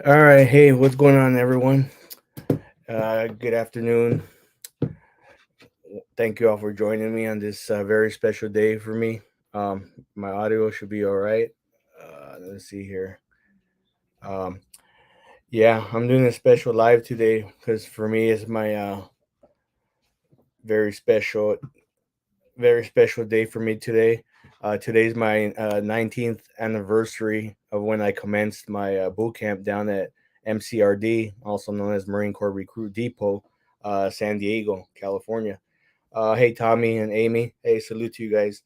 All right, hey, what's going on, everyone? Good afternoon. Thank you all for joining me on this very special day for me. My audio should be all right. Let's see here. Um, yeah, I'm doing a special live today because for me it's my very special, very special day for me today. Today's my 19th anniversary of when I commenced my boot camp down at MCRD, also known as Marine Corps Recruit Depot, San Diego, California. Hey, Tommy and Amy. Hey, salute to you guys.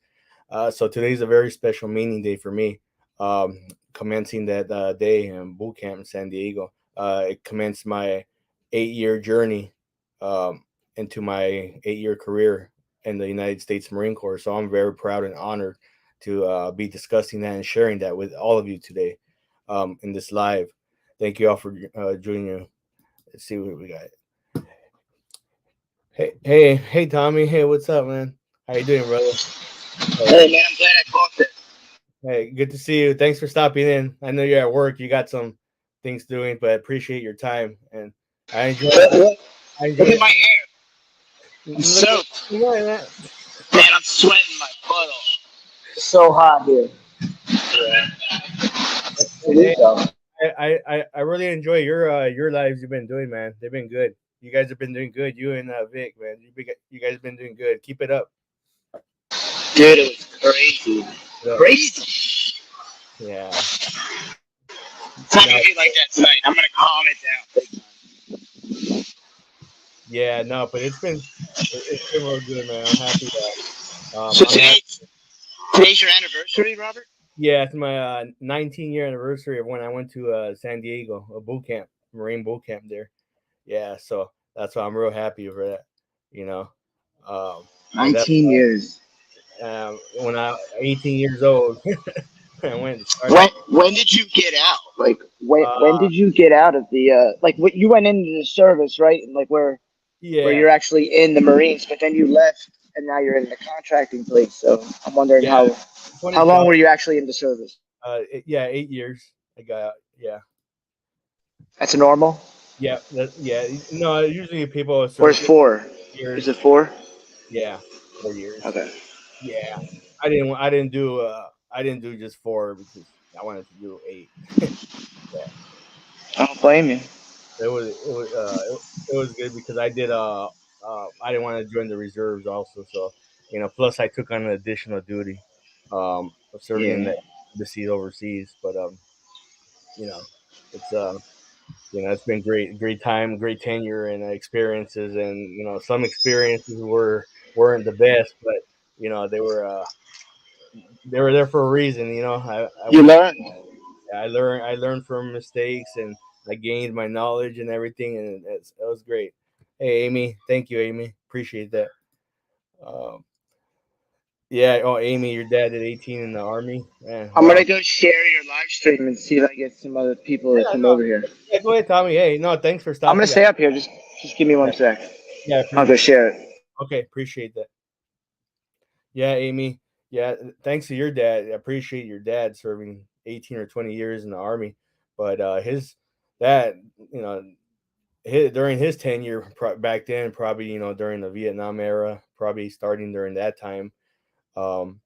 So today's a very special meaning day for me. Commencing that day in boot camp in San Diego. It commenced my 8 year journey into my 8 year career in the United States Marine Corps. So I'm very proud and honored to be discussing that and sharing that with all of you today in this live. Thank you all for joining. Let's see what we got. Hey, Tommy. Hey, what's up, man? How you doing, brother? Hey, Hey man, I'm glad I caught this. hey, good to see you. Thanks for stopping in. I know you're at work. You got some things doing, but I appreciate your time and I enjoy. Look, look, I look enjoy. at my hair. I'm Look at soaked. man. Man, I'm sweating my butt off. It's so hot here. Yeah. Hey, It is though. I really enjoy your lives you've been doing, man. They've been good. You guys have been doing good. You and Vic, man. You guys have been doing good. Keep it up. Dude, it was crazy. Yeah. Crazy. Yeah. It's not No, gonna be like that tonight. I'm gonna calm it down. yeah, no, but it's been real good, man. I'm happy that So I'm happy. today's your anniversary, Robert? Yeah, it's my 19-year anniversary of when I went to San Diego, a boot camp, Marine boot camp there. Yeah, so that's why I'm real happy for that, you know. And that's 19 years. when I 18 years old, I went and started. When did you get out? Like when Uh, did you get out of the like what you went into the service, right? And like where yeah, you're actually in the Marines, but then you left and now you're in the contracting place. So I'm wondering yeah, how long 2012. were you actually in the service? Yeah, 8 years. I got out. Yeah, That's normal. yeah. No, usually people Where's serve four? Is years. it four? Yeah, 4 years. Okay. Yeah, I didn't do just four because I wanted to do eight. Yeah, I don't blame you. it was good because I didn't want to join the reserves also, so plus I took on an additional duty of serving in Yeah. the embassies overseas, but you know it's it's been great time, great tenure and experiences, and some experiences weren't the best, but they were there for a reason. I You went learned. I learned from mistakes and I gained my knowledge and everything, and it was great. Hey, Amy, thank you, Amy. Appreciate that. Um, yeah. Oh, Amy, your dad did 18 in the army. Man, I'm wow. gonna go share your live stream and see if I get some other people to Yeah, come no, over here. yeah. Go ahead, Tommy. Hey, no, thanks for I'm gonna stopping. stay up here. Just give me Yeah, one sec. yeah, I I'll go appreciate. share it. Okay, appreciate that. Yeah, Amy. Yeah, thanks to your dad. I appreciate your dad serving 18 or 20 years in the army, but his that you know during his tenure back then, probably during the Vietnam era, probably starting during that time, um,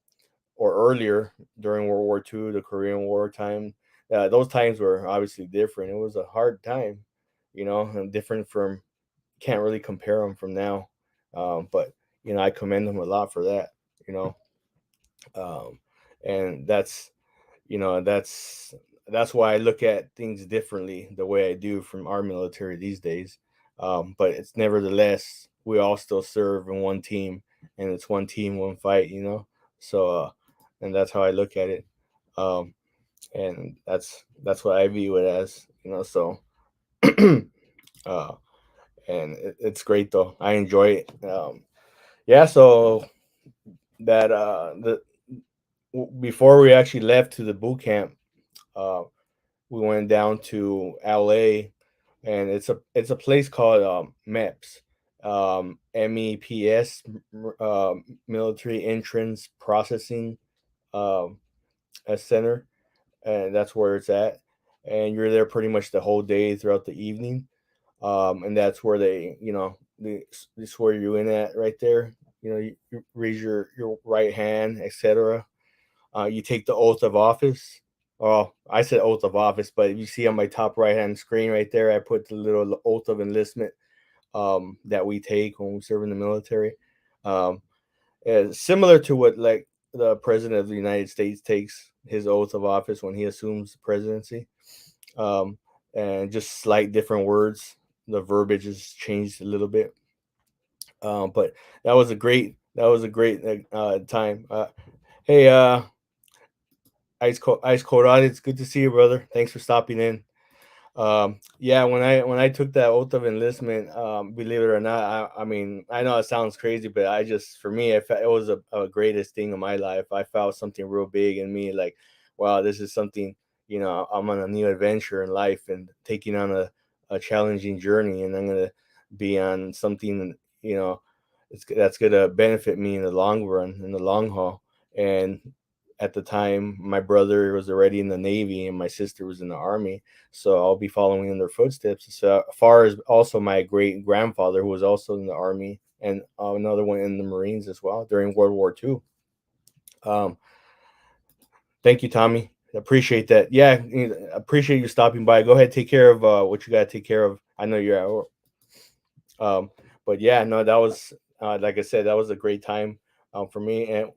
or earlier during World War II, the Korean War time. Those times were obviously different. It was a hard time, and different from can't really compare them from now. But I commend them a lot for that. You know, um, and that's why I look at things differently the way I do from our military these days. But it's nevertheless we all still serve in one team, and it's one team, one fight. So and that's how I look at it, um, and that's what I view it as. So uh, and it's great though. I enjoy it. Yeah. So that before we actually left to the boot camp. Uh, we went down to LA, and it's a place called MEPS, MEPS, Military Entrance Processing um, Center, and that's where it's at. and you're there pretty much the whole day throughout the evening. And that's where they swear you in at right there. You raise your right hand, etc. You take the oath of office. Oh, I said oath of office, but if you see on my top right hand screen right there, I put the little oath of enlistment that we take when we serve in the military. Um, Similar to what like the president of the United States takes his oath of office when he assumes the presidency, um, and just slight different words. The verbiage has changed a little bit, but that was a great time. Hey, Ice Cold Audit, it's good to see you, brother. Thanks for stopping in. Yeah, when I took that oath of enlistment, believe it or not, I mean, I know it sounds crazy, but I just, for me, it was a greatest thing of my life. I felt something real big in me, like, wow, this is something, I'm on a new adventure in life and taking on a challenging journey, and I'm gonna be on something, you know, that's gonna benefit me in the long run, in the long haul. And at the time, my brother was already in the Navy and my sister was in the Army, so I'll be following in their footsteps. So far as also my great grandfather, who was also in the Army, and another one in the Marines as well during World War II. Um, Thank you, Tommy. Appreciate that. Yeah, appreciate you stopping by. Go ahead, take care of what you got to take care of. I know you're at work. Um, but yeah, no, that was like I said, that was a great time for me. And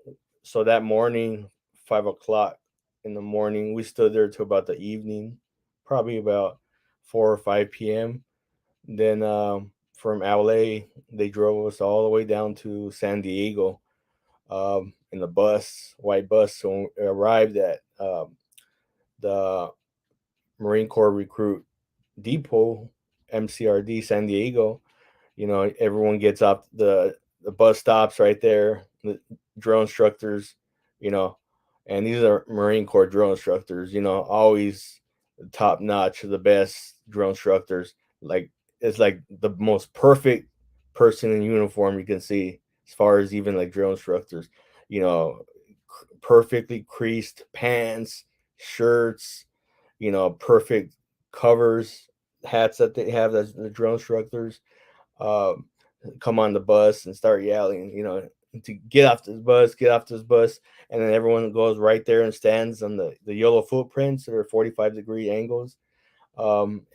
so that morning, 5 o'clock in the morning, we stood there till about the evening, probably about 4 or 5 p.m. Then from LA, they drove us all the way down to San Diego in the bus, white bus. So when we arrived at the Marine Corps Recruit Depot, MCRD, San Diego, everyone gets off the bus stops right there, the drill instructors, you know and these are Marine Corps drill instructors, always top notch, the best drill instructors. Like, it's like the most perfect person in uniform you can see, as far as even like drill instructors, you know perfectly creased pants, shirts, perfect covers, hats that they have as the drill instructors. um, Come on the bus and start yelling, to get off this bus. And then everyone goes right there and stands on the yellow footprints that are 45-degree angles. From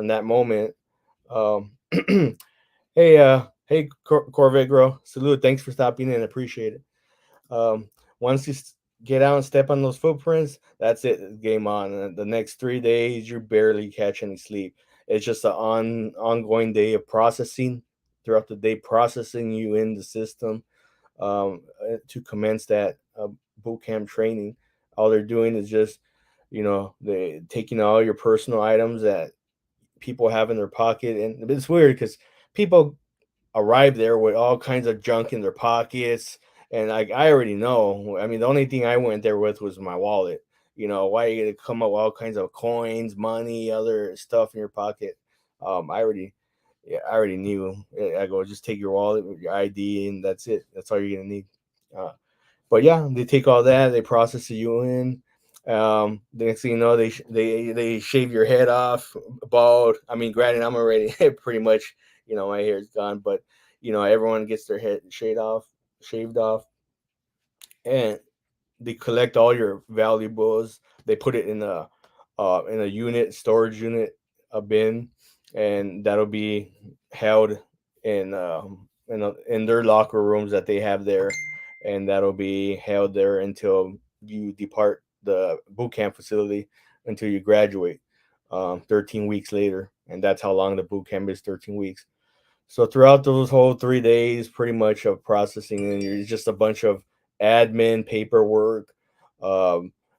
that moment, um, hey, Corvette Girl, salute. Thanks for stopping in. Appreciate it. Um, Once you get out and step on those footprints, that's it. Game on. And the next 3 days, you barely catch any sleep. It's just an ongoing day of processing throughout the day, processing you in the system to commence that boot camp training. All they're doing is just, they taking all your personal items that people have in their pocket, and it's weird because people arrive there with all kinds of junk in their pockets. And like, I already know. I mean, the only thing I went there with was my wallet. Why are you gonna come up with all kinds of coins, money, other stuff in your pocket? I already, yeah, I already knew. I go, just take your wallet with your ID, and that's it. That's all you're gonna need. Uh, but yeah, they take all that, they process you in. The next thing you know, they shave your head off, bald. I mean, granted, I'm already pretty much, my hair is gone, but everyone gets their head shaved off, and they collect all your valuables. They put it in a unit, storage unit, a bin, and that'll be held in their locker rooms that they have there, and that'll be held there until you depart the boot camp facility, until you graduate, 13 weeks later, and that's how long the boot camp is, 13 weeks. So throughout those whole 3 days, pretty much of processing, and it's just a bunch of admin paperwork,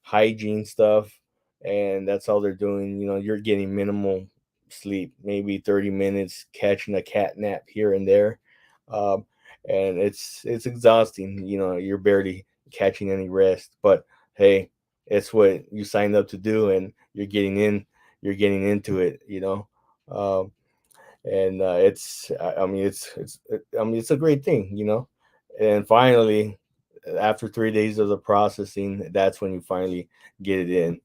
hygiene stuff, and that's all they're doing. You're getting minimal sleep, maybe 30 minutes, catching a cat nap here and there, um, and it's exhausting. You're barely catching any rest, but hey, it's what you signed up to do, and you're getting into it. And I mean, it's a great thing. And finally, after 3 days of the processing, that's when you finally get it in.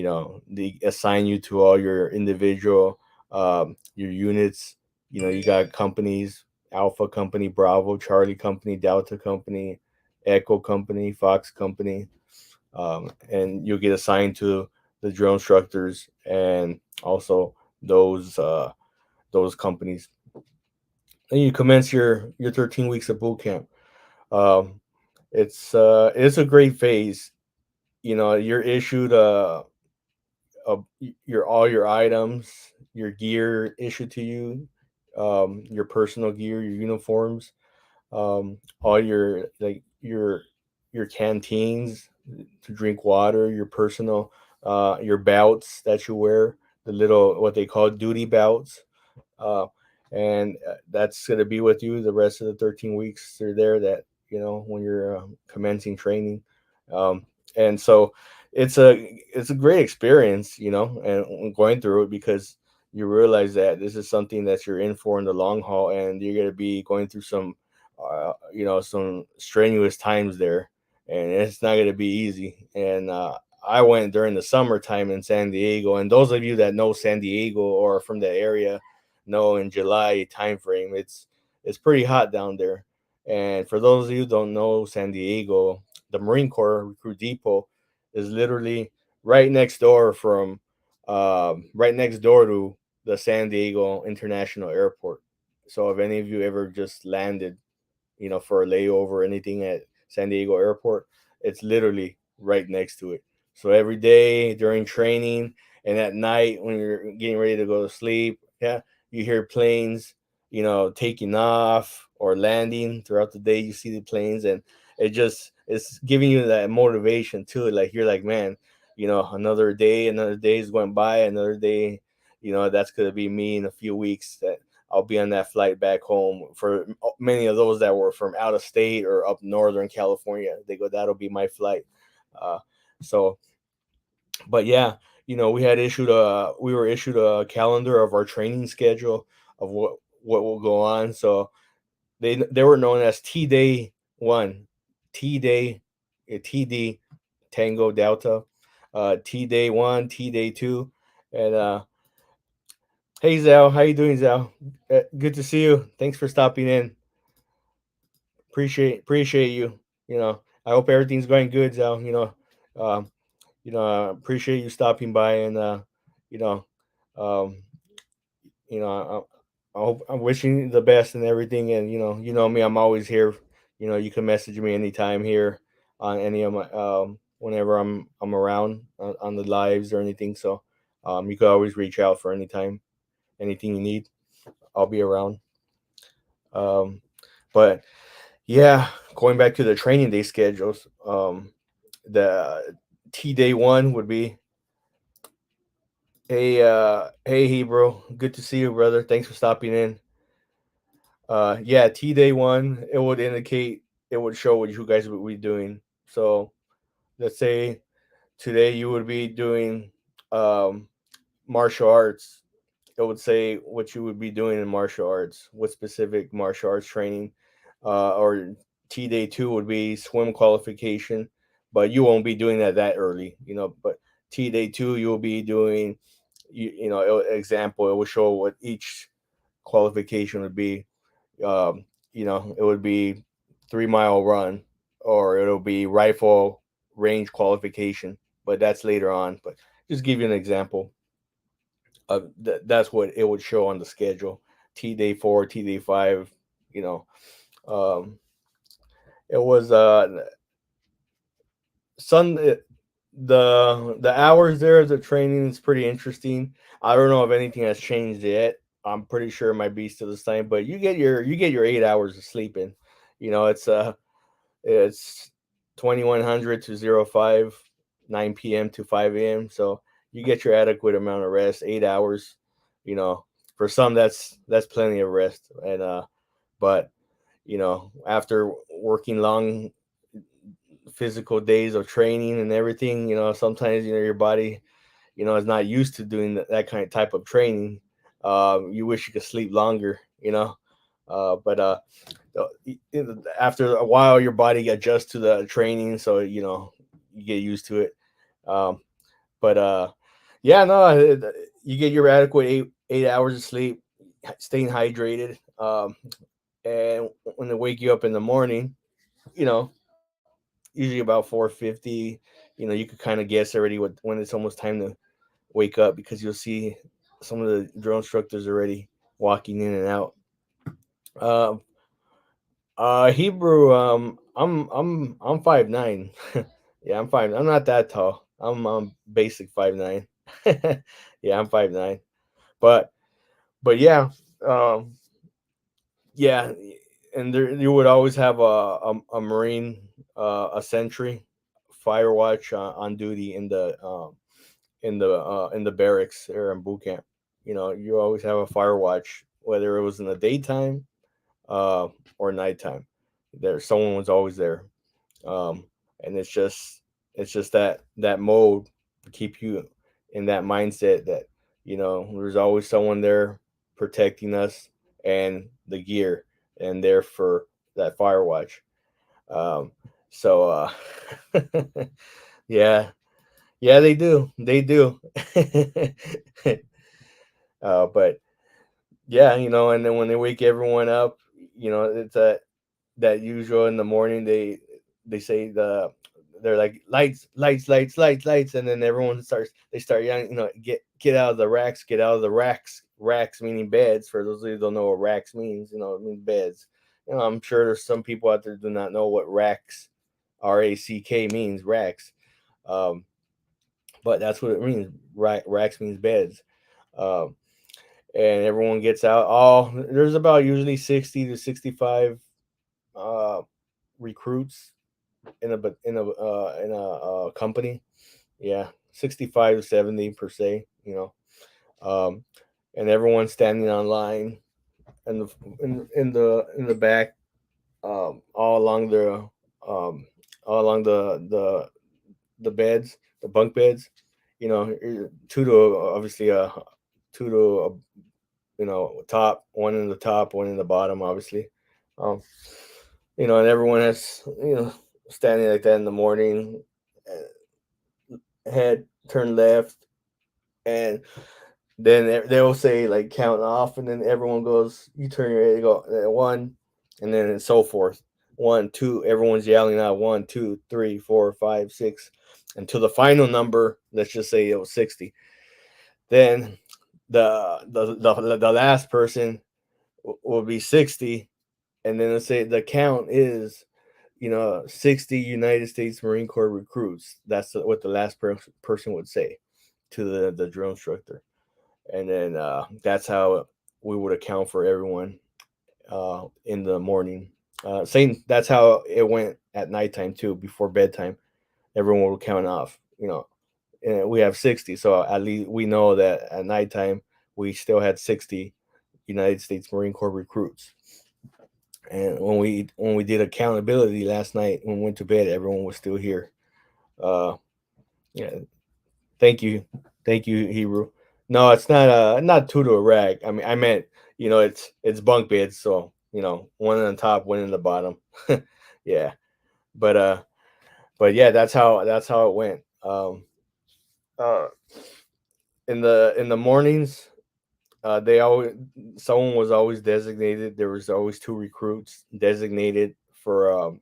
they assign you to all your individual your units. You got companies: Alpha Company, Bravo, Charlie Company, Delta Company, Echo Company, Fox Company, and you'll get assigned to the drill instructors and also those those companies. And you commence your 13 weeks of boot camp. Um, it's a great phase. You're issued a your all your items, your gear issued to you, your personal gear, your uniforms, all your your canteens to drink water, your personal your belts that you wear, the little what they call duty belts, uh, and that's going to be with you the rest of the 13 weeks they're there, that when you're commencing training. um, and so it's a great experience, and going through it, because you realize that this is something that you're in for in the long haul, and you're going to be going through some strenuous times there, and it's not going to be easy. And I went during the summertime in San Diego, and those of you that know San Diego or from the area know in July time frame, it's pretty hot down there. And for those of you who don't know San Diego, the Marine Corps Recruit Depot is literally right next door from right next door to the San Diego International Airport. So if any of you ever just landed, for a layover or anything at San Diego Airport, it's literally right next to it. So every day during training and at night when you're getting ready to go to sleep, yeah, you hear planes, taking off or landing throughout the day. You see the planes, and it's giving you that motivation too. Like you're like, man, another day is going by, another day, that's gonna be me in a few weeks. That I'll be on that flight back home. For many of those that were from out of state or up northern California, they go, that'll be my flight. Uh, so, but yeah, we were issued a calendar of our training schedule of what will go on. So they were known as T Day 1, T Day, TD, Tango Delta, T Day 1, T Day 2, and hey Zal, how you doing, Zal? Good to see you. Thanks for stopping in. Appreciate you. I hope everything's going good, Zal. Um, appreciate you stopping by, and you know, um, I hope I'm wishing you the best and everything. And me, I'm always here. You can message me anytime here on any of my whenever I'm around on the lives or anything. So you can always reach out for anything you need. I'll be around. Um, but yeah, going back to the training day schedules, the T Day 1 would be, hey Hebrew, good to see you, brother. Thanks for stopping in. Yeah, T Day 1, it would show what you guys would be doing. So let's say today you would be doing um martial arts. It would say what you would be doing in martial arts, what specific martial arts training, or T Day 2 would be swim qualification, but you won't be doing that early, But T Day 2 you'll be doing, example, it will show what each qualification would be. It would be 3 mile run, or it'll be rifle range qualification, but that's later on. But just give you an example. That's what it would show on the schedule. T Day 4, T Day 5. You know, um, it was sun. The hours there of the training is pretty interesting. I don't know if anything has changed yet. I'm pretty sure it might be still the same, but you get your 8 hours of sleeping. It's 2100 to 05, 9 p.m. to 5 a.m. So you get your adequate amount of rest, 8 hours. You know, for some that's plenty of rest. And but after working long physical days of training and everything, sometimes your body is not used to doing that kind of type of training. You wish you could sleep longer. But after a while, your body adjusts to the training, so you get used to it. Um, But yeah, no, you get your adequate 8 hours of sleep, staying hydrated, and when they wake you up in the morning, you know, usually about 4:50, you could kind of guess already when it's almost time to wake up because you'll see some of the drill instructors already walking in and out. Uh, Hebrew, I'm 5'9". Yeah, I'm 5. I'm not that tall. I'm basic 5'9". Yeah, I'm 5'9". But yeah, um, yeah, and there you would always have a marine, a sentry, fire watch on duty in the barracks or in boot camp. You always have a fire watch, whether it was in the daytime uh, or nighttime. Someone was always there, um, and it's just that mode to keep you in that mindset that there's always someone there protecting us and the gear and there for that fire watch. Um, so yeah, yeah, they do. But yeah, and then when they wake everyone up, it's that usual in the morning. They say they're like lights, lights, lights, lights, lights, and then everyone they start yelling, get out of the racks, get out of the racks. Racks meaning beds. For those of you who don't know what racks means, it means beds. I'm sure there's some people out there do not know what racks, RACK means, racks. Um, but that's what it means. Racks means beds. Um, and everyone gets out. There's about usually 60 to 65 uh, recruits in a company. Yeah, 65 to 70 per se. Um, and everyone's standing on line in the back, all along um, the beds, the bunk beds. Two to obviously two to top, one in the top, one in the bottom, obviously. Um, and everyone has standing like that in the morning, head turned left, and then they'll say like count off, and then everyone goes, you turn your head, go one, and then and so forth. 1, 2, everyone's yelling out 1, 2, 3, 4, 5, 6, until the final number. Let's just say it was 60. Then the last person will be 60, and then let's say the count is 60 United States Marine Corps recruits. That's what the last person would say to the drill instructor, and then that's how we would account for everyone in the morning. Same, that's how it went at nighttime too. Before bedtime, everyone would count off. And we have 60, so at least we know that at nighttime we still had 60 United States Marine Corps recruits. And when we did accountability last night, when we went to bed, everyone was still here. Uh, yeah, thank you, Hebrew. No, it's not two to a rag. I mean, I meant it's bunk beds, so one on the top, one in the bottom. Yeah, but yeah, that's how it went. Uh, in the mornings, they always someone was always designated. There was always two recruits designated for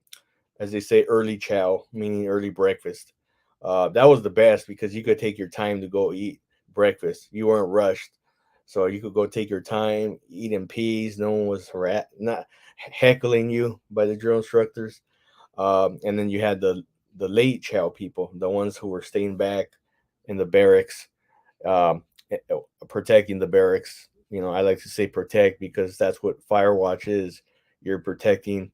as they say, early chow, meaning early breakfast. That was the best because you could take your time to go eat breakfast. You weren't rushed, so you could go take your time, eat in peace. No one was not heckling you by the drill instructors. And then you had the late chow people, the ones who were staying back in the barracks, um, protecting the barracks. I like to say protect because that's what fire watch is. You're protecting,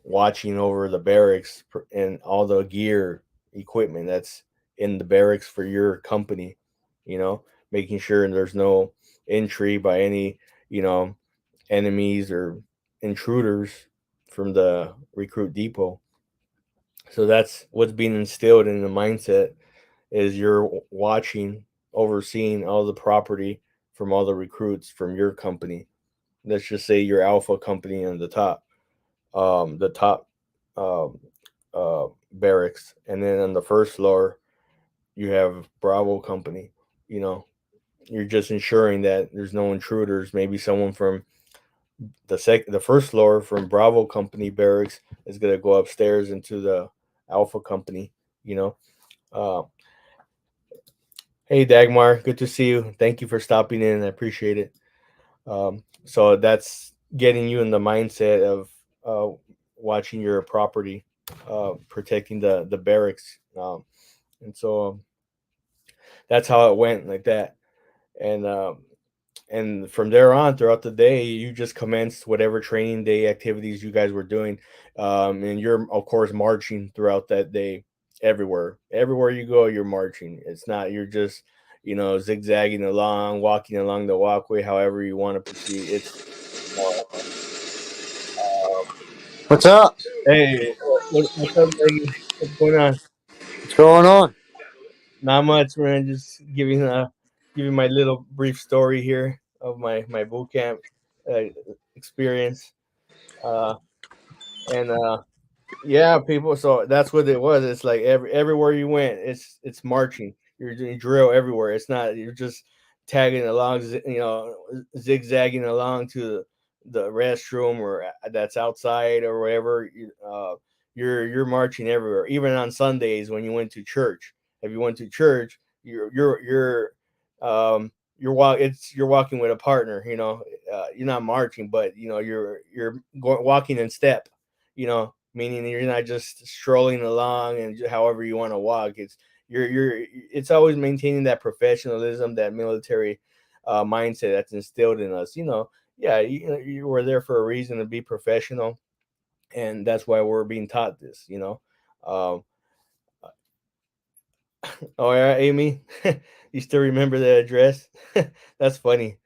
watching over the barracks and all the gear, equipment that's in the barracks for your company, making sure there's no entry by any, you know, enemies or intruders from the recruit depot. So that's what's being instilled in the mindset is you're watching, overseeing all the property from all the recruits from your company. Let's just say your alpha company on the top um, barracks, and then on the first floor you have Bravo company. You know, you're just ensuring that there's no intruders. Maybe someone from the first floor from Bravo company barracks is gonna go upstairs into the Alpha company. You know. Uh, hey Dagmar, good to see you. Thank you for stopping in. I appreciate it. So that's getting you in the mindset of watching your property, protecting the barracks, and so that's how it went like that. And and from there on throughout the day you just commenced whatever training day activities you guys were doing, and you're of course marching throughout that day everywhere you go you're marching. It's not you're just zigzagging along, walking along the walkway however you want to proceed. It's What's up? hey, what's up, Maggie? What's going on? What's going on? Not much, man. Just giving my little brief story here of my boot camp uh, experience. Uh, and Yeah, people. So that's what it was. It's like everywhere you went, it's marching. You're doing drill everywhere. It's not you're just tagging along, zigzagging along to the restroom or that's outside or wherever. You're marching everywhere. Even on Sundays when you went to church. If you went to church, you're walking with a partner. You're not marching, but you're walking in step. Meaning you're not just strolling along and however you want to walk. It's always maintaining that professionalism, that military mindset that's instilled in us. Yeah, you were there for a reason to be professional, and that's why we're being taught this. Um, oh yeah, Amy, you still remember the address? That's funny.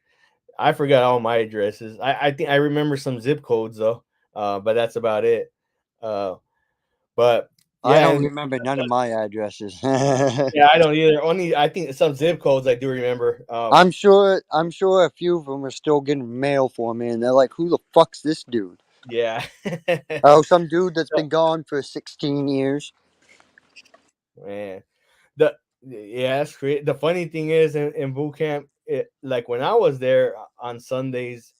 I forgot all my addresses. I think I remember some zip codes though, but that's about it. Uh, But I yeah, don't and remember none of my addresses. yeah, I don't either. Only I think some zip codes I do remember. I'm sure a few of them are still getting mail for me, and they're like, "Who the fuck's this dude?" Yeah. Oh, some dude that's So, been gone for 16 years. man, yeah, that's great. The funny thing is in boot camp, like when I was there on Sundays,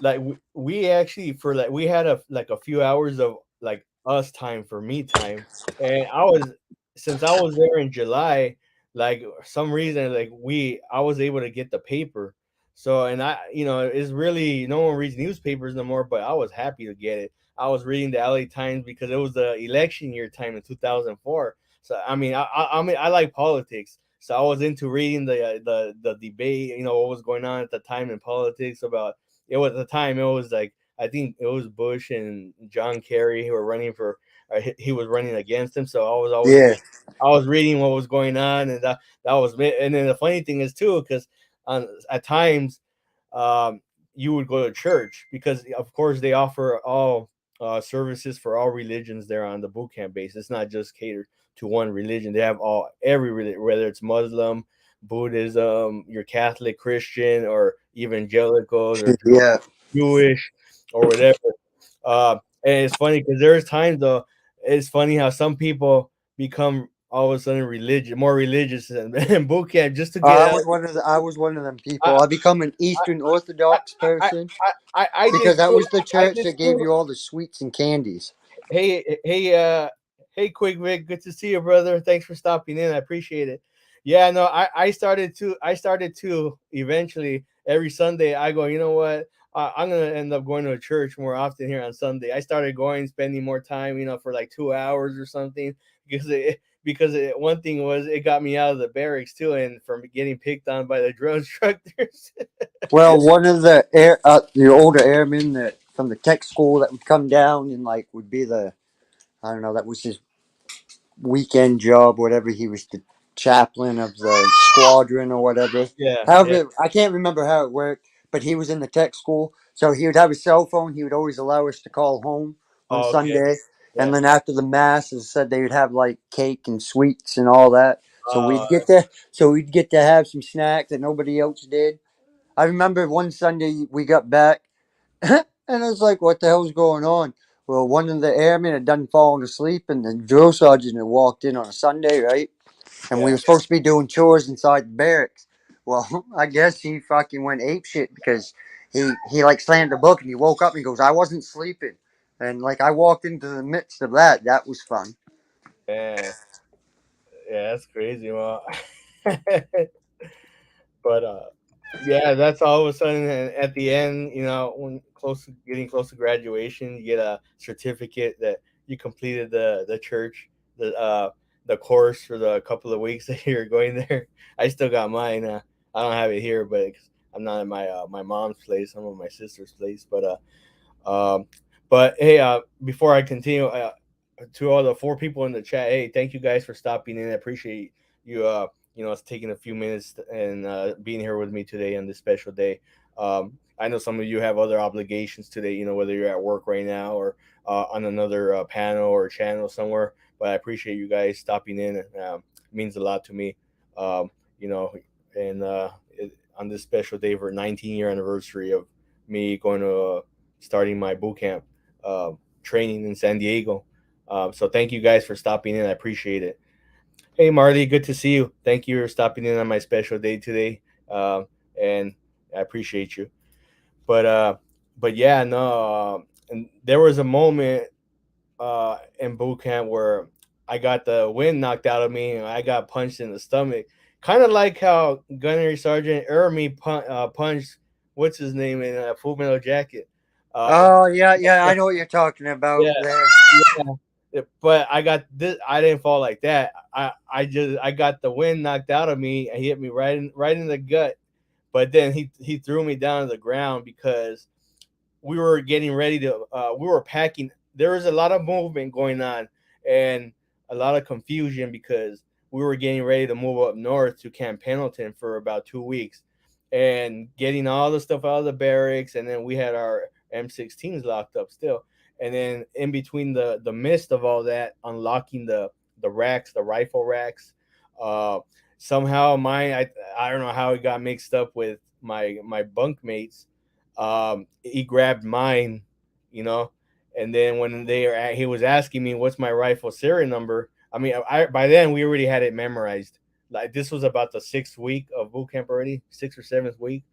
like we actually for like we had a few hours of like us time for me time, and since I was there in July, like some reason like we I was able to get the paper. So and I it's really no one reads newspapers no more, but I was happy to get it. I was reading the LA Times because it was the election year time in 2004. So I mean I like politics, so I was into reading the debate, what was going on at the time in politics about it was at the time it was like I think it was Bush and John Kerry who were running for he was running against him. So Yeah. I was reading what was going on, and that was and then the funny thing is too because at times um, you would go to church because of course they offer all services for all religions there on the boot camp base. It's not just catered to one religion. They have every religion, whether it's Muslim, Buddhism, your Catholic, Christian, or evangelicals, or Yeah. Jewish, or whatever. And it's funny because there's times though. It's funny how some people become all of a sudden more religious in boot camp just to get I out. was one of them I people. I become an Eastern I Orthodox I person I because did that too. was the I church did that gave too. you all the sweets and candies. Hey, Quick Vic, good to see you, brother. Thanks for stopping in. I appreciate it. Yeah, no, I started to. I started to eventually every Sunday. I go, you know what? I'm gonna end up going to a church more often here on Sunday. I started going, spending more time, for like 2 hours or something, one thing was it got me out of the barracks too, and from getting picked on by the drill instructors. Well, one of the older airmen that from the tech school that would come down and like would be the I don't know, that was his weekend job, whatever. He was the chaplain of the squadron or whatever. Yeah, yeah. However, I can't remember how it worked, but he was in the tech school, so he would have his cell phone. He would always allow us to call home on Oh, okay. Sunday, and Yeah. then after the mass, as I said, they would have like cake and sweets and all that. Uh, So we'd get to have some snacks that nobody else did. I remember one Sunday we got back, and I was like, "What the hell's going on?" Well, one of the airmen had done fallen asleep, and the drill sergeant had walked in on a Sunday, right? and we Yeah. were supposed to be doing chores inside the barracks. Well, I guess he fucking went ape shit because he like slammed the book and he woke up and he goes, "I wasn't sleeping," and like I walked into the midst of that. That was fun. Yeah. Yeah, that's crazy. Well, but yeah, that's all of a sudden and at the end, when getting close to graduation, you get a certificate that you completed the church, the course for the couple of weeks that you're going there. I still got mine. I don't have it here, but I'm not at my mom's place. I'm at my sister's place. Um, but hey, before I continue, to all the four people in the chat, hey, thank you guys for stopping in. I appreciate you. Taking a few minutes and being here with me today on this special day. I know some of you have other obligations today. Whether you're at work right now or on another panel or channel somewhere. But I appreciate you guys stopping in. It means a lot to me. Um, you know, and on this special day for 19-year anniversary of me going to starting my boot camp training in San Diego. So thank you guys for stopping in. I appreciate it. Hey Marley, good to see you. Thank you for stopping in on my special day today, and I appreciate you. But yeah, no. And there was a moment in boot camp where I got the wind knocked out of me and I got punched in the stomach. Kind of like how Gunnery Sergeant Ermy punched what's his name in Full Metal Jacket. Uh, Oh yeah, yeah, I know what you're talking about yeah, there. yeah. But I got this. I didn't fall like that. I got the wind knocked out of me and he hit me right in the gut. But then he threw me down to the ground because we were getting ready to we were packing. There was a lot of movement going on and a lot of confusion because we were getting ready to move up north to Camp Pendleton for about 2 weeks and getting all the stuff out of the barracks, and then we had our M16s locked up still, and then in between the midst of all that, unlocking the racks, the rifle racks. uh Somehow mine, I don't know how it got mixed up with my bunk mates. He grabbed mine, you know, and then when he was asking me what's my rifle serial number. I mean, I by then we already had it memorized. Like this was about the 6th week of boot camp already, 6th or 7th week,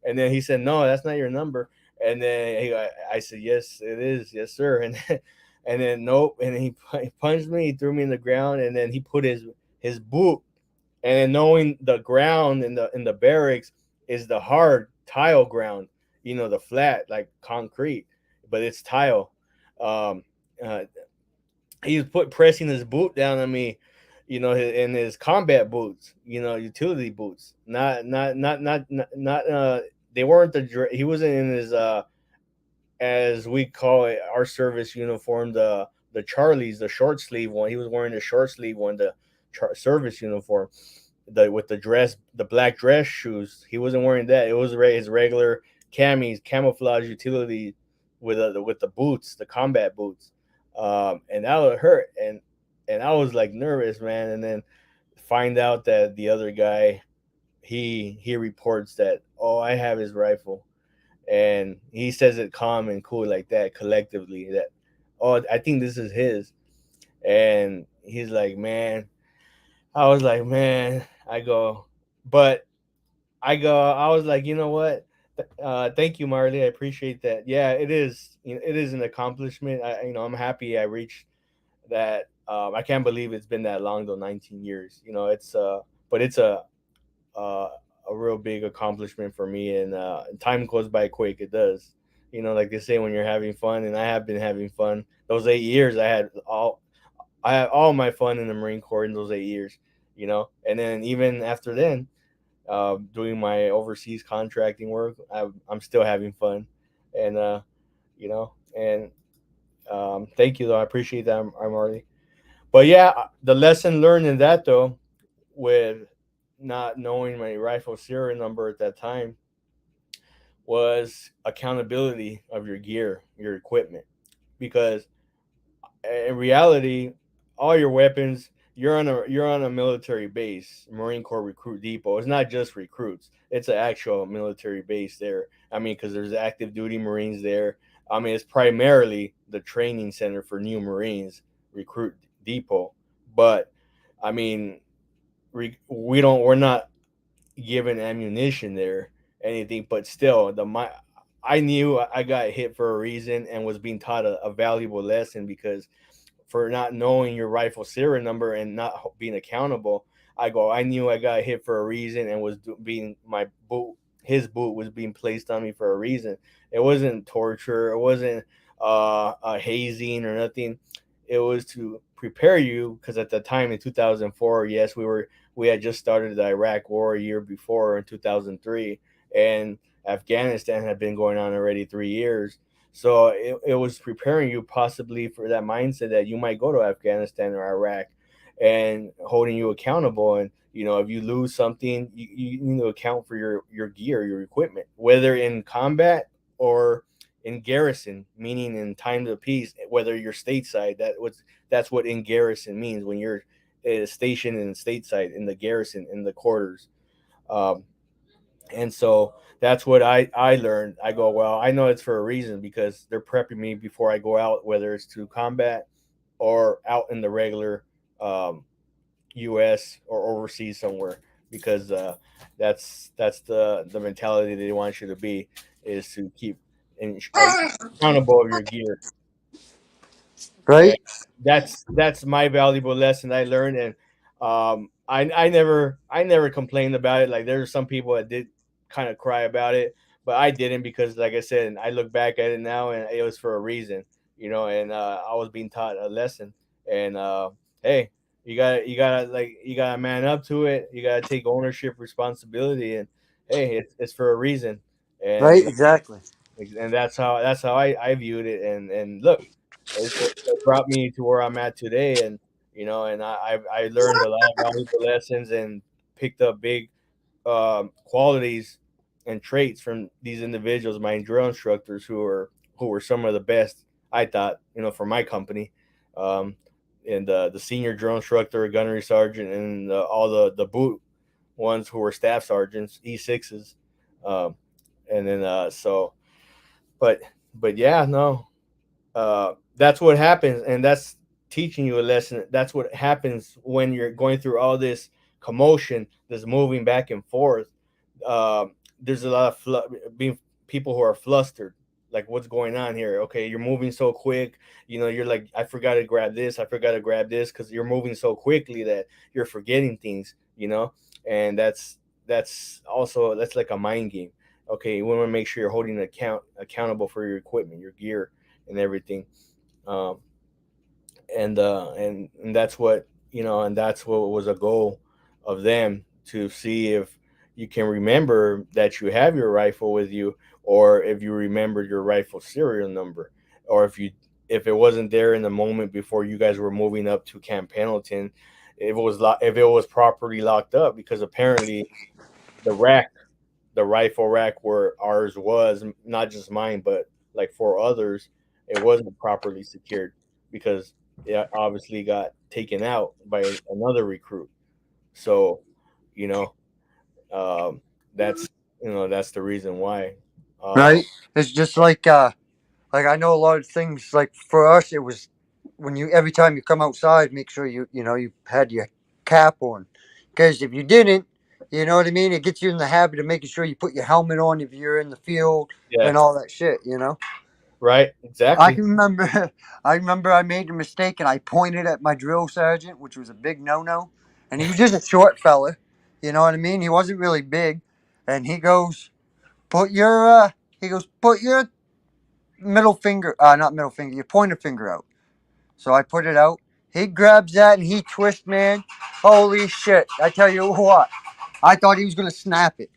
and then he said, "No, that's not your number." And then I said, "Yes, it is, yes, sir." And and then nope, and he punched me, he threw me in the ground, and then he put his boot. And then knowing the ground in the barracks is the hard tile ground, the flat like concrete, but it's tile. Um, uh, he was pressing his boot down on me, in his combat boots, utility boots. Not. They weren't he wasn't in his as we call it, our service uniform, the Charlies, the short sleeve one. He was wearing the short sleeve one, the service uniform, with the black dress shoes. He wasn't wearing that. It was his regular camouflage utility with the boots, the combat boots, and that would hurt. And I was like nervous, man. And then find out that the other guy, he reports that, oh, I have his rifle, and he says it calm and cool like that collectively that, oh, I think this is his. And he's like, man, I was like, man, but I was like, you know what? Thank you, Marley. I appreciate that. Yeah, it is. It is an accomplishment. I'm happy I reached that. I can't believe it's been that long though, 19 years. But it's uh, a real big accomplishment for me, and time goes by quick. It does. Like they say, when you're having fun, and I have been having fun. Those 8 years, I had all my fun in the Marine Corps in those 8 years. And then even after then, doing my overseas contracting work, I'm still having fun, and and thank you though. I appreciate that, Marty. But yeah, the lesson learned in that though, with not knowing my rifle serial number at that time, was accountability of your gear, your equipment, because in reality, all your weapons, you're on a military base, Marine Corps recruit depot. It's not just recruits; it's an actual military base there. I mean, because there's active duty Marines there. I mean, it's primarily the training center for new Marines, recruit depot. But I mean, we're not given ammunition there, anything, but still I knew I got hit for a reason and was being taught a valuable lesson because for not knowing your rifle serial number and not being accountable. I knew I got hit for a reason and was being my boot. His boot was being placed on me for a reason. It wasn't torture. It wasn't a hazing or nothing. It was to prepare you because at the time in 2004, yes, we had just started the Iraq War a year before in 2003, and Afghanistan had been going on already 3 years. So it was preparing you possibly for that mindset that you might go to Afghanistan or Iraq and holding you accountable. And, if you lose something, you need to account for your gear, your equipment, whether in combat or in garrison, meaning in times of peace, whether you're stateside, that's what in garrison means when you're stationed in stateside, in the garrison, in the quarters. Um, and so that's what I learned. I go, well, I know it's for a reason because they're prepping me before I go out, whether it's to combat or out in the regular um, U.S. or overseas somewhere, because that's the mentality they want you to be, is to keep accountable of your gear. And Right? that's my valuable lesson I learned. And I never complained about it. Like there's some people that did kind of cry about it, but I didn't, because like I said, and I look back at it now and it was for a reason, and I was being taught a lesson. And hey, you gotta man up to it. You gotta take ownership, responsibility, and hey, it's for a reason. And Right? Exactly. that's how I viewed it. And look, it brought me to where I'm at today. And and I learned a lot of valuable lessons and picked up big qualities and traits from these individuals, my drill instructors, who were some of the best, I thought, for my company. um, and the senior drill instructor, gunnery sergeant, and all the boot ones who were staff sergeants, E6s. um, and then but yeah, no, that's what happens, and that's teaching you a lesson. That's what happens when you're going through all this commotion, this moving back and forth. There's a lot of being people who are flustered. Like, what's going on here? Okay, you're moving so quick. You're like, I forgot to grab this. I forgot to grab this, because you're moving so quickly that you're forgetting things. And that's like a mind game. Okay, you want to make sure you're holding accountable for your equipment, your gear, and everything. Um, and that's what and that's what was a goal of them, to see if you can remember that you have your rifle with you, or if you remember your rifle serial number, or if it wasn't there in the moment before you guys were moving up to Camp Pendleton, if it was properly locked up, because apparently the rack the rifle rack where ours was, not just mine, but like 4 others, it wasn't properly secured, because it obviously got taken out by another recruit. So, you know, um, that's that's the reason why. Uh, Right? It's just like I know a lot of things. Like for us, it was when you every time you come outside, make sure you had your cap on, because if you didn't, you know what I mean. It gets you in the habit of making sure you put your helmet on if you're in the field yeah, and all that shit. You know. right, I exactly. can remember. I remember I made a mistake and I pointed at my drill sergeant, which was a big no-no, and he was just a short fella. You know what I mean? He wasn't really big, and he goes, "Put your," he goes, "Put your middle finger, not middle finger, your pointer finger out." So I put it out. He grabs that and he twists, man. Holy shit! I tell you what, I thought he was gonna snap it.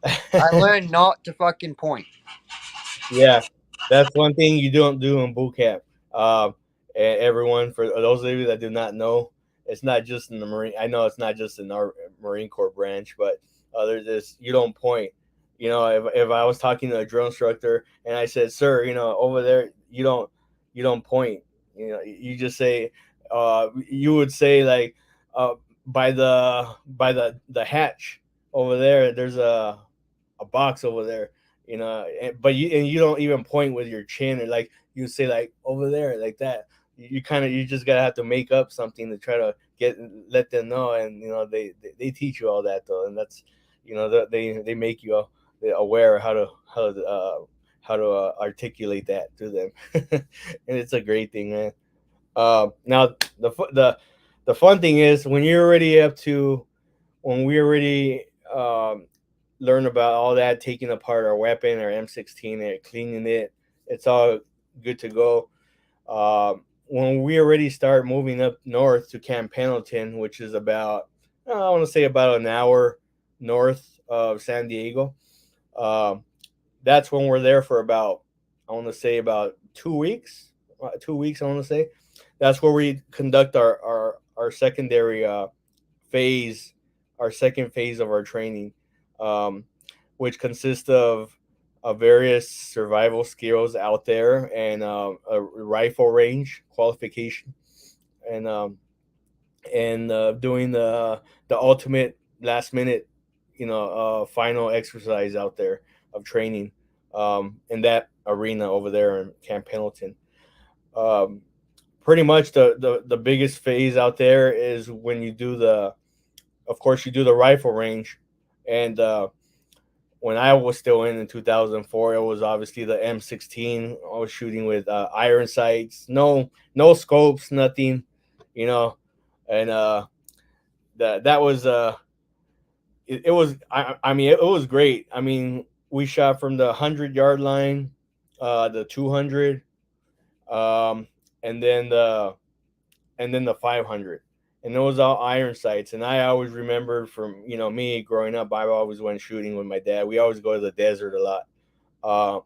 I learned not to fucking point. Yeah, that's one thing you don't do in boot camp. And everyone, for those of you that do not know, it's not just in the Marine. I know it's not just in our Marine Corps branch, but there's this. You don't point. If I was talking to a drill instructor and I said, "Sir, over there, you don't point. You just say, you would say like, uh, by the hatch over there. There's a box over there, but you don't even point with your chin, or like you say like over there, like that. You just gotta have to make up something to try to get let them know, and they teach you all that though, and that's they make you aware how to articulate that to them, and it's a great thing, man. Now the fun thing is when you're already up to when we already learn about all that, taking apart our weapon, our M16, and cleaning it, it's all good to go. When we already start moving up north to Camp Pendleton, which is about, I want to say about an hour north of San Diego, um, that's when we're there for about, I want to say about 2 weeks. 2 weeks, I want to say. That's where we conduct our secondary phase, our second phase of our training, um, which consists of various survival skills out there and a rifle range qualification, and doing the ultimate last minute, final exercise out there of training in that arena over there in Camp Pendleton. Um, Pretty much the biggest phase out there is when you do of course, you do the rifle range, and when I was still in 2004, it was obviously the M16. I was shooting with iron sights, no scopes, nothing, you know, and that was it was I mean it was great. I mean, we shot from the 100-yard line, the 200, um, and then the 500, and it was all iron sights. And I always remembered from me growing up, I always went shooting with my dad. We always go to the desert a lot. uh,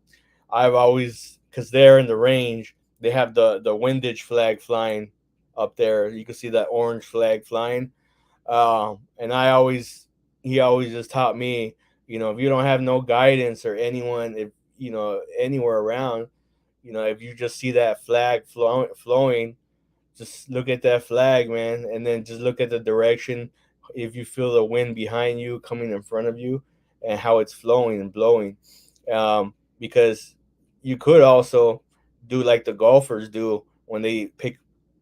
I've always, because there in the range they have the windage flag flying up there. You can see that orange flag flying. And he always just taught me, if you don't have no guidance or anyone, if anywhere around, if you just see that flag flowing, just look at that flag, man, and then just look at the direction. If you feel the wind behind you coming in front of you, and how it's flowing and blowing, because you could also do like the golfers do when they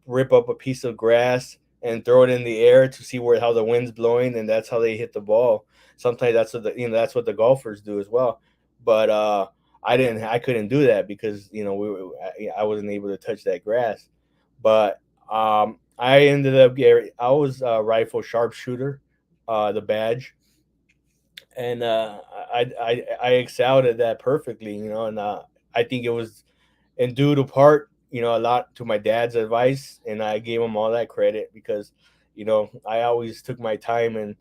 rip up a piece of grass and throw it in the air to see how the wind's blowing, and that's how they hit the ball. Sometimes that's what the golfers do as well. But I couldn't do that because I wasn't able to touch that grass. But I ended up getting, I was a rifle sharpshooter, the badge, and I excelled at that perfectly, and I think it was in due to part, a lot to my dad's advice, and I gave him all that credit because, I always took my time, and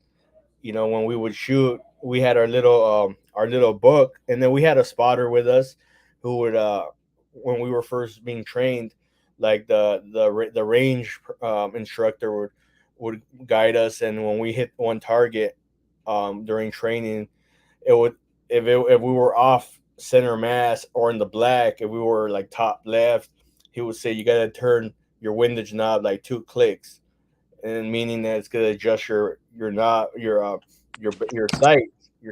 when we would shoot, we had our little book, and then we had a spotter with us who would when we were first being trained, like the range instructor would guide us, and when we hit one target during training, it would, if we were off center mass or in the black, if we were like top left, he would say you got to turn your windage knob like 2 clicks, and meaning that it's gonna adjust your knob, your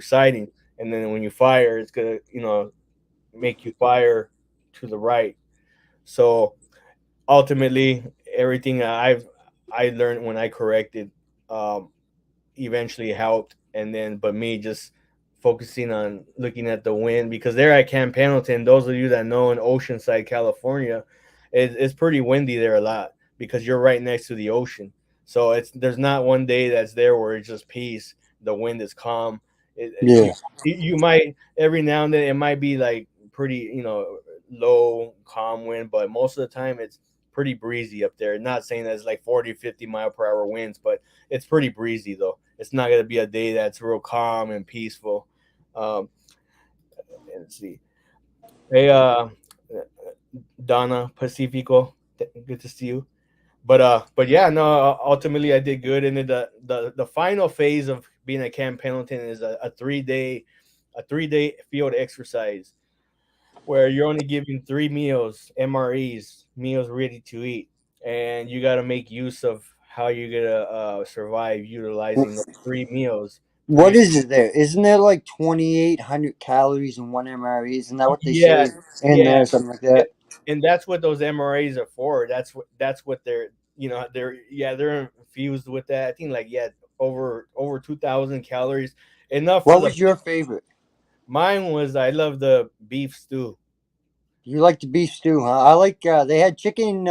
sighting, and then when you fire, it's gonna make you fire to the right. So ultimately, everything I learned when I corrected, um, eventually helped, and then but me just focusing on looking at the wind, because there at Camp Pendleton, those of you that know, in Oceanside, California, it's pretty windy there a lot because you're right next to the ocean. So there's not one day that's there where it's just peace. The wind is calm. Yeah. You might every now and then it might be like pretty low calm wind, but most of the time it's pretty breezy up there. Not saying that it's like 40-50 mile per hour winds, but it's pretty breezy though. It's not gonna be a day that's real calm and peaceful. Um, let's see. Hey, Donna Pacifico, good to see you. But yeah, no. Ultimately, I did good, and then the final phase of being at Camp Pendleton is a 3-day field exercise where you're only given 3 meals, MREs, meals ready to eat, and you got to make use of how you're gonna survive utilizing those 3 meals. What is it there? Isn't there like 2,800 calories in one MRE? Isn't that what they Yeah, say in yeah, there? Something like that? and that's what those MRAs are for. That's what they're. they're infused with that. I think like over 2,000 calories, enough for What the. was your favorite? Mine was I love the beef stew. You like the beef stew, huh? I like. They had chicken.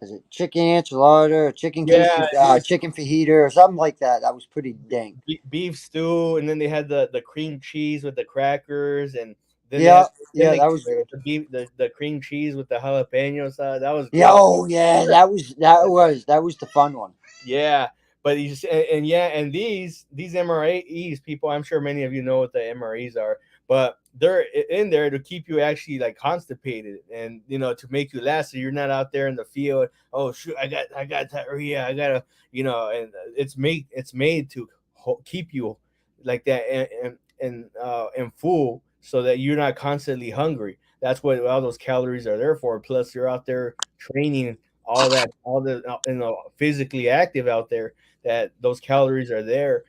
Is it chicken enchilada or chicken Yeah, chicken fajita or something like that? That was pretty dank. beef stew, and then they had the cream cheese with the crackers, and then they Yeah, had then yeah, they that came was with good. the cream cheese with the jalapeno sauce. That was Yeah, good. oh yeah, that was the fun one. Yeah, but you just and yeah, and these MREs people, I'm sure many of you know what the MREs are, but they're in there to keep you actually like constipated and to make you last, so you're not out there in the field. Oh shoot, I got diarrhea. I gotta and it's made to keep you like that and full, so that you're not constantly hungry. That's what all those calories are there for. Plus, you're out there training all the physically active out there, that those calories are there,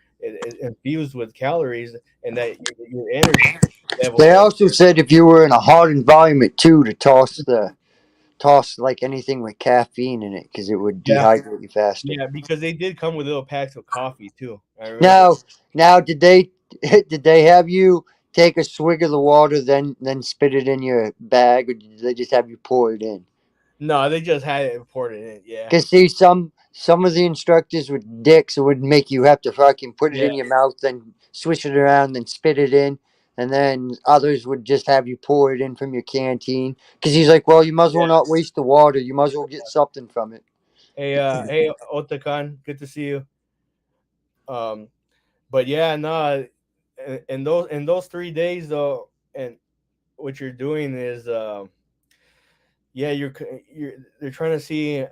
infused with calories, and that your energy They levels are also there. said if you were in a hot environment too, to toss like anything with caffeine in it because it would Yeah, dehydrate you faster. yeah, because they did come with little packs of coffee too. I remember. Now, did they did they have you take a swig of the water then spit it in your bag, or did they just have you pour it in? No, they just had it imported in. Yeah, Cause see, some of the instructors with dicks would make you have to fucking put it yeah, in your mouth, then swish it around, then spit it in, and then others would just have you pour it in from your canteen. Cause he's like, well, you might as well yeah. not waste the water. You might as well get something from it. Hey, Otakan, good to see you. Um, but yeah, no, in those 3 days though, and what you're doing is, yeah, you're they're trying to see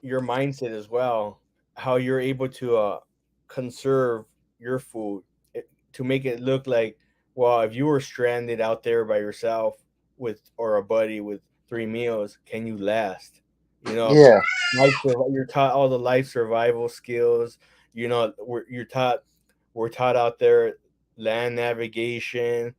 your mindset as well, how you're able to conserve your food, to make it look like, well, if you were stranded out there by yourself with or a buddy with 3 meals, can you last? You know, Yeah, you're taught all the life survival skills. We're taught out there land navigation,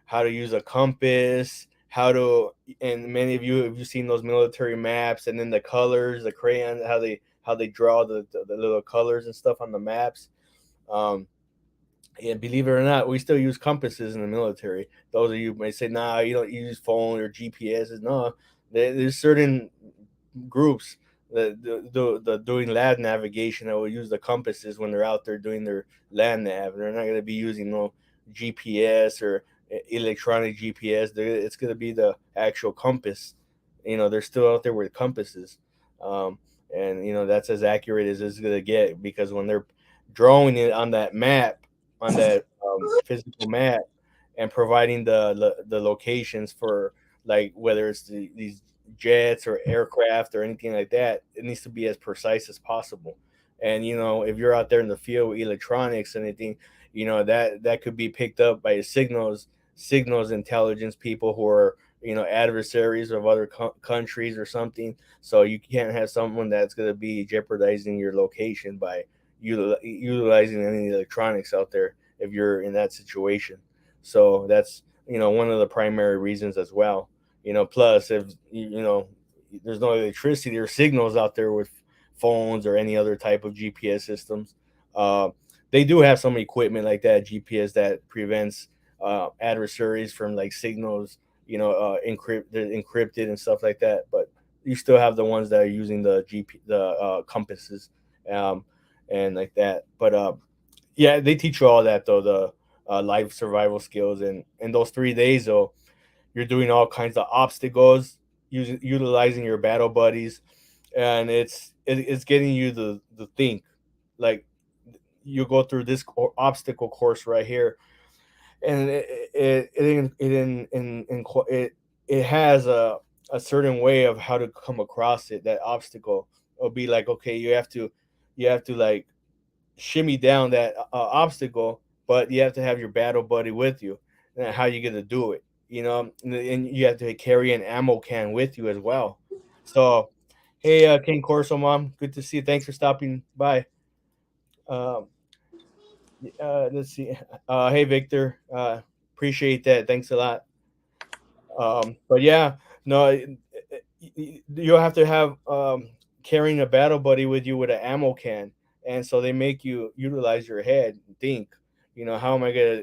how to use a compass, and many of you have you seen those military maps, and then the colors, the crayons, how they draw the little colors and stuff on the maps. Um, and believe it or not, we still use compasses in the military. Those of you may say, "Nah, you don't use phone or GPSs." No, there's certain groups that doing land navigation that will use the compasses when they're out there doing their land nav. They're not going to be using no GPS or electronic GPS. It's going to be the actual compass. They're still out there with compasses, um, and that's as accurate as it's going to get, because when they're drawing it on that map, on that physical map, and providing the locations for, like, whether it's these jets or aircraft or anything like that, it needs to be as precise as possible. And if you're out there in the field with electronics and anything, that could be picked up by signals intelligence people who are adversaries of other countries or something. So you can't have someone that's going to be jeopardizing your location by utilizing any electronics out there if you're in that situation. So that's one of the primary reasons as well. Plus, if there's no electricity or signals out there with phones or any other type of GPS systems, uh, they do have some equipment like that GPS that prevents adversaries from, like, signals, they're encrypted and stuff like that. But you still have the ones that are using the compasses, um, and like that. But yeah, they teach you all that though, the life survival skills, and in those 3 days though, you're doing all kinds of obstacles, utilizing your battle buddies, and it's getting you to think, like, you go through this obstacle course right here, and it has a certain way of how to come across it. That obstacle will be like, okay, you have to like shimmy down that obstacle, but you have to have your battle buddy with you. And how you gonna do it? And you have to carry an ammo can with you as well. So, hey, King Corso Mom, good to see you. Thanks for stopping by. Um, let's see. Hey, Victor, appreciate that. Thanks a lot. But yeah, no, you'll have to have carrying a battle buddy with you with an ammo can, and so they make you utilize your head and think, how am I gonna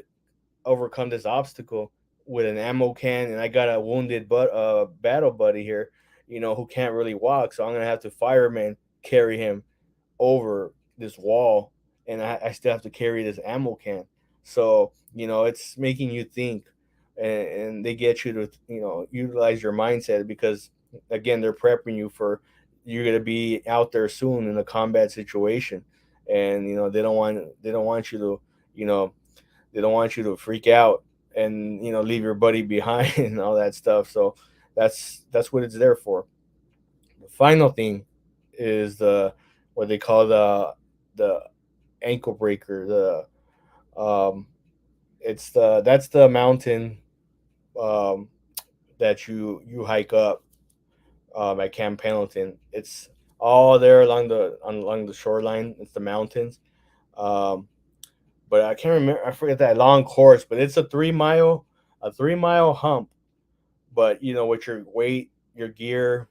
overcome this obstacle with an ammo can, and I got a wounded battle buddy here, who can't really walk, so I'm gonna have to fireman carry him over this wall, and I still have to carry this ammo can. So it's making you think, and they get you to utilize your mindset, because again they're prepping you for, you're gonna be out there soon in a combat situation, and they don't want you to you know they don't want you to freak out and leave your buddy behind and all that stuff. So that's what it's there for. The final thing is the what they call the ankle breaker. Um, that's the mountain, um, that you hike up, at Camp Pendleton. It's all there along the shoreline. It's the mountains. Um, but I can't remember. I forget that long course, but it's a 3 mile hump. But with your weight, your gear,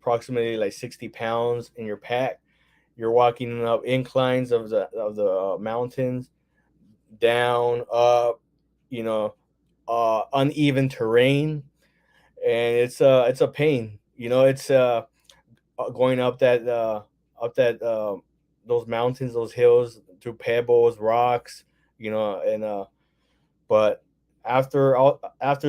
approximately like 60 pounds in your pack, you're walking up inclines of the mountains, down, up, you know, uneven terrain, and it's a pain. It's going up that those mountains, those hills, through pebbles, rocks, and but after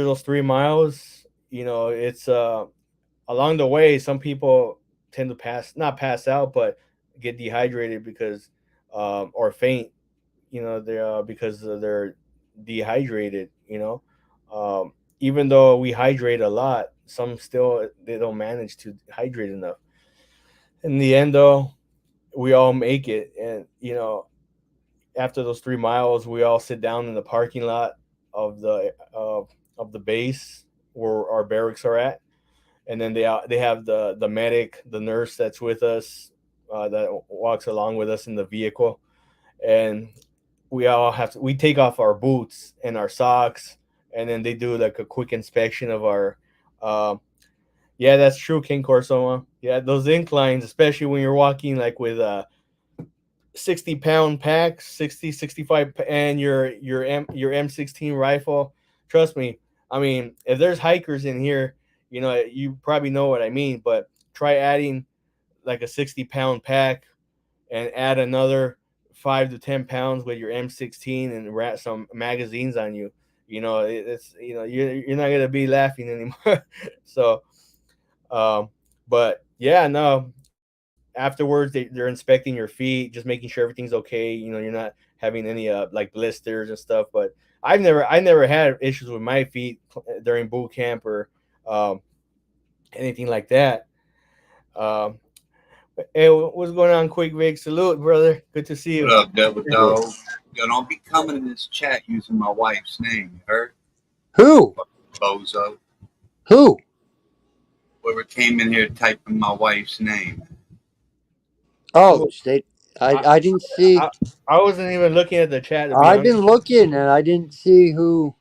those 3 miles, it's along the way. Some people tend to not pass out, but get dehydrated because or faint. They because they're dehydrated. Even though we hydrate a lot, some still they don't manage to hydrate enough. In the end, though, we all make it, and after those 3 miles, we all sit down in the parking lot of the base where our barracks are at, and then they have the medic, the nurse that's with us, that walks along with us in the vehicle, and we take off our boots and our socks, and then they do like a quick inspection of our. Yeah, that's true, King Corsoma. Yeah, those inclines, especially when you're walking like with 60-pound packs, 65, and your M16 rifle. Trust me. I mean, if there's hikers in here, you probably know what I mean. But try adding like a 60-pound pack, and add another 5 to 10 pounds with your M16, and wrap some magazines on you. It's you're not gonna be laughing anymore. So, um, but yeah, no, afterwards they're inspecting your feet, just making sure everything's okay. You're not having any like blisters and stuff. But I never had issues with my feet during boot camp, or um, anything like that. um, hey, what's going on, Quick Vic? Salute, brother, good to see What you. up, Devil Dog? Yo, don't be coming in this chat using my wife's name, you heard? Who? Bozo. Who? Whoever came in here typing my wife's name. Oh, state. I, I didn't see. I, I wasn't even looking at the chat, to be I've honest. been looking and I didn't see who.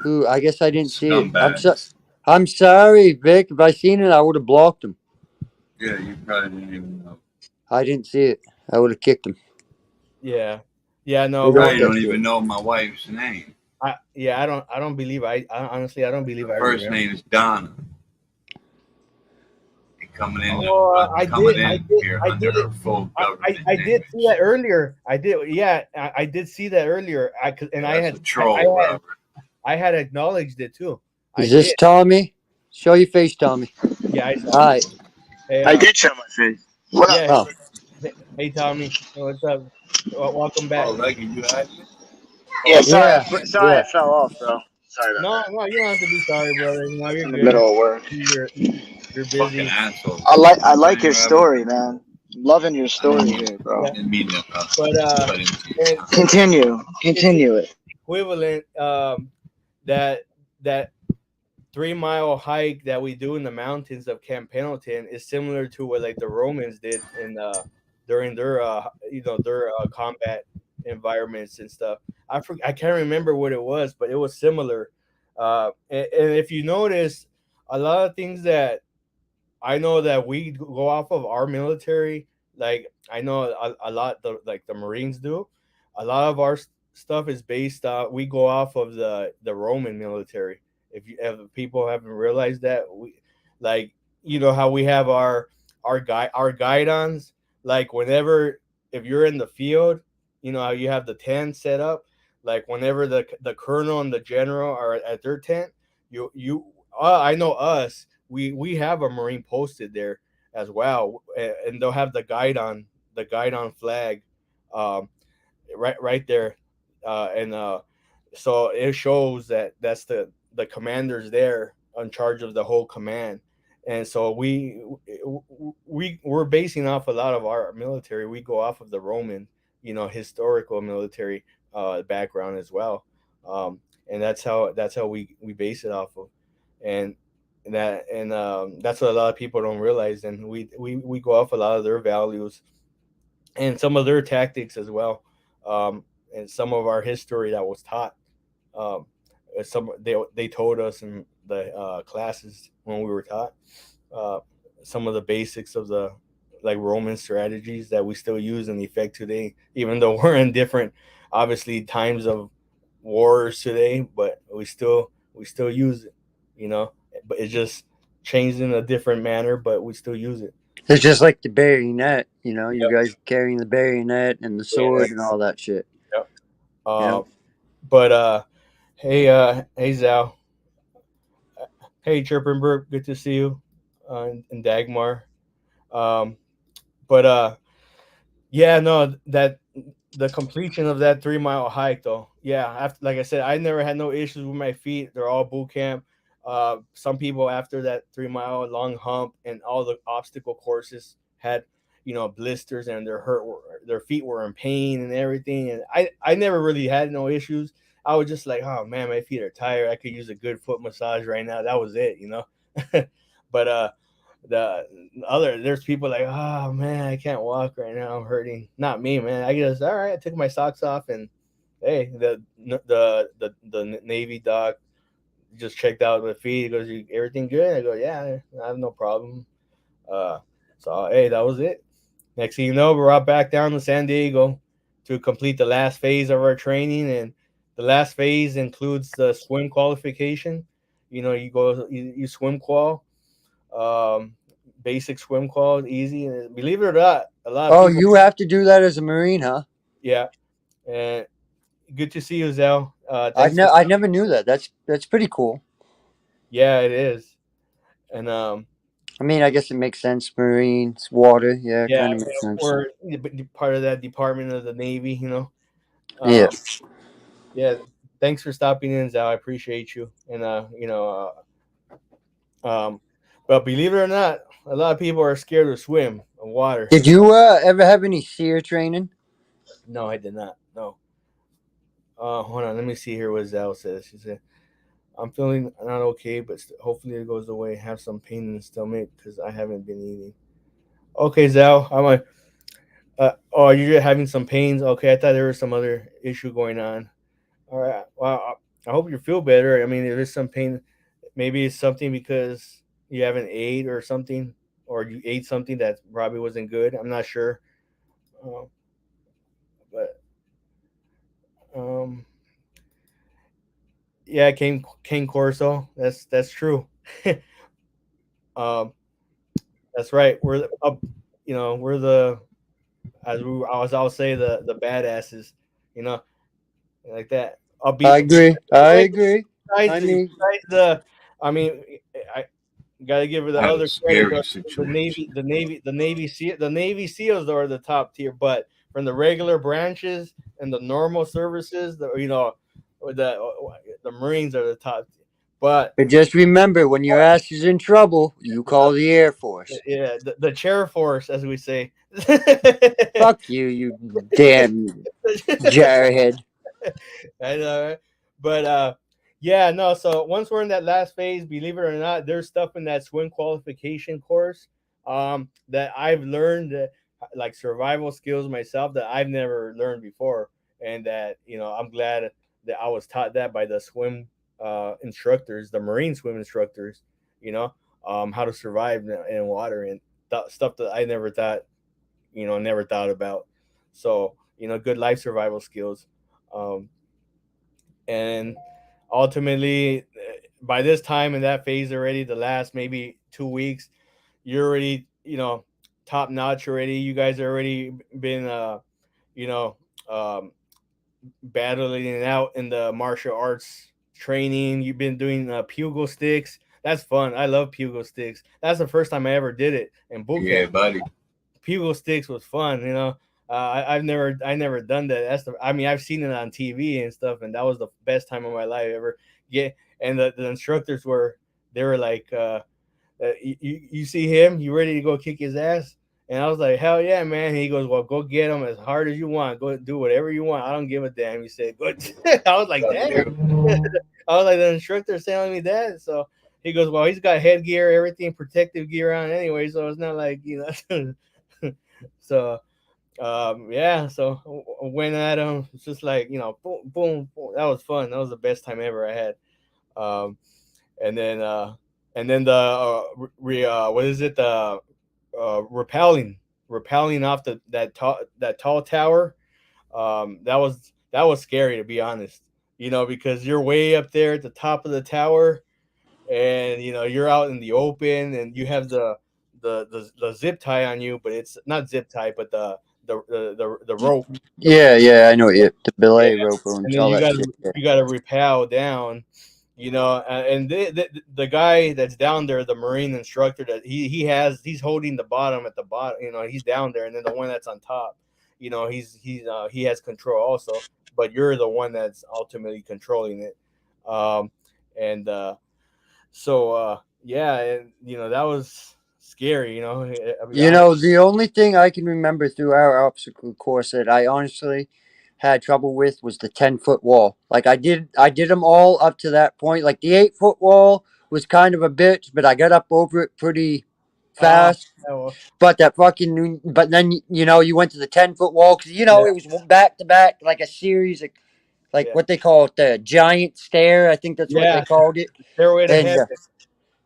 Who? I guess I didn't see it. Scumbags. I'm sorry, Vic. If I seen it, I would have blocked him. Yeah, you probably didn't even know. I didn't see it. I would have kicked him. Yeah, yeah, no, Who You wrote probably that don't shit? even know my wife's name. I don't believe honestly, I don't believe Her I first remember. name is Donna. And coming in, Oh, here under her full government I name. did see that earlier. I did see that earlier. That's a troll, whatever. I had acknowledged it too. Is this Tommy? Show your face, Tommy. Yeah, I All saw. right. Hey, I did show my face. What up? yeah. Oh. Hey, Tommy, what's up? Welcome back. Oh, Leggy, you had me? Yeah, sorry. Yeah. Sorry, Yeah. I fell off, bro. Sorry about No, that. no, you don't have to be sorry, brother. You're In the good. middle of work. You're Fucking busy. asshole. I like your story, man. Loving your story here, bro. I didn't mean to But cut into your and time. Continue it. equivalent, that 3 mile hike that we do in the mountains of Camp Pendleton is similar to what like the Romans did in during their combat environments and stuff. I can't remember what it was, but it was similar. And if you notice, a lot of things that I know that we go off of our military. Like I know a lot, like the Marines do. A lot of our stuff is based. We go off of the Roman military. If people haven't realized that, we like how we have our guidons. Like whenever if you're in the field, how you have the tent set up. Like whenever the colonel and the general are at their tent, I know us we have a Marine posted there as well, and they'll have the guide on flag, um, right there, and so it shows that that's the commanders there in charge of the whole command, and so we're basing off a lot of our military. We go off of the Roman, historical military background as well, and that's how we base it off of, and that's what a lot of people don't realize, and we go off a lot of their values and some of their tactics as well, and some of our history that was taught. Um, they told us in the classes when we were taught uh, some of the basics of the like Roman strategies that we still use in effect today, even though we're in different, obviously times of wars today, but we still use it, you know. But it's just changed in a different manner, but we still use it. It's just like the bayonet, you Yep. guys carrying the bayonet and the Yeah. sword and all that shit. Yep. Yeah. But hey Zal, hey Chirpenberg, good to see you, and Dagmar. Um, but yeah, no, that the completion of that 3 mile hike though. Yeah, after, like I said, I never had no issues with my feet. They're all boot camp. Some people after that 3 mile long hump and all the obstacle courses had, blisters and their feet were in pain and everything. And I never really had no issues. I was just like, oh man, my feet are tired. I could use a good foot massage right now. That was it. But the there's people like, oh man, I can't walk right now, I'm hurting. Not me, man. I just, all right, I took my socks off, and hey, the Navy doc just checked out my feet. He goes, everything good? I go, yeah, I have no problem. uh so hey, that was it. Next thing you know, we're out back down to San Diego to complete the last phase of our training, and the last phase includes the swim qualification. You swim qual, um, basic swim qual, easy. And believe it or not, a lot of Oh, people. you have to do that as a Marine, huh? Yeah, and good to see you, Zell. I Thanks for. I never knew that. That's pretty cool. Yeah, it is, and I mean, I guess it makes sense. Marines, water, yeah, it yeah, kind of makes sense. we're part of that department of the Navy. Yeah. Um, yeah. Thanks for stopping in, Zell. I appreciate you, and but believe it or not, a lot of people are scared to swim in water. Did you ever have any SEER training? No, I did not. No. Hold on. Let me see here what Zell says. She said, I'm feeling not okay, but hopefully it goes away. Have some pain in the stomach because I haven't been eating. Okay, Zal. I'm like, oh, you're having some pains. Okay, I thought there was some other issue going on. All right. Well, I hope you feel better. I mean, if there's some pain, maybe it's something because you haven't ate or something, or you ate something that probably wasn't good. I'm not sure. Uh, but um, yeah, Cane Corso. That's true. um, that's right. We're up. We're the I'll say the badasses. You know, like that. I'll I be agree. I agree. besides I the, mean, besides the. I mean, I gotta give her the Not a other credit. scary The situation. Navy, the Navy SEALs are the top tier, but from the regular branches and the normal services, the Marines are the top. But but just remember, when your ass is in trouble, you call the Air Force. yeah, the chair force, as we say. Fuck you, you damn jarhead. I know, right? But yeah, no. So once we're in that last phase, believe it or not, there's stuff in that swim qualification course that I've learned, like survival skills myself, that I've never learned before, and that I'm glad that I was taught that by the swim instructors, the Marine swim instructors. You know, how to survive in water and stuff that I never thought about. So good life survival skills. Um, and ultimately, by this time in that phase already, the last maybe 2 weeks, you're already top notch already. You guys are already been you know um, battling it out in the martial arts training. You've been doing pugil sticks. That's fun. I love pugil sticks. That's the first time I ever did it in boot Yeah, camp. buddy. Pugil sticks was fun. I've never done that. I've seen it on TV and stuff, and that was the best time of my life ever. And the instructors they were like, you see him, you ready to go kick his ass? And I was like, hell yeah, man. And he goes, well, go get him as hard as you want. Go do whatever you want. I don't give a damn. He said, good. I was like, Love damn. you. I was like, the instructor's telling me that. So he goes, well, he's got headgear, everything, protective gear on anyway. So it's not like, so yeah. So I went at him. It's just like, boom, boom, boom. That was fun. That was the best time ever I had. Um, and then the what is it, the rappelling off that tall tower. That was scary, to be honest, because you're way up there at the top of the tower, and you're out in the open, and you have the zip tie on you, but it's not zip tie, but the rope. Yeah, yeah, I know it. The Yeah, belay rope and and then all you that got shit. to you got to rappel down, and the guy that's down there, the Marine instructor, that he's holding the bottom at the bottom, he's down there, and then the one that's on top, he has control also, but you're the one that's ultimately controlling it. And so yeah, and that was scary, I'll be honest. The only thing I can remember through our obstacle course that I honestly had trouble with was the 10-foot wall. Like I did them all up to that point. Like the 8-foot wall was kind of a bitch, but I got up over it pretty uh fast. yeah, well, But then you went to the 10-foot wall because yeah, it was back to back like a series of like yeah, what they call it, the giant stair. I think that's what they yeah, called it. stairway to And heaven.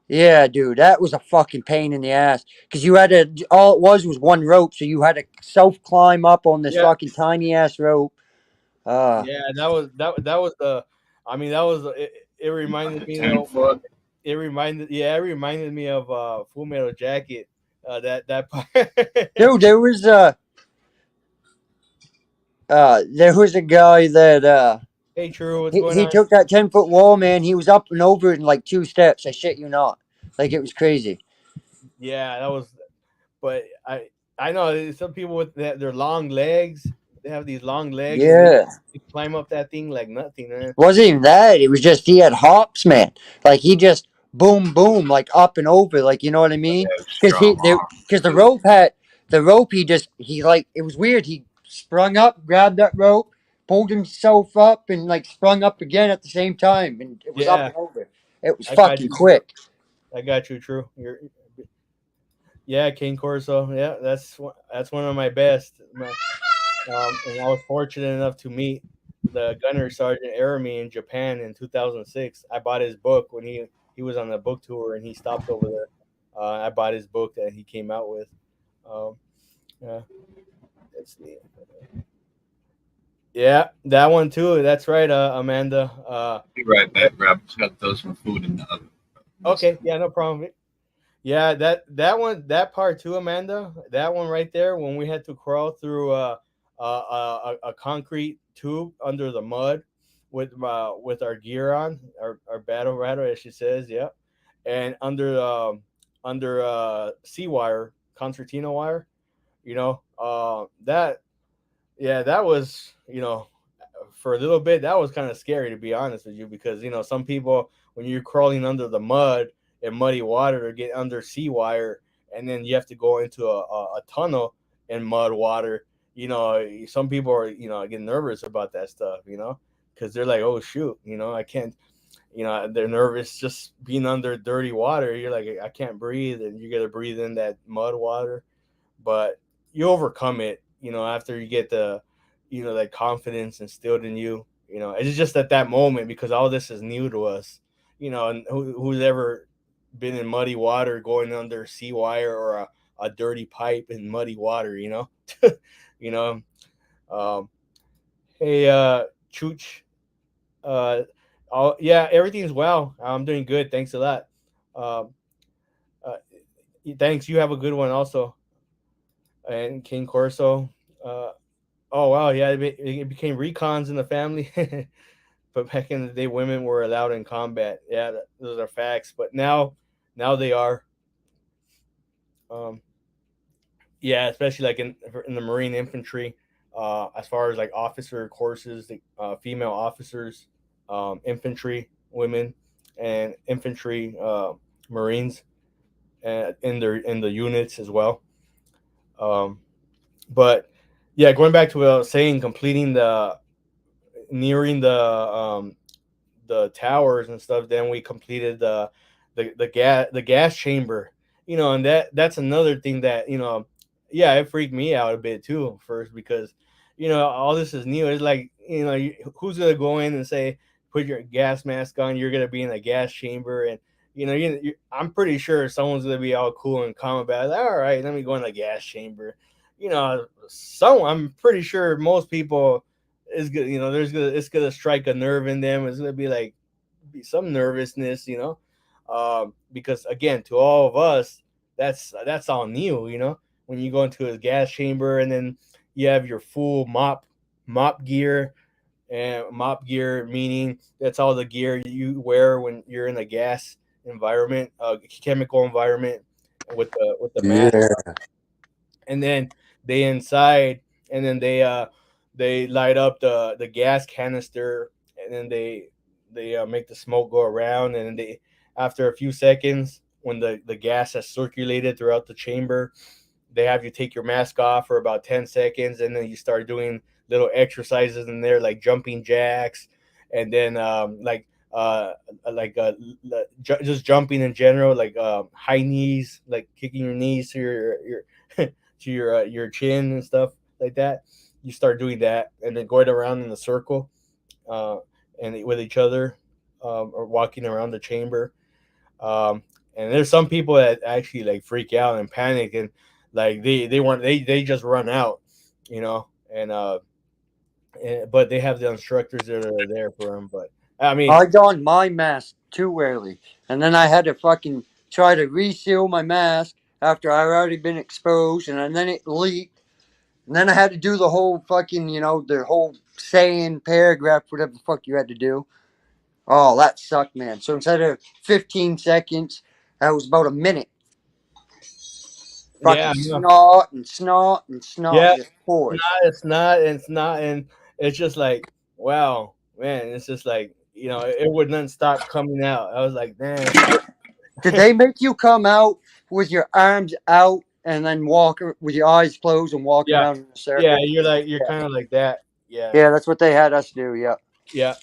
yeah, dude, that was a fucking pain in the ass because you had to. All it was one rope, so you had to self climb up on this Yeah, fucking tiny ass rope. Uh, yeah, that was the. I mean, that was it. Reminded The me ten though. foot. It reminded me of Full Metal Jacket. That part. dude, there was a guy that Hey, True, what's he, going he on? took that 10-foot wall, man. He was up and over it in like 2 steps. I shit you not. Like it was crazy. Yeah, that was. But I know some people with their long legs. They have these long legs, and Yeah. they climb up that thing like nothing, man. Wasn't even that. It was just he had hops, man. Like he just boom, boom, like up and over. Like you know what I mean? Have Because strong arms because the too. rope had the rope. He like it was weird. He sprung up, grabbed that rope, pulled himself up, and like sprung up again at the same time, and it was up Yeah, and over. It was I got fucking you. quick. I got you. True. Yeah, King Corso. Yeah, that's one of my best. And I was fortunate enough to meet the gunner sergeant Arami in Japan in 2006. I bought his book when he was on the book tour, and he stopped over there. I bought his book that he came out with. Um, yeah, let's see. Yeah, that one too. That's right, Amanda. Be right back, Rob. Just got to throw some food in the oven. Okay, yeah, no problem. Yeah, that one, that part too, Amanda. That one right there, when we had to crawl through a concrete tube under the mud with our gear on, our battle rattle, as she says, yeah, and under sea wire, concertina wire, that yeah, that was for a little bit, that was kind of scary, to be honest with you, because some people, when you're crawling under the mud and muddy water to get under sea wire, and then you have to go into a tunnel in mud water. Some people are get nervous about that stuff. Because they're like, oh shoot, I can't. They're nervous just being under dirty water. You're like, I can't breathe, and you got to breathe in that mud water, but you overcome it, after you get that confidence instilled in you. It's just at that moment, because all this is new to us, and who's ever been in muddy water, going under sea wire or a dirty pipe in muddy water. You know. Um, hey, Chooch. Uh, yeah, everything's well. I'm doing good. Thanks a lot. Um, uh, Thanks. You have a good one also. And King Corso. Uh, oh wow, yeah, it became recons in the family. But back in the day, women were allowed in combat. Yeah, those are facts. But now they are. Um, yeah, especially like in the Marine infantry. As far as like officer courses, the female officers, infantry women, and infantry Marines, in the units as well. Um, but yeah, going back to what I was saying, completing the nearing the towers and stuff. Then we completed the gas chamber. And that's another thing that yeah, it freaked me out a bit too first because all this is new. It's like who's gonna go in and say put your gas mask on? You're gonna be in a gas chamber and. I'm pretty sure someone's gonna be all cool and calm about it. All right, let me go in the gas chamber. I'm pretty sure most people is good. It's gonna strike a nerve in them. It's gonna be like be some nervousness, because again, to all of us, that's all new. When you go into a gas chamber and then you have your full mop gear, and mop gear meaning that's all the gear you wear when you're in a gas environment, chemical environment, with the mask, Yeah. and then they inside, and then they light up the gas canister, and then they make the smoke go around, and then they after a few seconds when the gas has circulated throughout the chamber, they have you take your mask off for about 10 seconds, and then you start doing little exercises in there like jumping jacks, and then like just jumping in general, like high knees, like kicking your knees to your to your chin and stuff like that. You start doing that, and then going around in the circle, uh, and with each other, or walking around the chamber. Um, and there's some people that actually like freak out and panic, and like they just run out, you know. But they have the instructors that are there for them. But I mean, I donned my mask too early, and then I had to fucking try to reseal my mask after I already been exposed, and then it leaked, and then I had to do the whole fucking, the whole saying paragraph, whatever the fuck you had to do. Oh, that sucked, man. So instead of 15 seconds, that was about a minute. yeah, Fucking no, snot and snot and snot yeah, just pours. it's not, and it's just like, wow, man, it's just like it wouldn't stop coming out. I was like, man, Did they make you come out with your arms out and then walk with your eyes closed and walk yeah, around in a yeah, circle? you're Yeah, kind of like that, yeah, yeah, that's what they had us do. Yeah. yeah.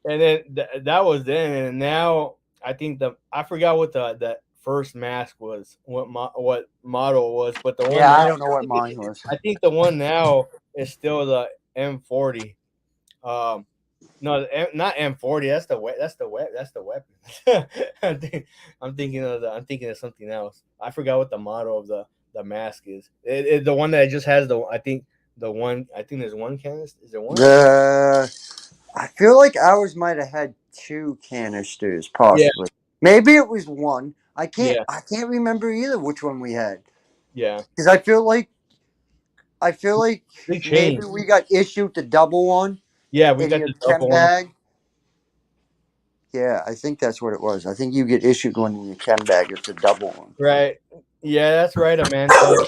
And then that was then, and now I think I forgot what the first mask was, what model was, but the one Yeah, now, I don't know what mine was. I think the one now is still the M40. Um, no, not M40. That's the weapon. I'm thinking of something else. I forgot what the model of the mask is. The one that just has the. I think there's one canister. Is there one? The I feel like ours might have had two canisters, Yeah, possibly. Maybe it was one. yeah, I can't remember either which one we had yeah. because I feel like They maybe changed. we got issued the double one Yeah, we in got your the chem double one. bag. Yeah, I think that's what it was. I think you get issued one in your chem bag. It's a double one. Right. Yeah, that's right, Amanda.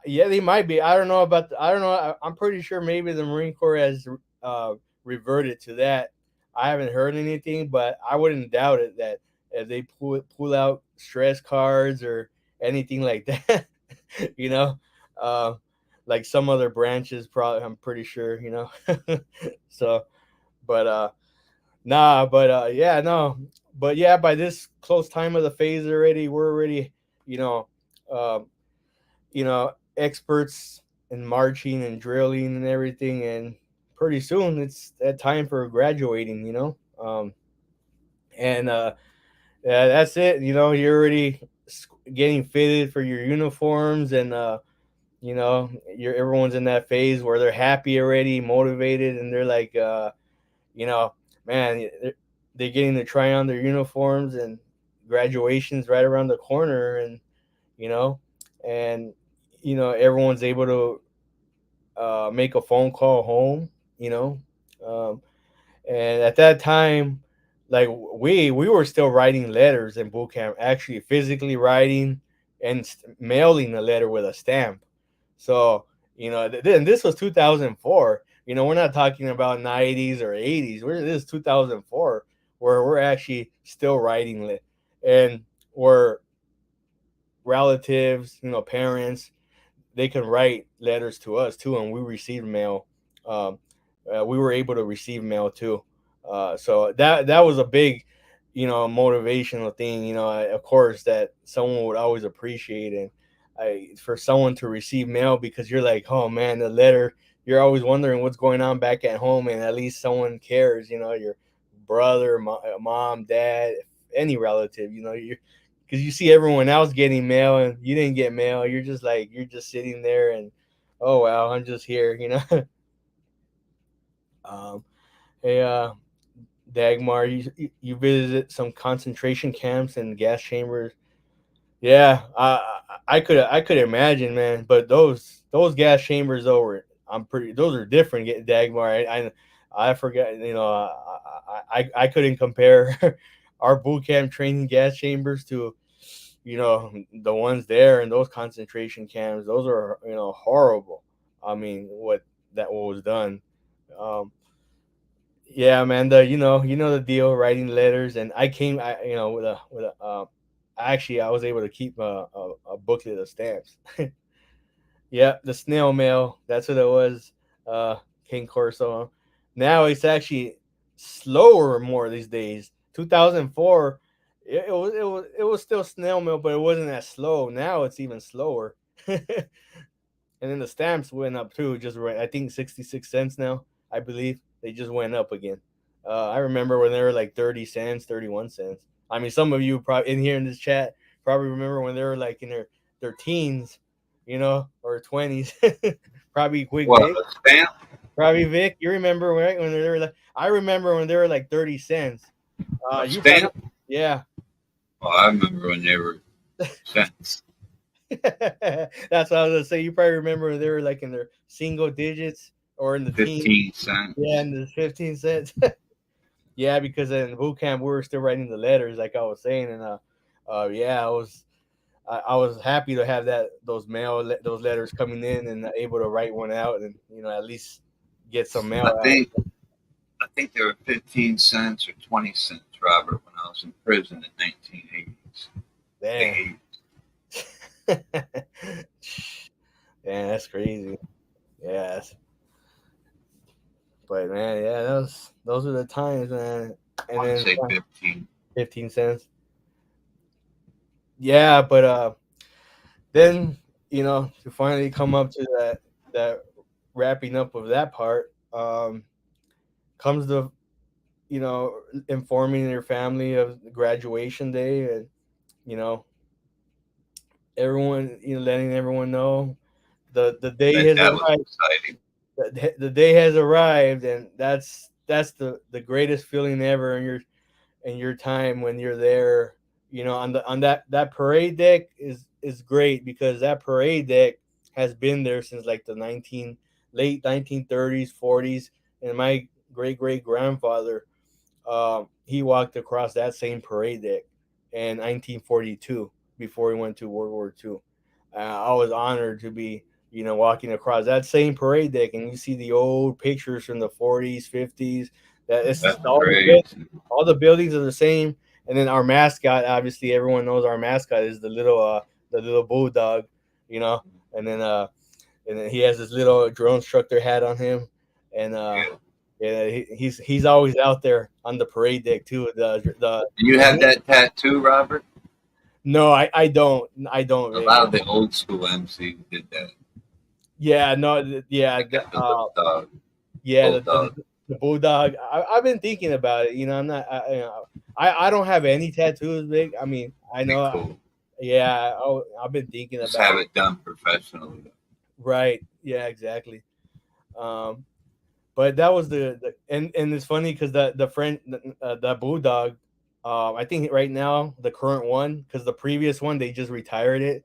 Yeah, they might be. I don't know about. I don't know. I'm pretty sure maybe the Marine Corps has uh, reverted to that. I haven't heard anything, but I wouldn't doubt it that if they pull out stress cards or anything like that, you know, uh, like some other branches, probably. I'm pretty sure, So, but nah, but yeah, no, but yeah, by this close time of the phase already, we're already, you know, um, experts in marching and drilling and everything, and pretty soon it's that time for graduating, and Yeah, that's it. You're already getting fitted for your uniforms, and everyone's in that phase where they're happy already, motivated, and they're like, you know, man, they're getting to try on their uniforms, and graduation's right around the corner, and you know, and everyone's able to make a phone call home, you know, um, and at that time, like we were still writing letters in boot camp, actually physically writing and mailing a letter with a stamp. So then this was 2004. We're not talking about 90s or 80s. This is 2004, where we're actually still writing and we're relatives, parents, they can write letters to us too, and we received mail. Um, we were able to receive mail too. So that was a big, motivational thing. Of course, that someone would always appreciate, and for someone to receive mail, because you're like, oh man, the letter. You're always wondering what's going on back at home, and at least someone cares. Your brother, mom, dad, any relative. You because you see everyone else getting mail and you didn't get mail. You're just like you're just sitting there and oh wow, I'm just here. um, hey, Dagmar, you visited some concentration camps and gas chambers. Yeah, I could imagine, man. But those gas chambers though those are different. Dagmar, I forgot. I couldn't compare our boot camp training gas chambers to the ones there in those concentration camps. Those are horrible. I mean, what was done. Um, yeah, man. The deal. Writing letters, and I came. With a. Actually, I was able to keep a booklet of stamps. Yeah, the snail mail. That's what it was. King Corso. Now it's actually slower more these days. 2004, it was still snail mail, but it wasn't as slow. Now it's even slower. And then the stamps went up too. Just right, I think 66 cents now. I believe they just went up again. I remember when they were like 30 cents, 31 cents. I mean, some of you probably in here in this chat probably remember when they were like in their teens, or 20s. Probably quick What, Vic. a stamp? Probably Vic. You remember right when they were like? I remember when they were like 30 cents. A You probably, stamp? yeah. Well, I remember when they were cents. That's what I was gonna say. You probably remember when they were like in their single digits or in the teens. 15 Yeah, cents. in the 15 cents. Yeah, because in boot camp we were still writing the letters, like I was saying, and yeah, I was happy to have those letters coming in and able to write one out, and at least get some mail I out. think I think they were 15 cents or 20 cents, Robert, when I was in prison in 1980s. Damn. Late Man, that's crazy. Yeah, but man, yeah, those are the times, man. 80s. I And want to then say 15. 15 cents. Yeah, but then to finally come up to that wrapping up of that part, comes the informing your family of the graduation day, and you know everyone letting everyone know the day That has that was arrived. exciting. The day has arrived, and that's the greatest feeling ever in your time when you're there. On that parade deck is great, because that parade deck has been there since like the late 1930s, 40s, and my great grandfather, he walked across that same parade deck in 1942 before he went to World War II. I was honored to be, walking across that same parade deck, and you see the old pictures from the 40s, 50s. That it's That's great. all the buildings are the same, and then our mascot. Obviously, everyone knows our mascot is the little bulldog, you know, and then he has this little drill instructor hat on him, and Yeah. yeah, he's always out there on the parade deck too. Do you have that tattoo, Robert? No, I don't A Vic. lot of the old school MCs did that. Yeah, no, yeah, They got the little dog, yeah, bulldog. the bulldog. I've been thinking about it. I'm not. I don't have any tattoos, big. I mean, I Be know. cool. Yeah, I've been thinking Just about have it. it done professionally. Right. Yeah. Exactly. Um, but that was and it's funny because the friend the bulldog, I think right now the current one, because the previous one they just retired it.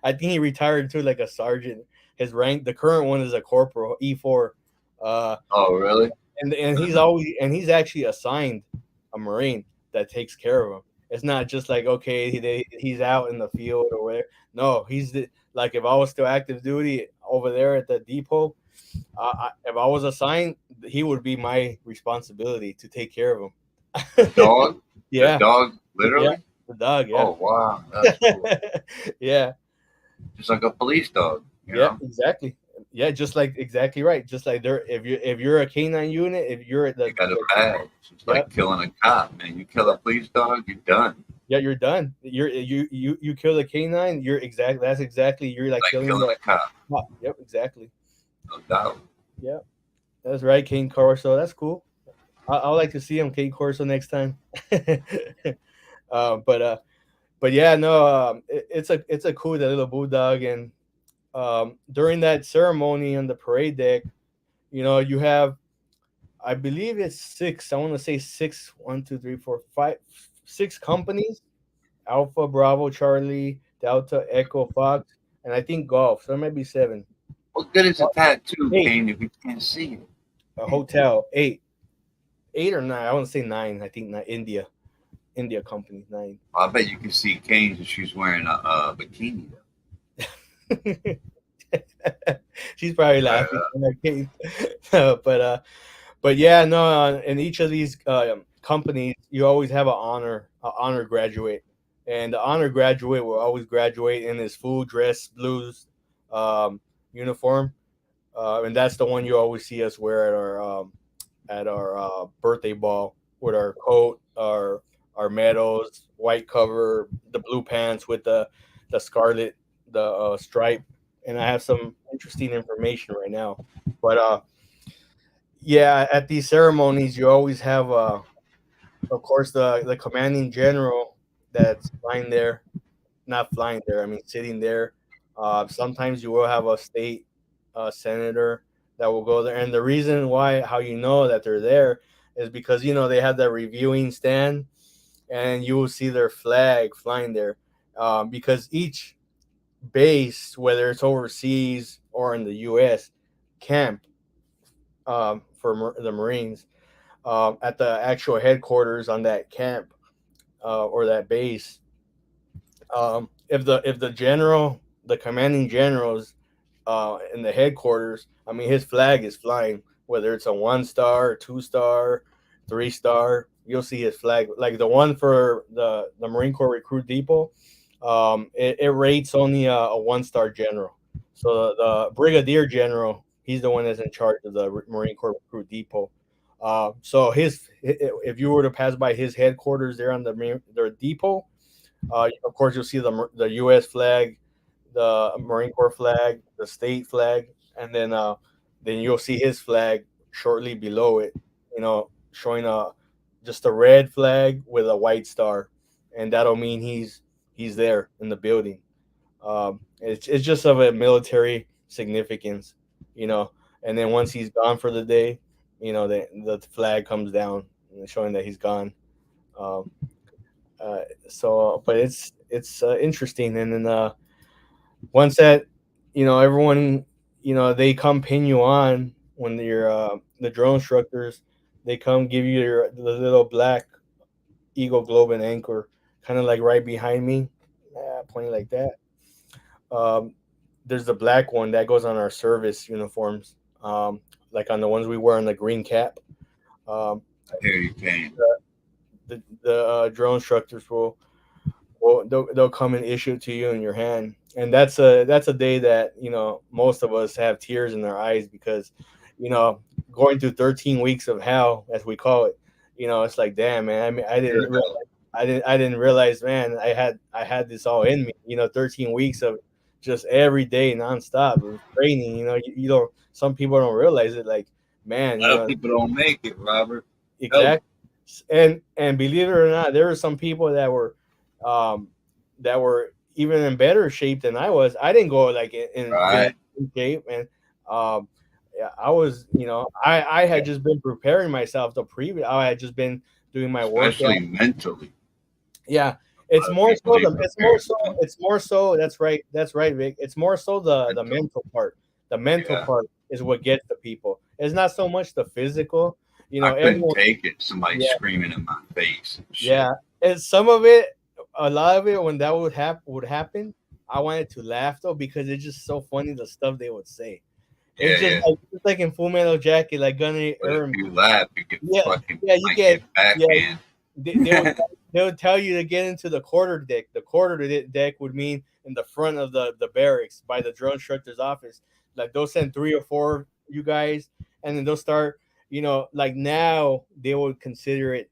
I think he retired to like a sergeant. His rank, the current one is a corporal, E4. Uh, Oh, really? and he's actually assigned a marine that takes care of him. It's not just like okay, he's out in the field or whatever. No, like if I was still active duty over there at the depot, if I was assigned, he would be my responsibility to take care of A him. dog? The Yeah, dog, yeah, literally? the dog. Yeah, Oh, wow. That's cool. yeah, Just like a police dog, you yeah, know? exactly. Yeah, just like exactly right. Just like there, if you're a canine unit, if you're at You got a badge. It's yeah, like killing a cop, man. You kill a police dog, you're done. yeah, you're done. You kill a canine. You're exactly that's exactly you're like Like killing killing the. a cop, Yep, exactly. no doubt. Yeah, that's right, Cane Corso. That's cool. I'd like to see him, Cane Corso, next time. But yeah, no, it's a cool that little bulldog, and during that ceremony on the parade deck, you have, I believe it's six. I want to say six. One, two, three, four, five, six companies: Alpha, Bravo, Charlie, Delta, Echo, Fox, and I think Golf. So there might be seven. What good is a tattoo, Eight. Kane, if you can't see it? A hotel. Eight or nine. I want to say nine. I think nine. India company nine. I bet you can see Kane if she's wearing a bikini, She's probably though. laughing in her case. But yeah, no. In each of these companies, you always have an honor graduate, and the honor graduate will always graduate in his full dress blues uniform, and that's the one you always see us wear at our birthday ball with our coat, our medals, white cover, the blue pants with the scarlet, the stripe, and I have some interesting information right now. But yeah, at these ceremonies, you always have, of course, the commanding general that's flying there, not flying there. I mean, sitting there. Sometimes you will have a state senator that will go there, and the reason why, how you know that they're there, is because they have that reviewing stand, and you will see their flag flying there, because each base, whether it's overseas or in the U.S., camp for the Marines at the actual headquarters on that camp or that base. If the general, the commanding generals in the headquarters, I mean, his flag is flying, whether it's a 1 star, 2 star, 3 star. You'll see his flag, like the one for the Marine Corps Recruit Depot. It rates only a 1 star general. So the brigadier general, he's the one that's in charge of the Marine Corps Recruit Depot. So if you were to pass by his headquarters there on their depot, of course you'll see the U.S. flag, the Marine Corps flag, the state flag, and then you'll see his flag shortly below it. Showing just a red flag with a white star, and that'll mean he's there in the building. It's just of a military significance, you know. And then once he's gone for the day, the flag comes down, showing that he's gone. Um, but it's interesting, and then once that everyone they come pin you on when you're the drone instructors, they come give you the little black Eagle globe and anchor, kind of like right behind me, pointing like that. Um, there's the black one that goes on our service uniforms, like on the ones we wear on the green cap. Um, I hear you, Kane. the drone instructors they'll come and issue it to you in your hand, and that's a day that most of us have tears in our eyes because going through 13 weeks of hell, as we call it. It's like, damn, man. I mean, I didn't realize, man. I had this all in me. 13 weeks of just every day nonstop of training. You some people don't realize it. Like, man, A lot of people don't make it, Robert. Help. exactly. And believe it or not, there were some people um, that were even in better shape than I was. I didn't go like in Right. fit shape, and um, yeah, I was, I had just been preparing myself the previous. I had just been doing my workout. Especially mentally. Yeah, A it's lot of more people so ain't prepared mentally. it's more so. That's right, Vic. It's more so the Mental. mental part. The mental Yeah. part is what gets the people. It's not so much the physical. I couldn't Everyone. take it. Somebody Yeah, screaming in my face and shit. yeah. And some of it, a lot of it, when that would happen, I wanted to laugh though because it's just so funny the stuff they would say. Yeah, yeah. It's like in Full Metal Jacket, like Gunny But if Erm. you laugh, you get Yeah, fucking yeah, you might get, get yeah. backhand. They would tell you to get into the quarter deck. The deck would mean in the front of the barracks by the drill instructor's office. Like they'll send 3 or 4 of you guys, and then they'll start. Like now they would consider it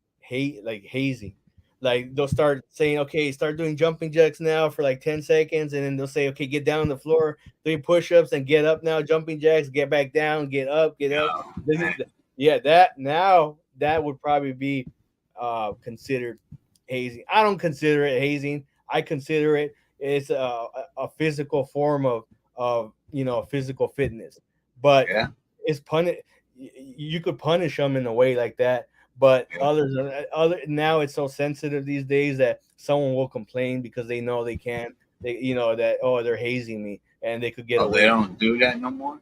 like hazing. Like they'll start saying, okay, start doing jumping jacks now for like 10 seconds, and then they'll say, okay, get down on the floor, 3 push-ups, and get up now, jumping jacks, get back down, get up, get up. Oh, This is man. yeah, that would probably be considered hazing. I don't consider it hazing. I consider it's a physical form of physical fitness. But Yeah, it's punish. You could punish them in a way like that. But yeah. other now it's so sensitive these days that someone will complain because they know they can't. They that they're hazing me and they could get Oh, they away. don't do that no more?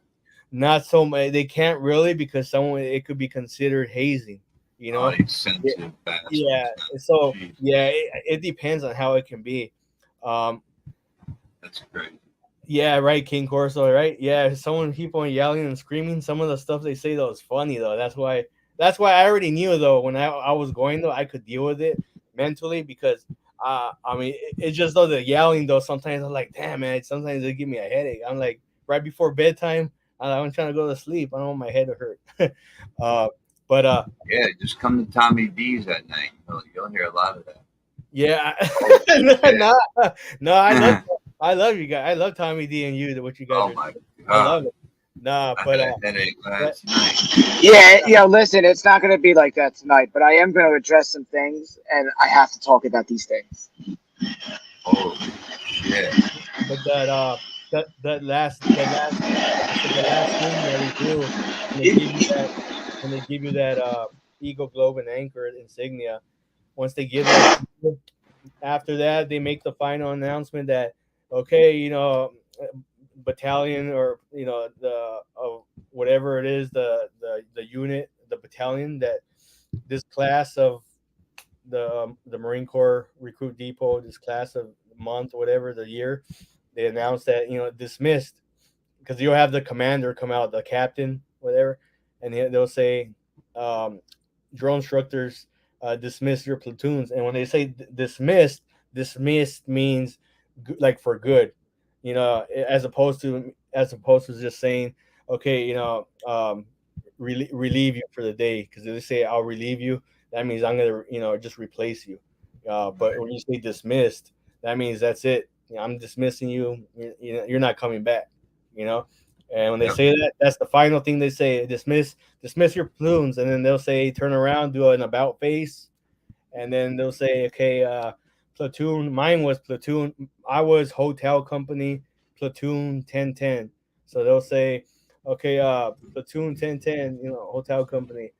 Not so much. They can't really because someone it could be considered hazing. You Oh, know. these sensitive bastards. Yeah. So Jeez, yeah, it depends on how it can be. Um, that's crazy. yeah, right, King Corso, right? Yeah, people are yelling and screaming. Some of the stuff they say though is funny though. That's why I already knew though when I was going though I could deal with it mentally because I mean it's just though the yelling though sometimes I'm like damn man sometimes they give me a headache. I'm like right before bedtime I'm trying to go to sleep. I don't want my head to hurt. uh, but Yeah, just come to Tommy D's at night. You'll hear a lot of that. Yeah, Oh, shit. no, no, I love you guys. I love Tommy D and you. What you guys Oh, are my doing. I God. love it. Nah, I but had a headache that, last night. Yeah, listen, it's not going to be like that tonight, but I am going to address some things, and I have to talk about these things. Holy shit. but the last thing that we do when they give you that Eagle Globe and Anchor insignia. Once they give that to you, after that they make the final announcement that okay, battalion or the whatever it is the unit the battalion that this class of the Marine Corps recruit depot this class of month whatever the year they announced that dismissed because you'll have the commander come out the captain whatever and they'll say um, drill instructors dismiss your platoons and when they say dismissed means like for good as opposed to just saying okay relieve you for the day because if they say I'll relieve you that means I'm gonna just replace you but when you say dismissed that means that's it I'm dismissing you you're not coming back you know and when they Yep. say that that's the final thing they say dismiss your platoons and then they'll say turn around do an about face and then they'll say okay platoon mine was platoon I was hotel company platoon 1010 so they'll say okay platoon 1010 hotel company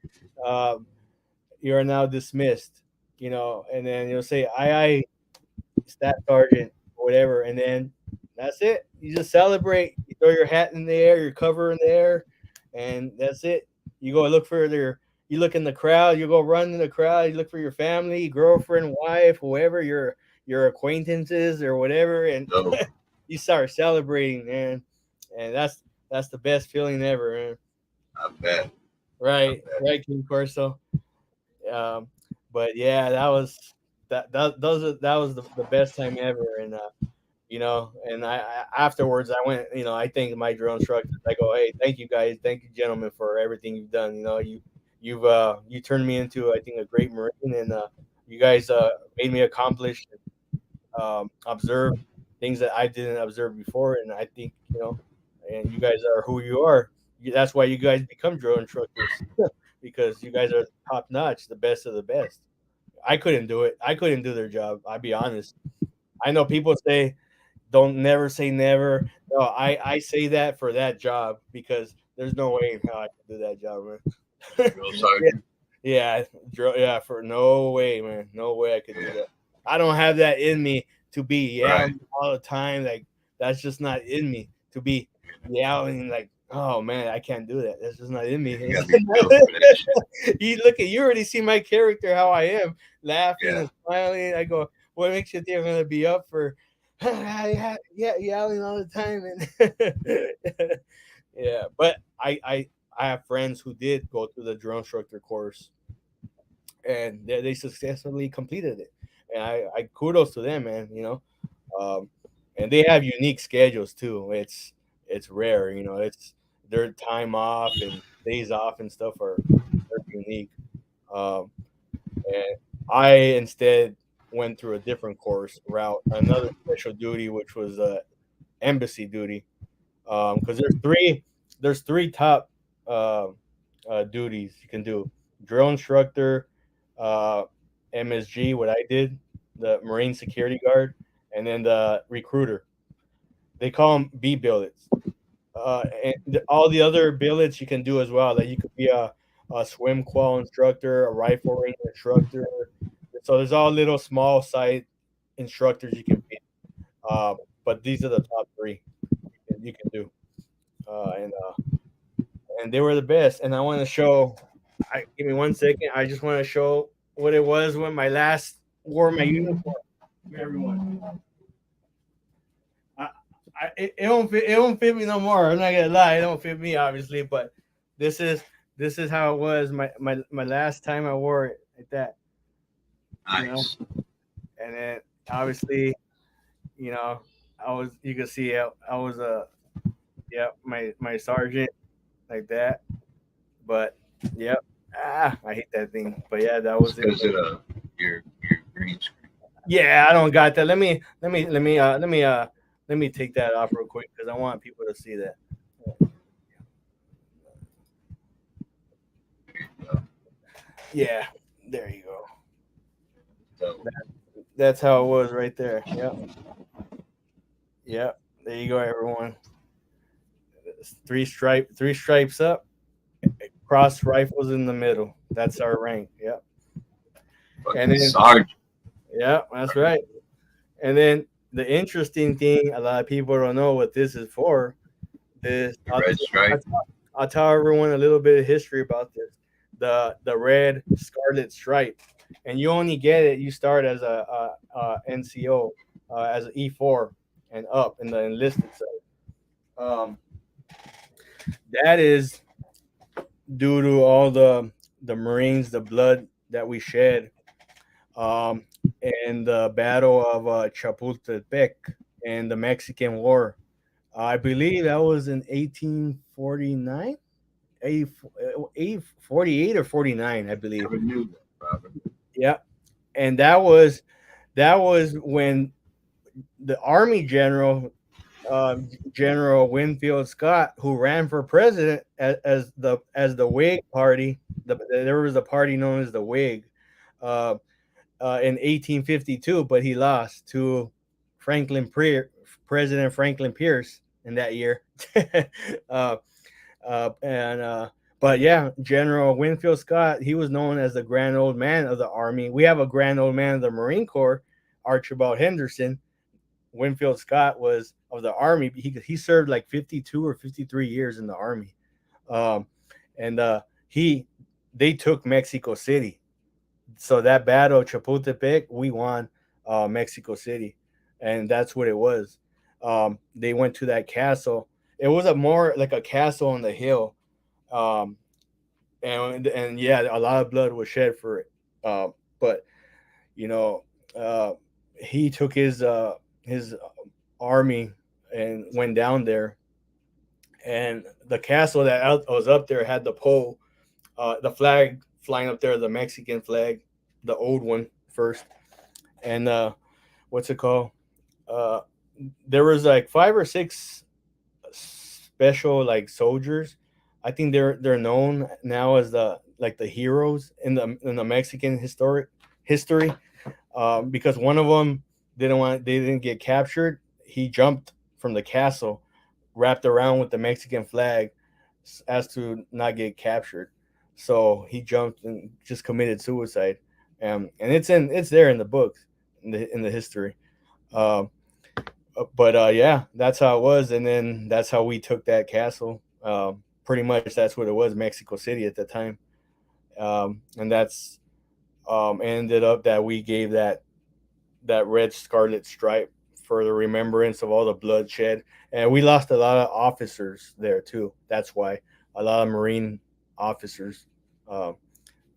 uh, you are now dismissed and then you'll say I staff sergeant or whatever and then that's it you just celebrate you throw your hat in the air your cover in the air and that's it you go look for you look in the crowd you go run in the crowd you look for your family girlfriend wife whoever your acquaintances or whatever and So, you start celebrating man and that's the best feeling ever man. I bet. I bet. Right King Corso. um, but yeah, that was the best time ever, and and I afterwards I went, I thanked my drill instructors. I go, hey, thank you guys, thank you gentlemen for everything you've done. You turned me into I think a great Marine, and you guys made me accomplish, observe things that I didn't observe before, and I think and you guys are who you are. That's why you guys become drill instructors. because you guys are top notch, the best of the best. I couldn't do it. I couldn't do their job. I'll be honest. I know people say don't never say never. No, I say that for that job because there's no way in hell I can do that job, man. Drill sergeant. Yeah, yeah, for no way, man. No way I could do that. I don't have that in me to be yelling all the time. Like that's just not in me to be yelling like, oh man, I can't do that. That's just not in me. You gotta be built for that shit. You look at you already see my character, how I am, laughing Yeah. and smiling. I go, what makes you think I'm gonna be up for yeah, yelling all the time? And yeah, but I have friends who did go through the drill instructor course and they successfully completed it. And I kudos to them, man. Um, and they have unique schedules too. It's rare, It's their time off and days off and stuff they're unique. Um, and I instead went through a different course route, another special duty, which was embassy duty. Because there's three top uh, duties you can do: drill instructor, uh, MSG, what I did, the Marine Security Guard, and then the recruiter. They call them B billets. And all the other billets you can do as well. Like you could be a swim qual instructor, a rifle range instructor. So there's all little small site instructors you can be. But these are the top three you can do. And they were the best. And I want to show. Give me 1 second. I just want to show what it was when my last wore my uniform. Everyone, it don't fit. It don't fit me no more. I'm not gonna lie. It don't fit me, obviously. But this is how it was. My last time I wore it like that. Nice. And then obviously, I was. You can see I was my sergeant like that. But yep. I hate that thing. But yeah, that was Because it. of your green screen. Yeah, I don't got that. Let me take that off real quick because I want people to see that. Yeah, there you go. So That's how it was right there. Yep. There you go, everyone. Three stripes up, cross rifles in the middle. That's our rank. Yep. And then sergeant. Yeah, that's right. And then the interesting thing, a lot of people don't know what this is for. This Red stripe. I'll tell everyone a little bit of history about this. The red scarlet stripe, and you only get it. You start as a NCO, as an E4 and up in the enlisted side. That is due to all the Marines, the blood that we shed, in the Battle of Chapultepec and the Mexican War. I believe that was in 1849. 48 or 49, I believe. Never knew that, Robert. Yeah, and that was when the Army general, General Winfield Scott, who ran for president as the Whig Party. There was a party known as the Whig in 1852, but he lost to President Franklin Pierce in that year. But yeah, General Winfield Scott, he was known as the grand old man of the Army. We have a grand old man of the Marine Corps, Archibald Henderson. Winfield Scott was of the Army. He served like 52 or 53 years in the Army. And they took Mexico City. So that battle, Chapultepec, we won Mexico City. And that's what it was. They went to that castle. It was more like a castle on the hill. And yeah, a lot of blood was shed for it. But he took his army and went down there, and the castle that was up there had the pole, the flag flying up there, the Mexican flag, the old one first, and what's it called? There was like 5 or 6 special like soldiers. I think they're known now as the like the heroes in the Mexican history, because one of them they didn't get captured. He jumped from the castle, wrapped around with the Mexican flag, as to not get captured. So he jumped and just committed suicide, and it's there in the books, in the history. Um, but yeah, that's how it was, and then that's how we took that castle. Pretty much, that's what it was, Mexico City at the time, and that's ended up that we gave that red scarlet stripe for the remembrance of all the bloodshed, and we lost a lot of officers there too. That's why a lot of Marine officers uh,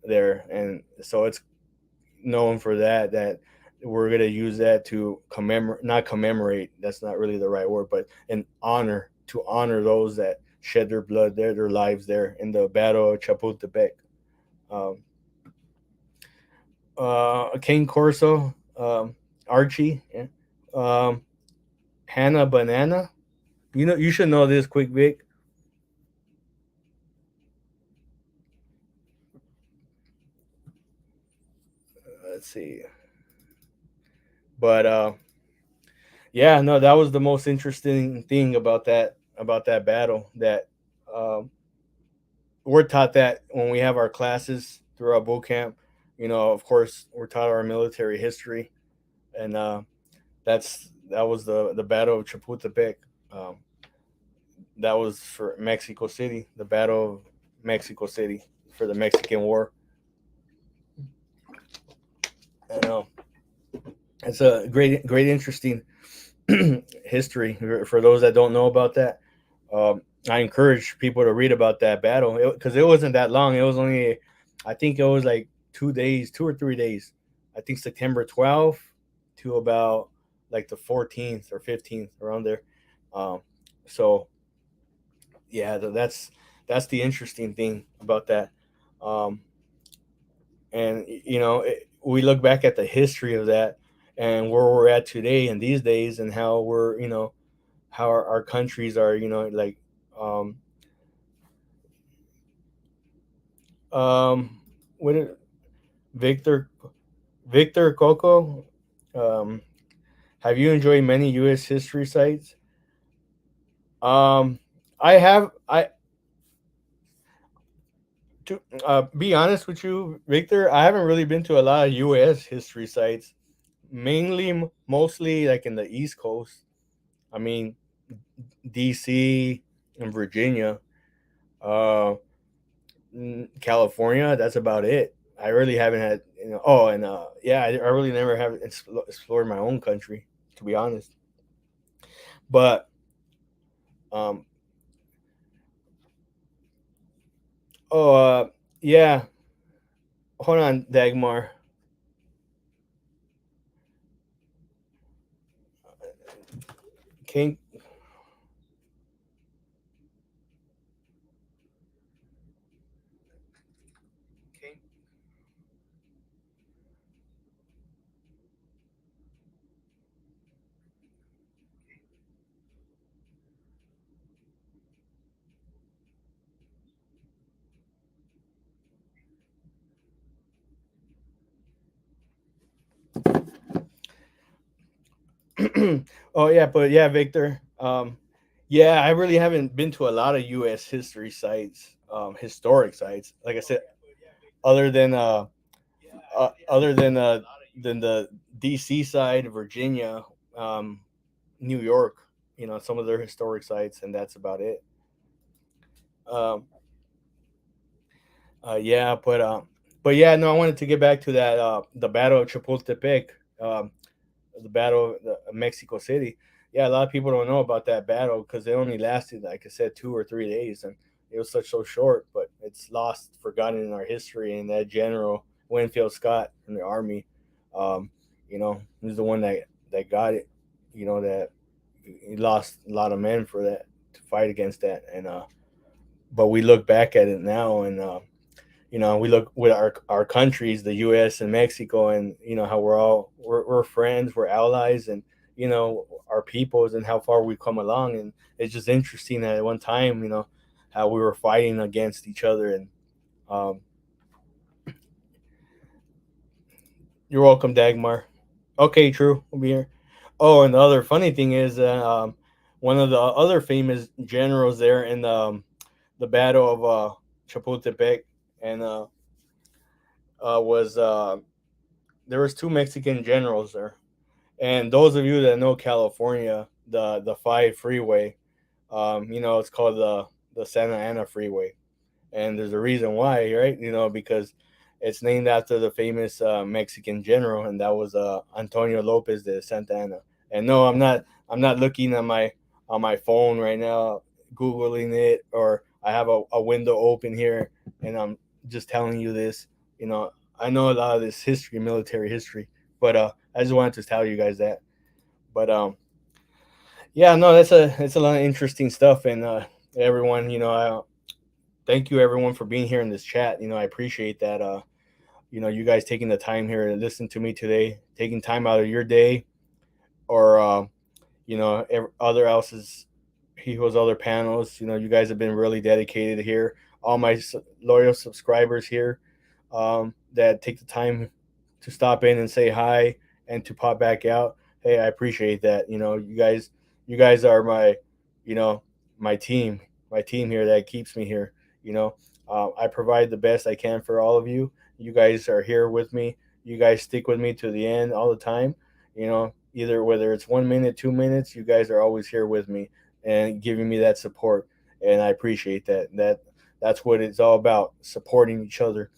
there, and so it's known for that. That we're gonna use that to commemorate, not commemorate. That's not really the right word, but an honor to honor those that shed their blood there, their lives there in the Battle of Chapultepec. Um, King Corso, Archie, yeah. um, Hannah Banana. You know, you should know this, quick Vic. Let's see, but yeah, no, that was the most interesting thing about that battle. That um, we're taught that when we have our classes throughout boot camp. You know, of course, we're taught our military history, and that was the Battle of Chapultepec. Um, that was for Mexico City, the Battle of Mexico City for the Mexican War. I know it's a great, interesting history for those that don't know about that. I encourage people to read about that battle because it wasn't that long. It was only, I think it was like 2 days, 2 or 3 days. I think September 12th to about like the 14th or 15th, around there. Um, so yeah, that's the interesting thing about that. Um, and you know, we look back at the history of that and where we're at today and these days, and how we're, how our countries are, like, um um what did Victor Victor Coco, um have you enjoyed many US history sites? um I have. I To be honest with you, Victor, I haven't really been to a lot of US history sites, mainly mostly like in the East Coast. I mean, DC and Virginia, uh, California. That's about it. I really haven't had, Oh, and yeah, I really never have explored my own country, to be honest. But um, oh, yeah. Hold on, Dagmar. Can oh yeah, but yeah, Victor. Yeah, I really haven't been to a lot of U.S. history sites, historic sites. Like I said, other than other than the D.C. side, Virginia, um, New York. Some of their historic sites, and that's about it. Um, yeah, but yeah, no, I wanted to get back to that the Battle of Chapultepec. Um, the Battle of Mexico City. Yeah, a lot of people don't know about that battle because it only lasted, like I said, 2 or 3 days, and it was so short. But it's lost, forgotten in our history. And that General Winfield Scott from the Army, um, he's the one that got it. That he lost a lot of men for that, to fight against that. And but we look back at it now, and we look with our countries, the U.S. and Mexico, and how we're friends, we're allies, and our peoples, and how far we've come along. And it's just interesting that at one time, how we were fighting against each other, and um, You're welcome, Dagmar. Okay, true. We'll be here. Oh, and the other funny thing is, one of the other famous generals there in the Battle of Chapultepec, and was there was two Mexican generals there. And those of you that know California, the five freeway, it's called the Santa Ana Freeway, and there's a reason why, right? Because it's named after the famous Mexican general, and that was Antonio Lopez de Santa Ana. And no, I'm not looking at my phone right now, googling it, or I have a window open here, and I'm just telling you this. You know, I know a lot of this history, military history, but I just wanted to tell you guys that. But yeah, no, it's a lot of interesting stuff, and everyone, thank you everyone for being here in this chat. I appreciate that. You guys taking the time here to listen to me today, taking time out of your day, or other else's people's other panels. You guys have been really dedicated here. All my loyal subscribers here, that take the time to stop in and say hi and to pop back out. Hey, I appreciate that. You guys are you know, my team, here that keeps me here. I provide the best I can for all of you. You guys are here with me. You guys stick with me to the end all the time. Either whether it's 1 minute, 2 minutes, you guys are always here with me and giving me that support, and I appreciate that. That's what it's all about: supporting each other.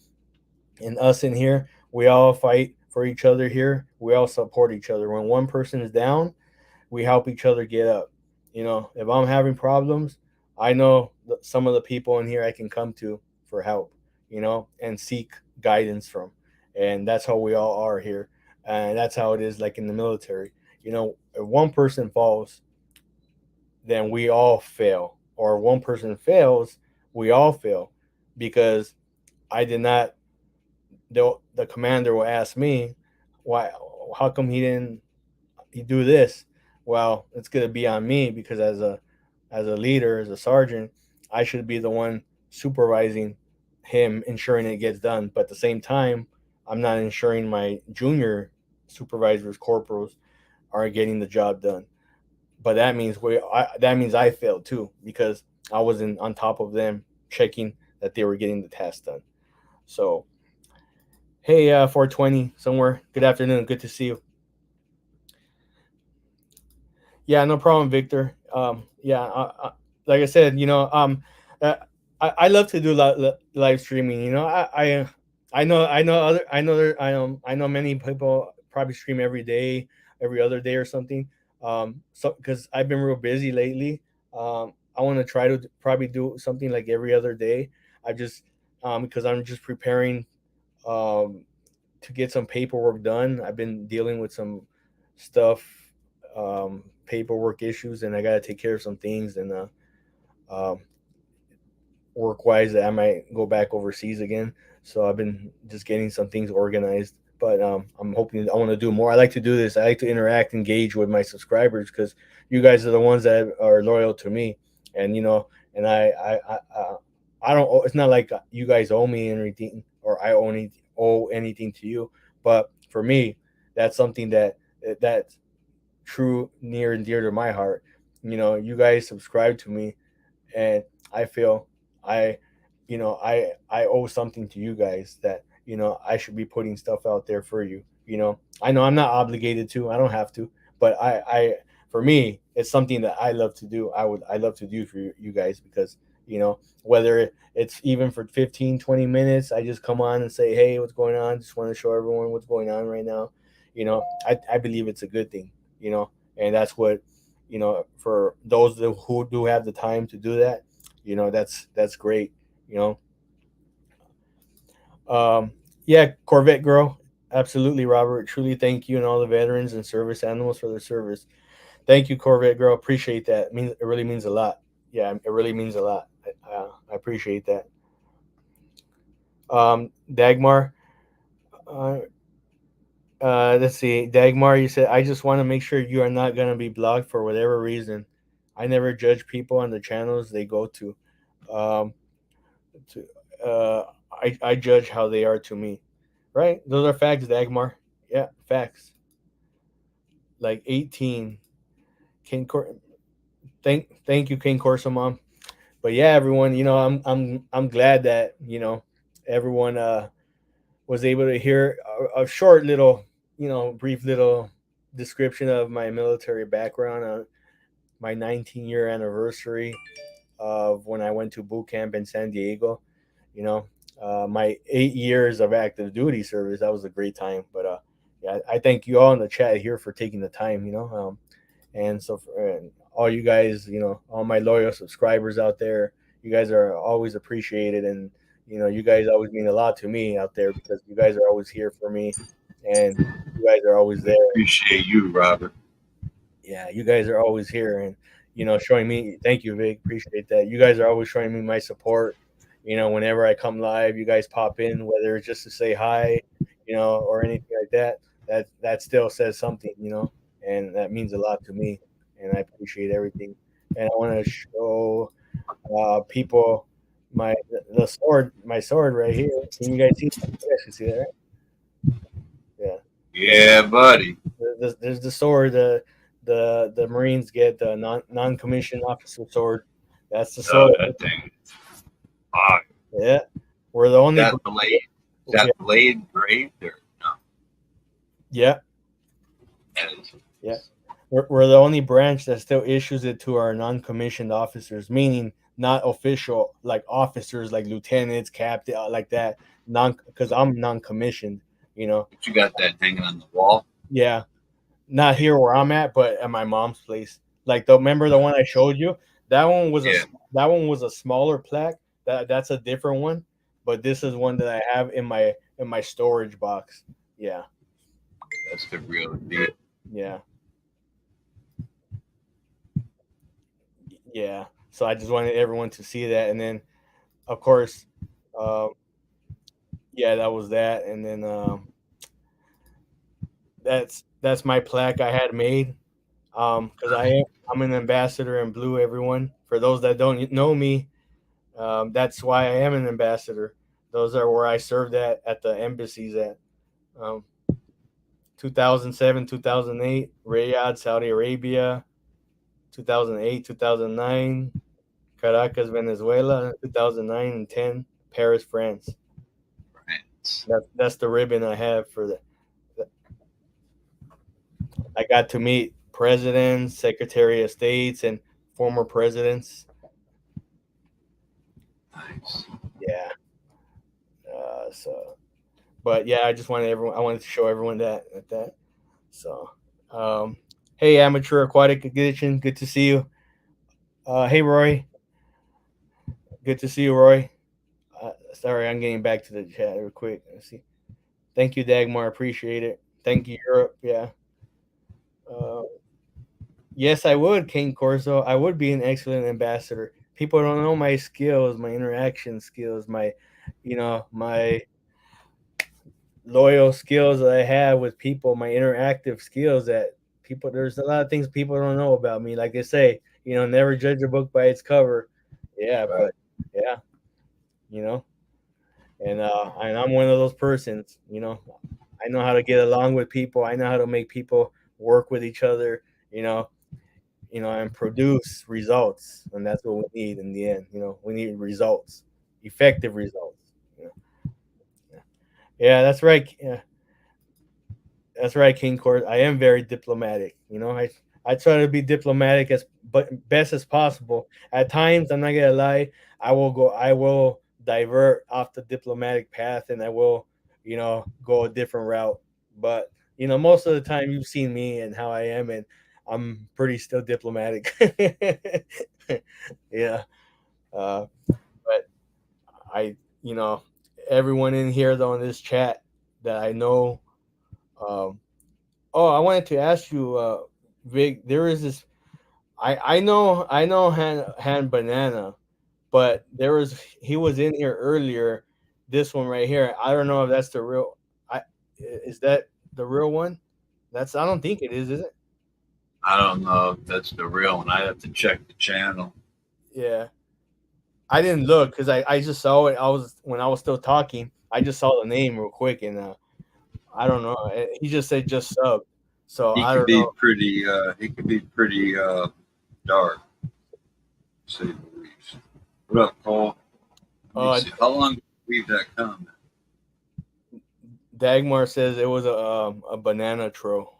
And us in here, we all fight for each other here. We all support each other. When one person is down, we help each other get up. If I'm having problems, I know some of the people in here I can come to for help, and seek guidance from. And that's how we all are here. And that's how it is like in the military. If one person falls, then we all fail. Or one person fails, we all fail. Because I did not, the commander will ask me, why, how come he do this? Well, it's gonna be on me, because as a leader, as a sergeant, I should be the one supervising him, ensuring it gets done. But at the same time, I'm not ensuring my junior supervisors, corporals, are getting the job done. But that means I failed too, because I wasn't on top of them, checking that they were getting the task done. So, hey, 420 somewhere. Good afternoon. Good to see you. Yeah, no problem, Victor. Yeah, like I said, uh, I love to do live streaming. I know many people probably stream every day, every other day or something. So because I've been real busy lately, I want to try to probably do something like every other day. I just because I'm just preparing um to get some paperwork done. I've been dealing with some stuff, paperwork issues, and I got to take care of some things. And um, work wise, that I might go back overseas again. So I've been just getting some things organized. But I'm hoping I want to do more. I like to do this. I like to interact, engage with my subscribers, because you guys are the ones that are loyal to me, and and I don't. It's not like you guys owe me anything, or I owe anything to you. But for me, that's something that's true, near and dear to my heart. You guys subscribe to me, and I feel I, I owe something to you guys, that I should be putting stuff out there for you. I know I'm not obligated to. I don't have to, but for me, it's something that I love to do. I love to do for you guys, because whether it's even for 15, 20 minutes, I just come on and say, hey, what's going on? Just want to show everyone what's going on right now. I believe it's a good thing. And that's what, for those who do have the time to do that, that's great. you know yeah, Corvette girl, absolutely, Robert. Truly thank you and all the veterans and service animals for their service. Thank you, Corvette girl. Appreciate that. It really means a lot. Yeah, it really means a lot. I appreciate that. Dagmar, uh, let's see. Dagmar, you said, I just want to make sure you are not going to be blocked for whatever reason. I never judge people on the channels they go to. Um, to I judge how they are to me. Right? Those are facts, Dagmar. Yeah, facts. Like 18. King Cor- thank you, King Corso Mom. But yeah, everyone, I'm glad that everyone was able to hear a short little, brief little description of my military background, my 19-year anniversary of when I went to boot camp in San Diego. You know, my 8 years of active duty service. That was a great time. But yeah, I thank you all in the chat here for taking the time. And so and all you guys, all my loyal subscribers out there, you guys are always appreciated, and you guys always mean a lot to me out there because you guys are always here for me, and you guys are always there. Appreciate you, Robert. Yeah, you guys are always here, and showing me. Thank you, Vic. Appreciate that. You guys are always showing me my support. Whenever I come live, you guys pop in, whether it's just to say hi, or anything like that. That still says something, and that means a lot to me, and I appreciate everything. And I want to show people the sword, my sword right here. Can you guys see? You guys can see that, right? Yeah. Yeah, buddy. There's the sword. The Marines get the non commissioned officer sword. That's the Oh, sword. that thing. Oh, Yeah, we're the only. that blade. Is that blade engraved or no? Yeah, That is. yeah. We're the only branch that still issues it to our non-commissioned officers, meaning not official, like officers, like lieutenants, captain, like that. Because I'm non-commissioned. But you got that hanging on the wall. Yeah, not here where I'm at, but at my mom's place. Like remember the one I showed you? That one was Yeah. that one was a smaller plaque. That's a different one, but this is one that I have in my storage box. Yeah, That's the real deal. yeah, yeah. So I just wanted everyone to see that, and then of course, uh, yeah, that was that, and then that's my plaque I had made. Because I'm an ambassador in blue. Everyone, for those that don't know me, that's why I am an ambassador. Those are where I served at the embassies at. Um, 2007, 2008, Riyadh, Saudi Arabia. 2008, 2009, Caracas, Venezuela. 2009 and 10, Paris, France. France. That's the ribbon I have for the. I got to meet presidents, secretary of states, and former presidents. Nice. Yeah. But yeah, I just wanted everyone. I wanted to show everyone that. So, hey, Amateur Aquatic Edition, good to see you. Hey, Roy, good to see you, Roy. Sorry, I'm getting back to the chat real quick. Let's see. Thank you, Dagmar. Appreciate it. Thank you, Europe. Yeah. Uh, yes, I would, King Corso. I would be an excellent ambassador. People don't know my skills, my interaction skills, my loyal skills that I have with people, my interactive skills that people. There's a lot of things people don't know about me. Like they say, never judge a book by its cover. Yeah, Right. but yeah, you know, and I'm one of those persons. I know how to get along with people. I know how to make people work with each other. And produce results, and that's what we need in the end. We need results, effective results. Yeah, that's right. Yeah. That's right, King Court. I am very diplomatic. I try to be diplomatic as best as possible. At times, I'm not gonna lie, I will divert off the diplomatic path, and I will, go a different route. But most of the time, you've seen me and how I am, and I'm pretty still diplomatic. Yeah, but I, everyone in here though in this chat that I know. Um, Oh, I wanted to ask you, Vic. There is this. I know Han Banana, but he was in here earlier. This one right here. I don't know if that's the real. Is that the real one? I don't think it is it? I don't know if that's the real one. I have to check the channel. Yeah. I didn't look because I just saw it. When I was still talking. I just saw the name real quick, and I don't know. He just said just sub. So He I could don't be know. pretty. He could be pretty dark, to say the least. What up, Paul? Let me Uh, see. How long did you leave that comment? Dagmar says it was a banana troll.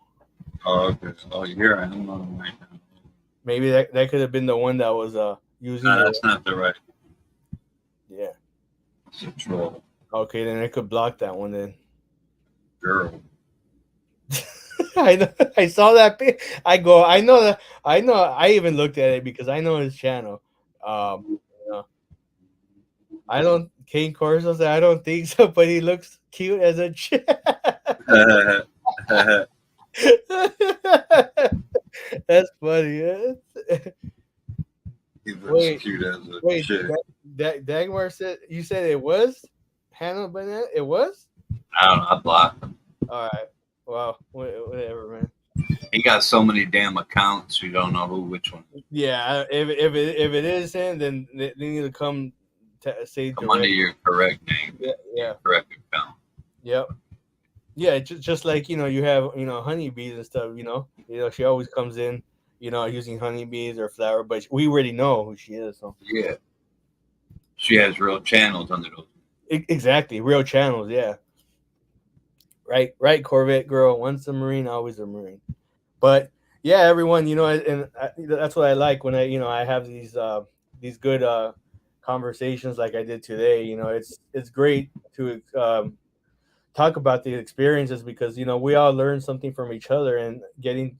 Oh, okay. Oh, here I am on right now. Maybe that could have been the one that was using No, your that's not the right. yeah. It's a troll Okay, then I could block that one then. girl. I know, I saw that. I go. I know that. I know. I even looked at it because I know his channel. You know, I don't. Kane Corso said I don't think so, but he looks cute as a chick. That's funny. He looks Wait, cute as a wait. chick. Dagmar said you said it was Hannah Banana. It was. I don't know. I blocked him. All right. Well, whatever, man. He got so many damn accounts. You don't know which one. Yeah, if it is him, then they need to come say Come under direct. your correct name. Yeah, yeah, Your correct account. yep, yeah. Just like you have honeybees and stuff. She always comes in, using honeybees or flower, but we already know who she is. So Yeah. She has real channels under those. exactly, real channels. Yeah, right. Corvette girl, once a Marine, always a Marine. But yeah, everyone, that's what I like when I have these good conversations like I did today. It's great to talk about the experiences because we all learn something from each other, and getting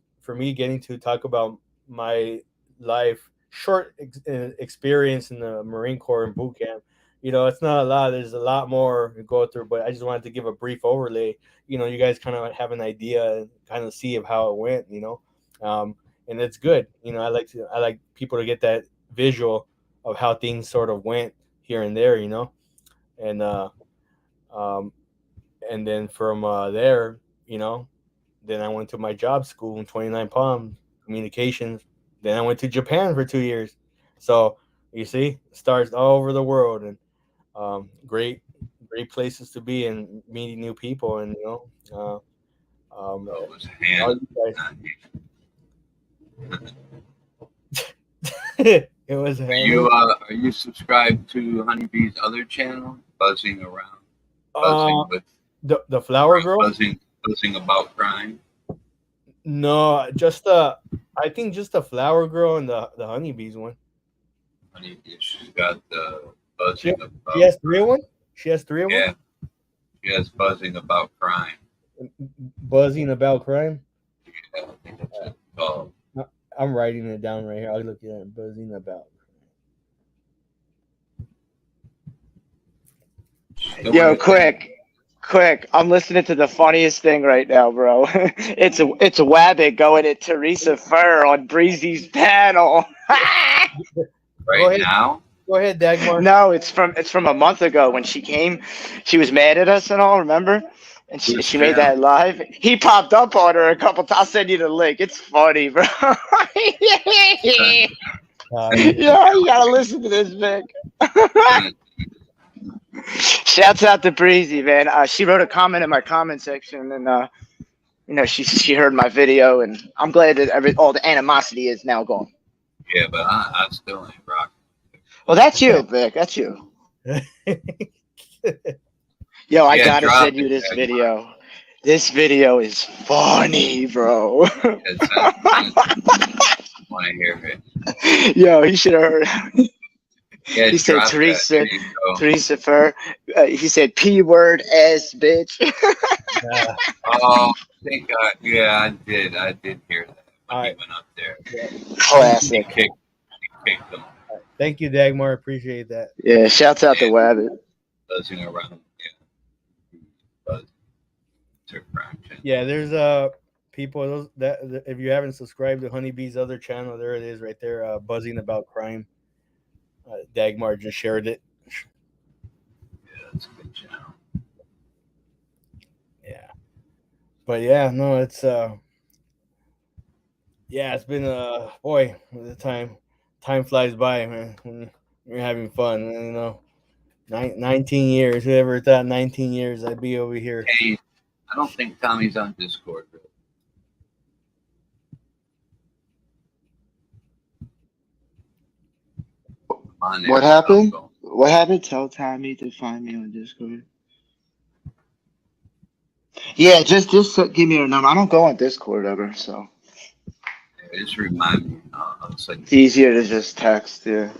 to talk about my life short experience in the Marine Corps and boot camp. It's not a lot. There's a lot more to go through, but I just wanted to give a brief overlay. You guys kind of have an idea and kind of see of how it went. And it's good. I like people to get that visual of how things sort of went here and there. And um, and then from there, then I went to my job school in 29 Palms Communications. Then I went to Japan for 2 years. So you see, stars all over the world, and great places to be and meeting new people, and So it was all hand. you Not guys. It was Are you subscribed to Honeybee's other channel, Buzzing Around, uh Buzzing with the flower girl. Buzzing about crime? No, I think just the flower girl and the honeybees one. Honeybee, she's got the She, Buzzing she about has three of crime. one. She has three of them. Yeah, she has Buzzing about crime. Buzzing about crime. Yeah, I think that's it. Oh, I'm writing it down right here. I'll look at it. Buzzing about. Yo, quick. I'm listening to the funniest thing right now, bro. It's Wabbit going at Teresa Fur on Breezy's panel. Go ahead. now? Go ahead, Dagmar. No, it's from a month ago when she came. She was mad at us and all, remember? And she made that live. He popped up on her a couple times. I'll send you the link. It's funny, bro. Yeah, you gotta listen to this, Vic. Shouts out to Breezy, man. She wrote a comment in my comment section, and she heard my video, and I'm glad that all the animosity is now gone. Yeah, but I still ain't rocking. Well, that's you, Vic. That's you. Yo, I gotta send you this video. This video is funny, bro. Want to hear it? Yo, he should have heard. Yeah, he said Teresa Fur. He said P word ass bitch. Oh, I did. I did hear that when he went up there. Classic. He kicked him. Thank you, Dagmar. Appreciate that. Yeah, shouts out to Wabbit. Buzzing around. Yeah, there's people that if you haven't subscribed to Honeybee's other channel, there it is right there, Buzzing About Crime. Dagmar just shared it. Yeah, that's a good channel. Yeah, but yeah, no, it's it's been boy, the time flies by, man, when you're having fun. 19 years. Whoever thought 19 years I'd be over here. Hey, I don't think Tommy's on Discord. Really. On there, What so happened? I'll go. What happened? Tell Tommy to find me on Discord. Yeah, just give me your number. I don't go on Discord ever, so Yeah, just remind me. I'll send it's you. easier to just text. Yeah.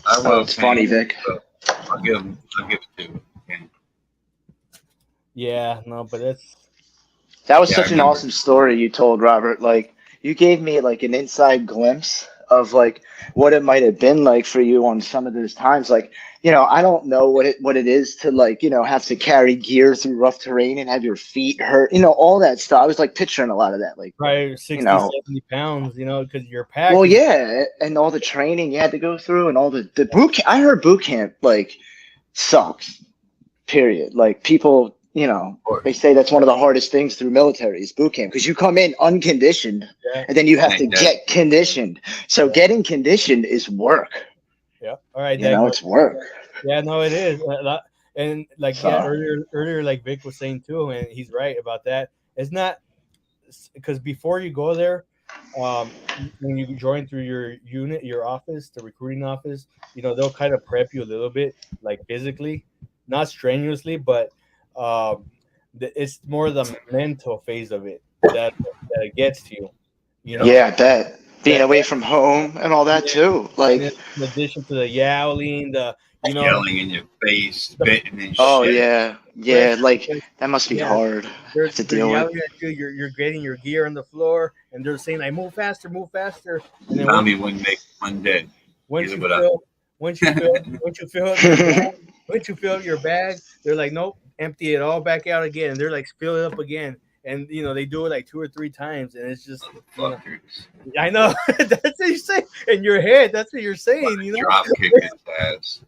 I Oh, will. it's funny, Kenny. Vic. So I'll give it to you. Kenny. Yeah, no, but it's That was Yeah, I such an remember. awesome story you told, Robert. Like, you gave me like an inside glimpse of like what it might have been like for you on some of those times. Like, I don't know what it is to like, have to carry gear through rough terrain and have your feet hurt, all that stuff. I was like picturing a lot of that. Like, probably you 60, know, 70 pounds, because your pack well, is yeah, and all the training you had to go through and all the boot camp. I heard boot camp like sucks. Period. Like people, Of course. they say that's one of the hardest things through military is boot camp because you come in unconditioned yeah, and then you have to Like that. get conditioned. So Yeah. getting conditioned is work. yeah. All right, Dad, It's work. yeah, no, it is. And like So- yeah, earlier, like Vic was saying too, and he's right about that. It's not because before you go there, when you join through your unit, your office, the recruiting office, they'll kind of prep you a little bit, like physically, not strenuously, but it's more the mental phase of it that gets to you. Yeah, I bet. Being That- away from home and all that Yeah. too. And Like, in addition to the yowling, Yelling in your face, spitting and oh shit. yeah, like that must be Yeah. hard they're to deal with. yelling at you. You're getting your gear on the floor, and they're saying like, move faster, and then Tommy wouldn't make one day. once Either you would I. fill, once you fill, once you fill up your bag, once you fill up your bag, they're like, nope, empty it all back out again, and they're like, fill it up again, and they do it like 2 or 3 times, and it's just, Fuckers. I know that's what you say in your head. That's what you're saying, Drop kick his ass.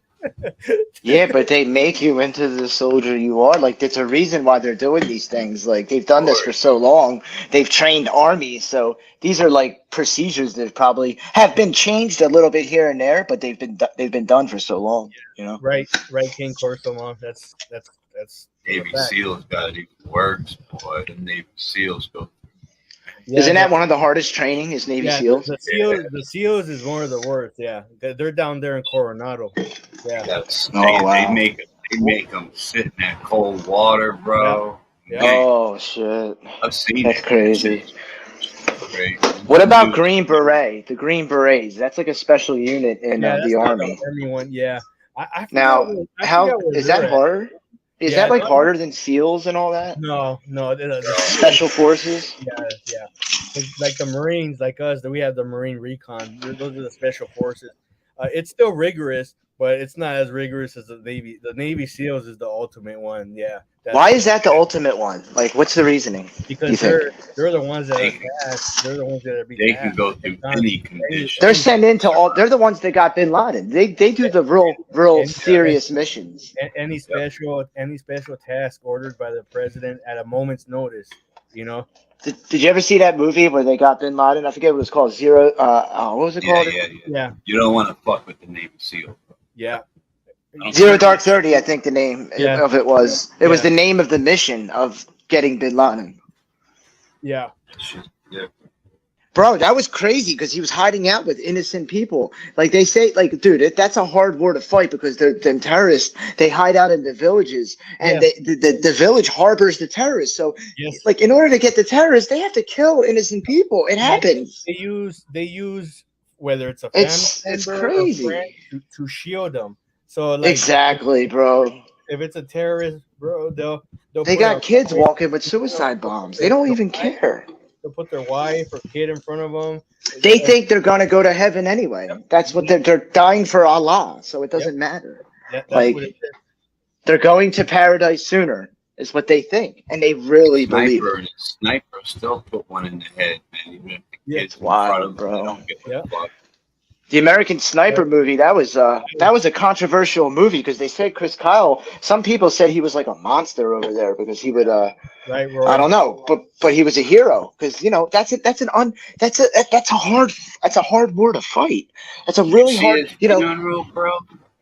Yeah, but they make you into the soldier you are. Like, there's a reason why they're doing these things. Like, they've done this for so long. They've trained armies. So these are like procedures that probably have been changed a little bit here and there, but they've been done for so long. Right, King Corso, Mom. That's Navy a fact. SEALs got it even worse, boy. The Navy SEALs go. Isn't that one of the hardest training? Is Navy SEALs? The SEALs is one of the worst. Yeah, they're down there in Coronado. Yeah, Wow. They make them sit in that cold water, bro. Yeah. Man, Oh shit, I've seen that's it. crazy. Crazy. What about Green Beret? The Green Berets. That's like a special unit in that's the not Army. The Army one. Yeah, I Now, how is that hard? Is that like harder than SEAls and all that? No. The Special forces. Yeah. Like the Marines, like us, that we have the Marine Recon. Those are the special forces. It's still rigorous, but it's not as rigorous as the Navy. The Navy SEALs is the ultimate one. Yeah. Why is that the ultimate one? Like, what's the reasoning? Because they're the ones that are fast. They're the ones that are being They can go through any condition. They're sent into all. They're the ones that got Bin Laden. They do the real serious missions. Any special task ordered by the president at a moment's notice. Did you ever see that movie where they got Bin Laden? I forget what it was called. Zero. What was it called? Yeah. You don't want to fuck with the Navy SEAL. Yeah. Zero Dark 30, I think the name of it was. It was the name of the mission of getting Bin Laden. Yeah. Yeah. Bro, that was crazy because he was hiding out with innocent people. Like they say, like, dude, that's a hard war to fight because them terrorists, they hide out in the villages and the village harbors the terrorists. So, like, in order to get the terrorists, they have to kill innocent people. It happens. They use whether it's a family it's member crazy. or friend to shield them. So like, exactly, bro. If it's a terrorist, bro, they got kids walking with suicide bombs. They don't even care. They'll put their wife or kid in front of them. They think they're gonna go to heaven anyway. That's what they're dying for Allah, so it doesn't matter. That's like what it is. They're going to paradise sooner, is what they think, and they really believe it. Sniper still put one in the head, man. Even if the kids in front of them, bro. they don't get the fuck. The American Sniper movie, that was a controversial movie because they said Chris Kyle. Some people said he was like a monster over there because he would I don't know, but he was a hero because that's a hard war to fight. That's a really hard General, bro.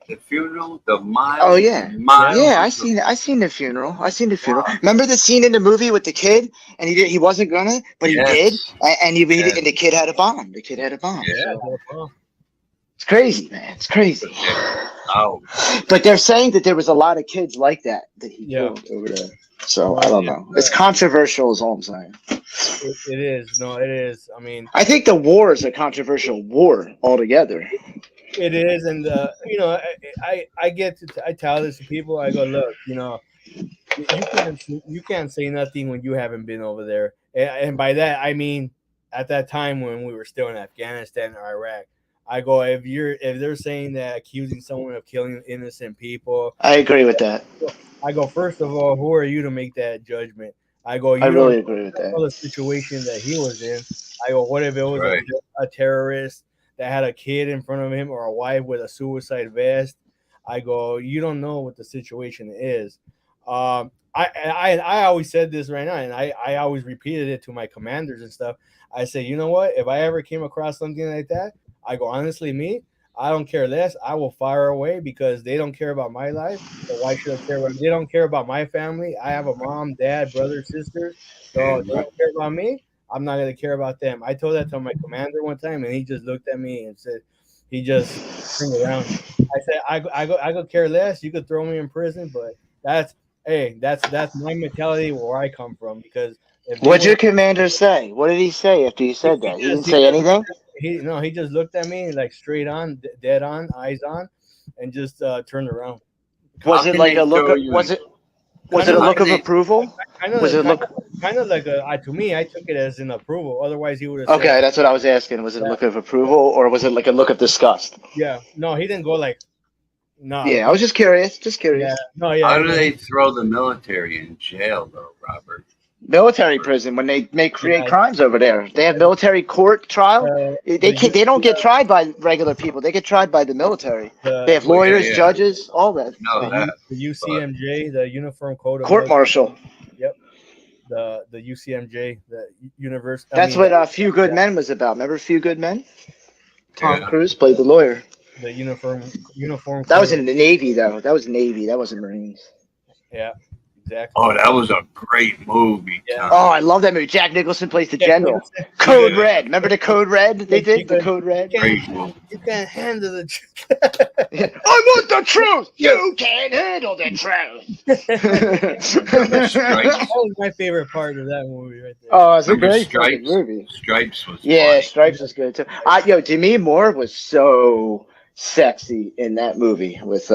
the funeral, the miles. Oh yeah, miles yeah. of- I seen the funeral. I seen the funeral. Remember the scene in the movie with the kid, and he wasn't gonna, but he did, Yes. and and the kid had a bomb. The kid had a bomb. Yeah. So it's crazy, man. It's crazy. Oh, But they're saying that there was a lot of kids like that he Yeah. killed over there. So I don't know. It's controversial, is all I'm saying. It is. No, it is. I mean, I think the war is a controversial war altogether. it is, and you know, I tell this to people. I go, look, you know, you can't say nothing when you haven't been over there, and by that I mean at that time when we were still in Afghanistan or Iraq. I go, if they're saying that accusing someone of killing innocent people, I agree with that. I go, first of all, who are you to make that judgment? I go, I really agree with know the situation that he was in. I go, what if it was Right. a terrorist that had a kid in front of him or a wife with a suicide vest? I go, you don't know what the situation is. I always said this right now, and I always repeated it to my commanders and stuff. I say, you know what? If I ever came across something like that, I go, honestly, me, I don't care less. I will fire away because they don't care about my life. So why should I care about? They don't care about my family. I have a mom, dad, brothers, sisters. So they don't care about me. I'm not gonna care about them. I told that to my commander one time, and he just looked at me and said, he just turned around. I said, I go care less. You could throw me in prison, but that's my mentality where I come from. Because if What'd your commander say? What did he say after you said that? He didn't say anything? he just looked at me like straight on, dead on, eyes on, and just turned around. Was it like a look? Was it a look of approval? Was it look? Kind of like to me, I took it as an approval. Otherwise, he would have. Okay, that's what I was asking. Was it a look of approval or was it like a look of disgust? Yeah, no, he didn't go like. No. Yeah, I was just curious. Just curious. Yeah, no, yeah. How do they throw the military in jail, though, Robert? Military prison when they create crimes over there. They have military court trial. They don't get tried by regular people. They get tried by the military. They have lawyers, judges, all that. No, the UCMJ, the Uniform Code of Court martial. Yep. The UCMJ, the universe. That's what A Few Good Men was about. Remember A Few Good Men? Tom Cruise played the lawyer. The uniform. That was in the Navy, though. That was Navy. That wasn't Marines. Yeah. Exactly. Oh, that was a great movie. Yeah. Oh, I love that movie. Jack Nicholson plays the general. Code Red. Remember the Code Red? They did the Code Red. Great movie. You can't handle the truth. I want the truth. You can't handle the truth. That was my favorite part of that movie right there. Oh, it's a great movie. Stripes was funny. Stripes was good too. Demi Moore was so sexy in that movie with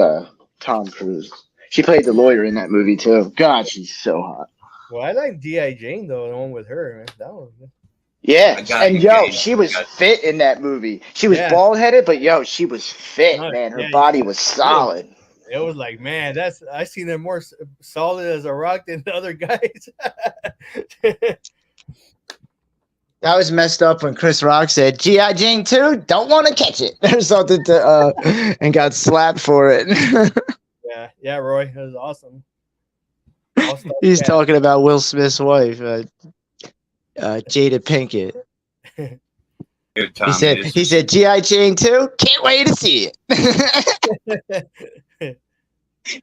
Tom Cruise. She played the lawyer in that movie too. God, she's so hot. Well, I like D.I. Jane though, the one with her. Man. That one. Yeah, and she was fit in that movie. She was bald headed, but she was fit, man. Her body was solid. It was like, man, I seen her more solid as a rock than the other guys. That was messed up when Chris Rock said G.I. Jane 2, don't want to catch it or something and got slapped for it. Yeah, Roy, that was awesome. He's talking about Will Smith's wife, Jada Pinkett. He said G.I. Jane 2, can't wait to see it.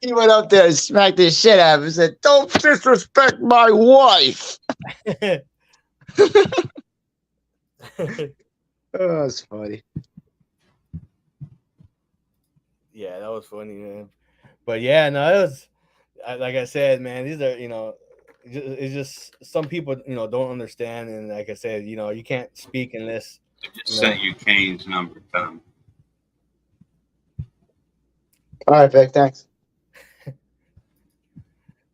He went up there and smacked the shit out of him and said, don't disrespect my wife. Oh, that's funny. Yeah, that was funny, man. But yeah, no, it was like I said, man. These are, it's just some people, don't understand, and like I said, you can't speak unless. I just sent you Kane's number, Tom. All right, Vic. Thanks.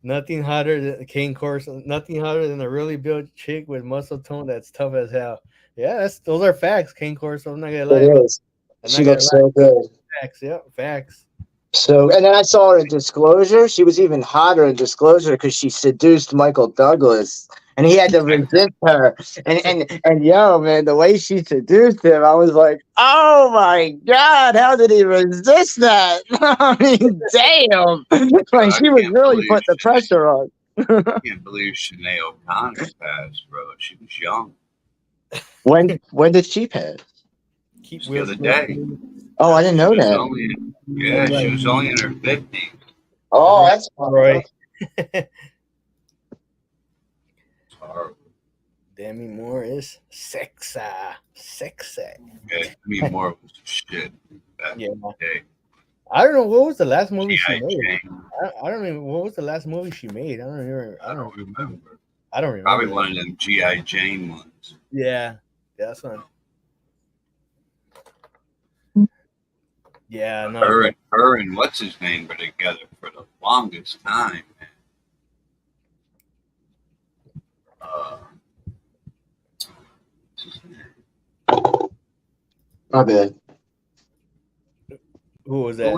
Nothing hotter than Kane Corso. Nothing hotter than a really built chick with muscle tone that's tough as hell. Yeah, those are facts, Kane Corso. I'm not gonna lie. It is. She looks so good. Facts, yeah, facts. So, and then I saw her in Disclosure. She was even hotter in Disclosure because she seduced Michael Douglas, and he had to resist her. And man, the way she seduced him, I was like, oh my God, how did he resist that? I mean, damn, like she was really putting the pressure on. I can't believe Sinead O'Connor passed, bro. She was young. When did she pass? The other day. Oh, I didn't know She was that. only, yeah, she was only in her 50s. Oh, that's fun. Roy. It's horrible. Demi Moore is sexy. Yeah, Demi Moore was the shit back Yeah. in the day. I don't know what was the last movie she G.I. made. Jane, I don't even what was the last movie she made. I don't remember. I don't remember. I don't remember. Probably one of them G.I. Jane ones. Yeah, that's one. Yeah, no. Her and what's his name were together for the longest time, man. What's his name? My bad. Who was that? Who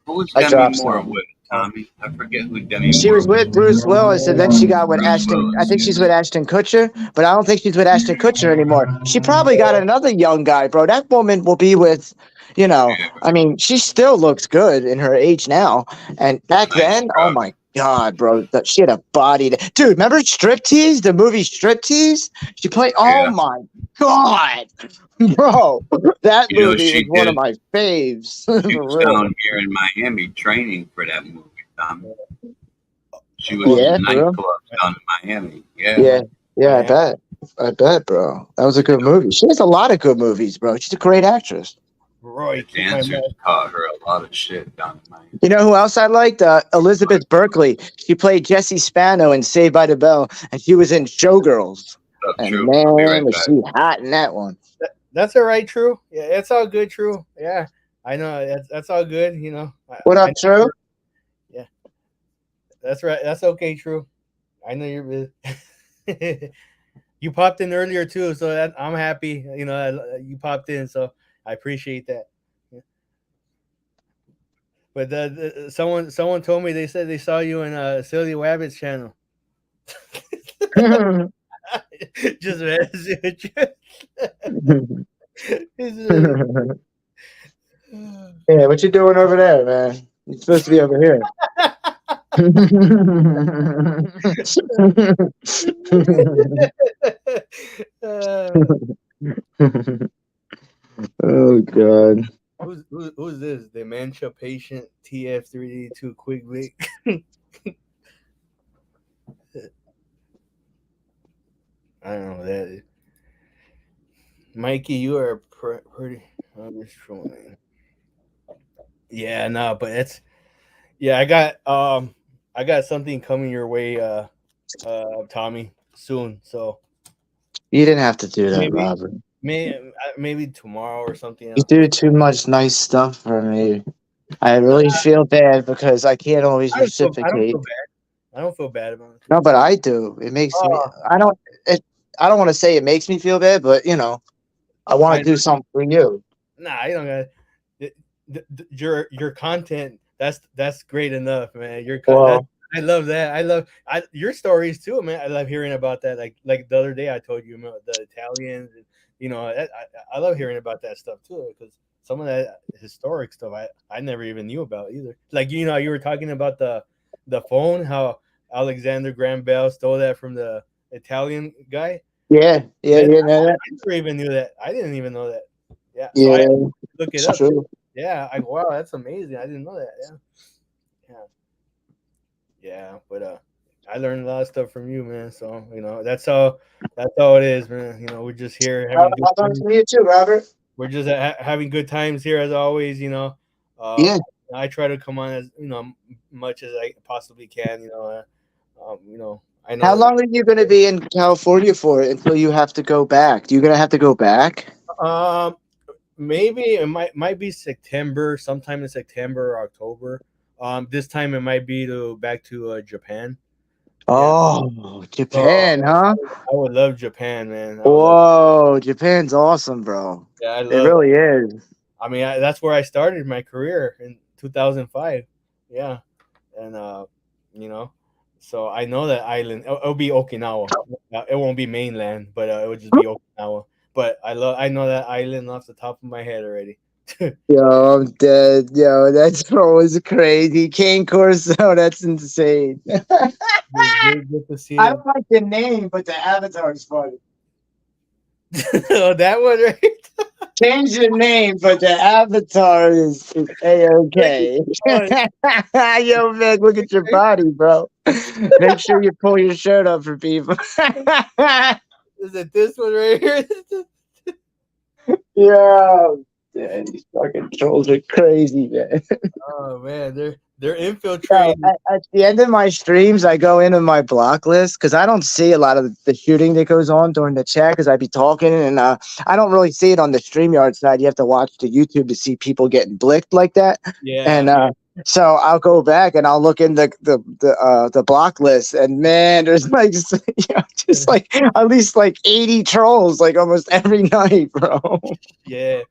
was I Demi dropped Moore some. with, Tommy? I forget who Demi She Moore was with Bruce Willis, and then she got with Bruce Ashton. I Willis, think she's with Ashton Kutcher, but I don't think she's with Ashton Kutcher anymore. She probably got another young guy, bro. That woman will be with, yeah, I mean, she still looks good in her age now. And back nice then, oh truck. my God, bro, she had a body. Dude, remember Striptease, the movie Striptease? She played, oh Yeah. my God, bro, that You know, movie she was one of did. my faves. She For was real. down here in Miami training for that movie, Tommy. She was Yeah, in for real. nightclubs down in Miami. Yeah. Yeah, Yeah. I bet, bro. That was a good movie. She has a lot of good movies, bro. She's a great actress. Roy, The keep my dancers mouth. taught her a lot of shit down in Miami. You know who else I liked? Elizabeth Berkley. She played Jessie Spano in Saved by the Bell, and she was in Showgirls. Stuff And true. I'll be man, right was back. she hot in that one. That's all right, True. Yeah, it's all good, True. Yeah, I know that's all good. You know. What up, True? Yeah, that's right. That's okay, True. I know you're busy. You popped in earlier too, so that I'm happy. You know, you popped in, so I appreciate that. Yeah. But someone told me they said they saw you in Silly Wabbit's channel. Just messing with you. Yeah, what you doing over there, man? You're supposed to be over here. Oh God. Who's this? Dementia patient TF3D2 quick Vic. I don't know that is. Mikey, you are pretty. I'm just trolling. Yeah, no, but it's yeah. I got something coming your way, Tommy, soon. So You didn't have to do that, maybe Robert. maybe tomorrow or something. You do too much nice stuff for me. I really feel bad because I can't always I don't reciprocate. feel bad. I don't feel bad about it. No, but I do. It makes me. I don't want to say it makes me feel bad, but I want to do something for you. Nah, I don't got your content. That's great enough, man. I love that. I love your stories too, man. I love hearing about that. Like the other day, I told you about the Italians. And, I love hearing about that stuff too, because some of that historic stuff I never even knew about either. Like you were talking about the phone, how Alexander Graham Bell stole that from the Italian guy. Yeah. I never even knew that. I didn't even know that. Yeah. So I look it up. True. Yeah. Wow, that's amazing. I didn't know that. Yeah. But I learned a lot of stuff from you, man. So that's all it is, man. We're just here having good I'll learn from you too, Robert. We're just having good times here as always. Yeah. I try to come on as much as I possibly can. I know. How long are you going to be in California for until you have to go back? Do you going to have to go back? Maybe it might be September, sometime in September or October. This time it might be back to Japan. Oh, Japan, huh? I would love Japan, man. Whoa, Japan's awesome, bro. Yeah, it really is. I mean, that's where I started my career in 2005. Yeah, and so I know that island. It'll be Okinawa. It won't be mainland, but it would just be Okinawa. But I know that island off the top of my head already. Yo, I'm dead. Yo, that's always crazy. Cane Corso, that's insane. Good to see I don't like the name, but the avatar is funny. Oh, that one, right? Change the name, but the avatar is A-okay. Yo, Vic, look at your body, bro. Make sure you pull your shirt up for people. Is it this one right here? Yeah. Yeah, these fucking trolls are crazy, man. Oh man, they're So infiltrating. at the end of my streams, I go into my block list because I don't see a lot of the shooting that goes on during the chat because I be talking and I don't really see it on the StreamYard side. You have to watch the YouTube to see people getting blicked like that. Yeah. And so I'll go back and I'll look in the block list and man, there's like just like at least like 80 trolls like almost every night, bro. Yeah.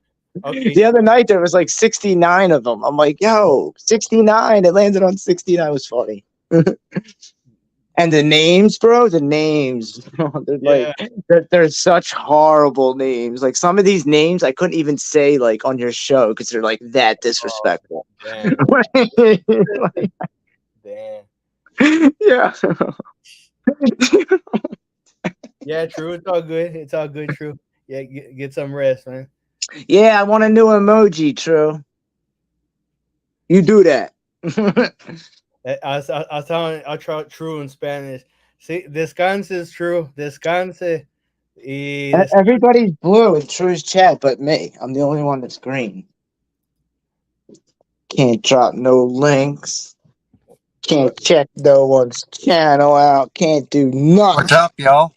Okay. The other night there was like 69 of them. I'm like, yo, 69. It landed on 69. It was funny. And the names, bro, the names, they're like they're such horrible names. Like some of these names I couldn't even say like on your show because they're like that disrespectful. Damn. Like, Damn. yeah. Yeah, true. It's all good. It's all good, true. Yeah, get some rest, man. Yeah, I want a new emoji, True. You do that. I'll try true in Spanish. See, descanse is true. Descanse. Everybody's blue in True's chat but me. I'm the only one that's green. Can't drop no links. Can't check no one's channel out. Can't do nothing. What's up, y'all?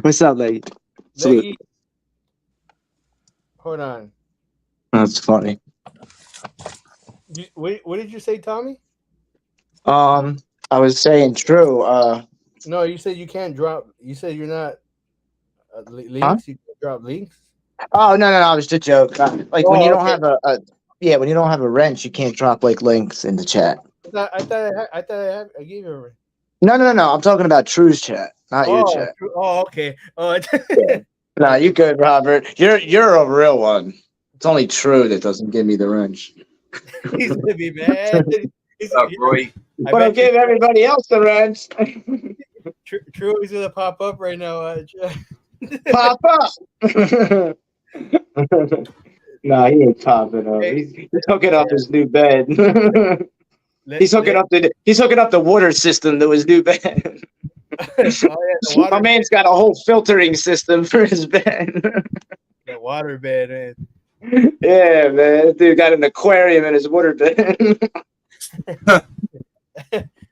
What's up, lady? Salute. Hold on. That's funny. What did you say, Tommy? I was saying True. No, you said you can't drop. You said you're not links. Huh? You can't drop links. Oh no, it was just a joke. Like when you don't have when you don't have a wrench, you can't drop like links in the chat. I thought I gave you a ring. No. I'm talking about True's chat, not your chat. Oh, okay. Oh, Nah, you good, Robert. You're a real one. It's only True that doesn't give me the wrench. He's gonna be mad. But I'll give everybody else the wrench. True, he's gonna pop up right now. Pop up. Nah, he ain't popping up. He's hooking up his new bed. He's hooking up the water system to his new bed. My man's got a whole filtering system for his bed. The water bed, man. Yeah, man. This dude got an aquarium in his water bed.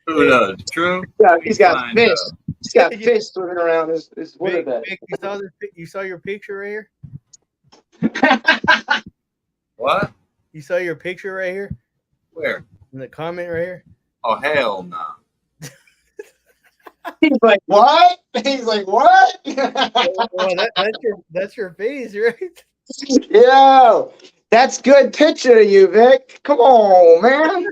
Who does? True? Yeah, he's got fish. He's got fish swimming around his water bed. You saw your picture right here? What? You saw your picture right here? Where? In the comment right here? Oh, hell no. He's like, what? He's like, what? Well, that's your face, right? Yo, that's good picture of you, Vic. Come on, man.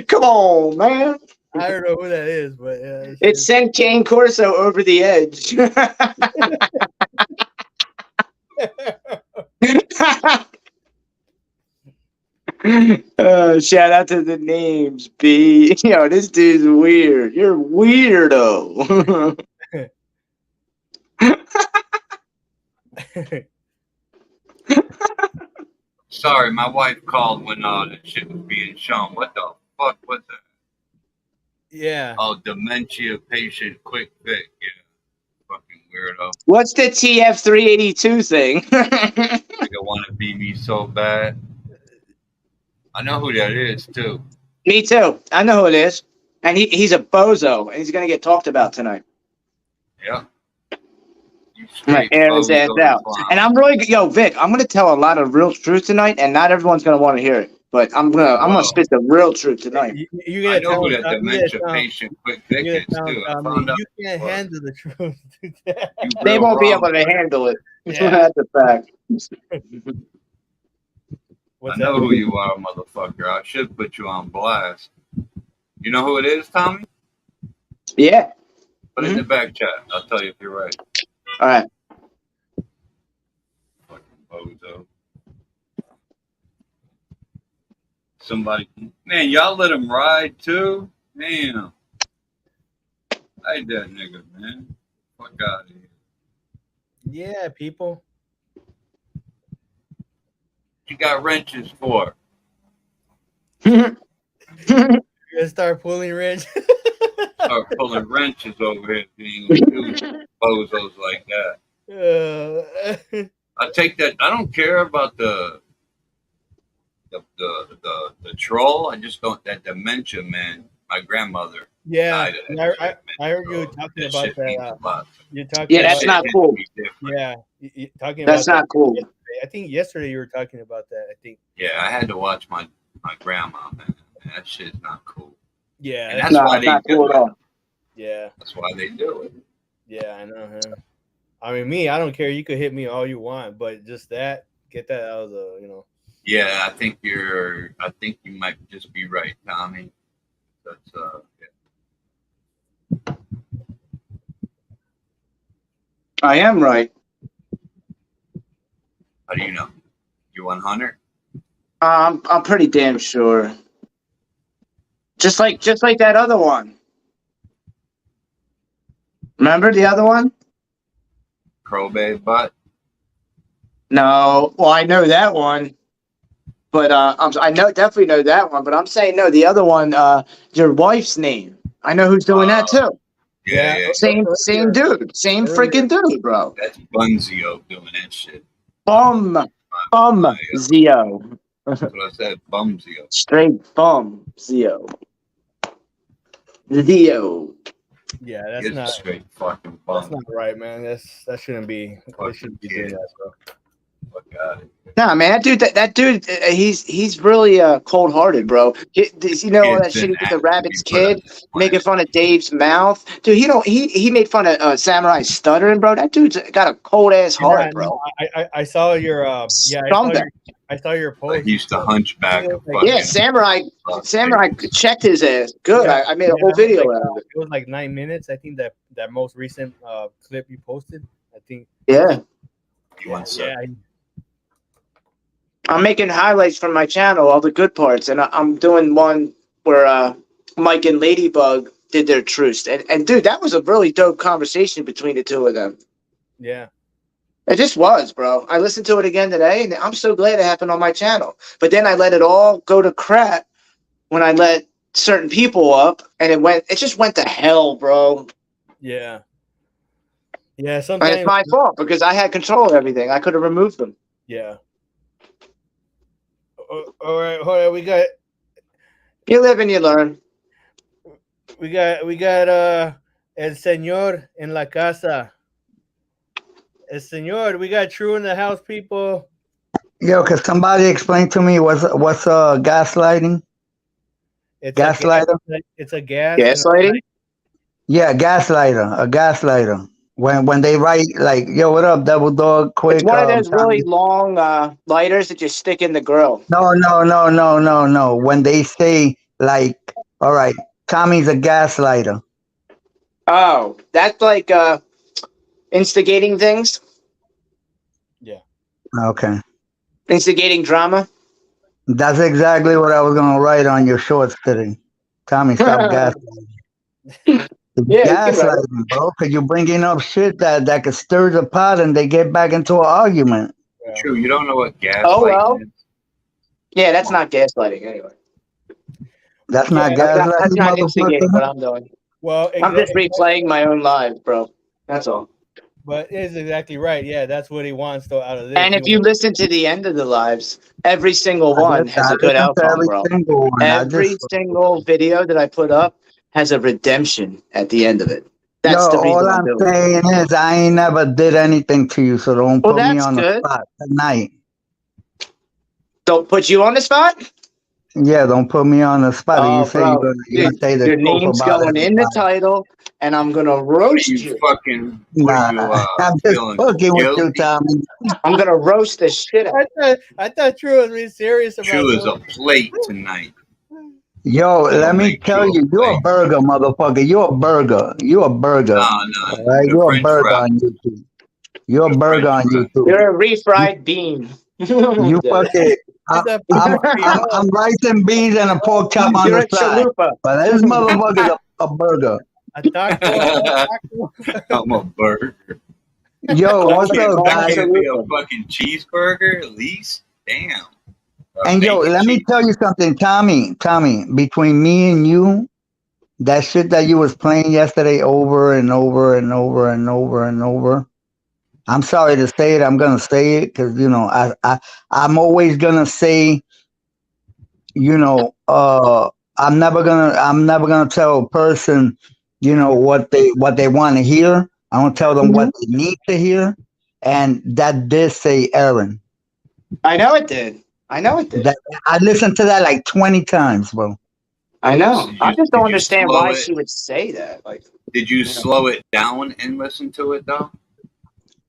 Come on, man. I don't know who that is, but yeah, it sent Kane Corso over the edge. Shout out to the names, B. Yo, this dude's weird. You're weirdo. Sorry, my wife called when the shit was being shown. What the fuck was that? Yeah. Oh, dementia patient quick fix. Yeah. Fucking weirdo. What's the TF382 thing? Nigga want to beat me so bad. I know who that is, too. Me too. I know who it is. And he's a bozo, and he's going to get talked about tonight. Yeah. I'm going to air his ass out. And I'm really, Vic, I'm going to tell a lot of real truth tonight, and not everyone's going to want to hear it. But I'm gonna spit the real truth tonight. I know who that dementia patient quick fix is, too. You can't handle the truth. They won't be able to handle it. Yeah. That's a fact. I know who you are, motherfucker. I should put you on blast. You know who it is, Tommy? Yeah. Put it in the back chat. I'll tell you if you're right. All right. Fucking bozo. Somebody, man, y'all let him ride too? Damn. I hate that nigga, man. Fuck out of here. Yeah, people. You got wrenches for? You're gonna start pulling wrench. Start pulling wrenches over here. You ain't gonna do bozos like that. I take that. I don't care about the troll. I just don't that dementia, man. My grandmother yeah, died of that I, shit, I man. heard you So talking that about shit that. means a lot. You're talking Yeah, That that's about shit not hits cool. me different. yeah, talking That's about that not cool. yesterday. I think yesterday you were talking about that. I think. Yeah, I had to watch my grandma, man. That shit's not cool. Yeah, And that's that's No, why it's they not cool do at it. all. yeah, That's why they do it. yeah. I know, huh? I mean, me, I don't care. You could hit me all you want, but just that, get that out of the, Yeah, I think you might just be right, Tommy. That's I am right. how do you know? You 100? I'm pretty damn sure. Just like that other one. Remember the other one? Probate butt. No. Well, I know that one, but I definitely know that one. But I'm saying no, the other one. Your wife's name. I know who's doing that too. Yeah, yeah. yeah. Same dude. Same Earlier. freaking dude, bro. That's Bunzio doing that shit. Bum That's Zio. what I said. Bumzio. Straight bum Zio. Zio. Yeah, that's He's a not. straight fucking That's bum. not right, man. That shouldn't be. They Fucking shouldn't be kid. doing that, bro. Fuck out of here. Nah, man, that dude, he's really cold hearted, bro. You know all that Kid's shit been he did to asked to Rabbit's be put on kid, this making planet. fun of Dave's mouth, dude. He made fun of Samurai stuttering, bro. That dude's got a cold ass heart, Yeah, bro. no, I saw your Scumbag. I saw your Like post. he used to hunchback a Like, Yeah, fucking. Samurai checked his ass. Good. yeah, I made a yeah, whole that was video like, out of it. it was like 9 minutes. I think that most recent clip you posted. I think. Yeah, He once Yeah, said, I'm making highlights from my channel, all the good parts, and I'm doing one where Mike and Ladybug did their truce, and dude, that was a really dope conversation between the two of them. yeah. It just was, bro. I listened to it again today, and I'm so glad it happened on my channel. But then I let it all go to crap when I let certain people up, and it just went to hell, bro. Yeah. Yeah, And it's sometimes. my fault because I had control of everything. I could have removed them. Yeah. All right, hold on. You live and you learn. We got el señor en la casa. El señor, we got True in the house, people. Yo, could somebody explain to me what's gaslighting? It's Gaslighter? It's a gas. Gaslighting? Yeah, a gaslighter. When they write like, yo, what up, double dog, quick. It's one of those really Tommy. long lighters that you stick in the grill. No. When they say like, all right, Tommy's a gaslighter. Oh, that's like instigating things? Yeah. Okay. Instigating drama? That's exactly what I was gonna write on your shorts today. Tommy, stop gaslighting. Yeah, you're right. Gaslighting, bro, because you're bringing up shit that could stir the pot and they get back into an argument. Yeah. True, you don't know what gaslighting Oh, well. is? Yeah, that's not gaslighting anyway. That's not Yeah, That's gaslighting, not instigating motherfucker. what I'm doing. Well, I'm just replaying my own lives, bro. That's all. but it's exactly right. Yeah, that's what he wants though out of this. And if you listen to the end of the lives, every single one has a good I listen to outcome, every bro. single one. Every single video that I put up has a redemption at the end of it. That's the reason all I'm I'm doing it. saying is I ain't never did anything to you, so don't Well, put me that's on the good. spot tonight. Don't put you on the spot? Yeah, don't put me on the spot. Oh, You say bro. you're gonna say the Your truth name's about going in the everybody. title, and I'm going to What roast are you. you fucking, Nah, I'm just feeling fucking with you, guilty? Tommy. I'm going to roast the shit out of you. I thought True was being serious about True is a something. plate tonight. Yo, It'll let me make tell you a you, you're a plate. burger, motherfucker. You're a burger. You're a burger. No, All right, the you're a French burger fry. on YouTube. You're a The burger on French fry. YouTube. You're a refried bean. You fucking. It's a I'm rice and beans and a pork chop on You're the a side. chalupa. But this motherfucker's a burger. taco. I'm a burger. Yo, Why what's can't, up, why guys? can't it be a Absolutely. fucking cheeseburger at least? Damn. A And yo, bacon let me cheese. tell you something, Tommy. Tommy, between me and you, that shit that you was playing yesterday over and over and over and over and over. I'm sorry to say it. I'm gonna say it because I'm always gonna say, you know, I'm never gonna tell a person, what they want to hear. I don't tell them what Mhm. they need to hear. And that did say Aaron. I know it did. I know it did. That I listened to that like 20 times, bro. I So know. I just don't did you understand slow why it? she would say that. Like, Did you you know. slow it down and listen to it though?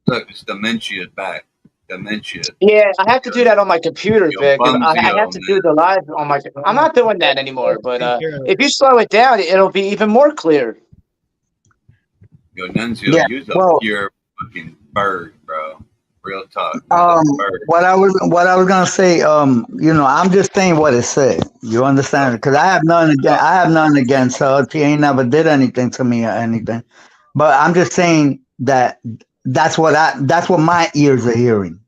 Look, it's dementia back. Dementia. Yeah, I have to do that on my computer, Yo, Vic. I have Bumsio, to do man. the live on my. I'm not doing that anymore. But Take care of if you slow it down, it'll be even more clear. Yo, Nunzio, Yeah. you're a Well, pure fucking bird, bro. Real talk. You're um, a bird. what I was gonna say, I'm just saying what it said. You understand? Because I have nothing against her. She ain't never did anything to me or anything. But I'm just saying that that's what my ears are hearing.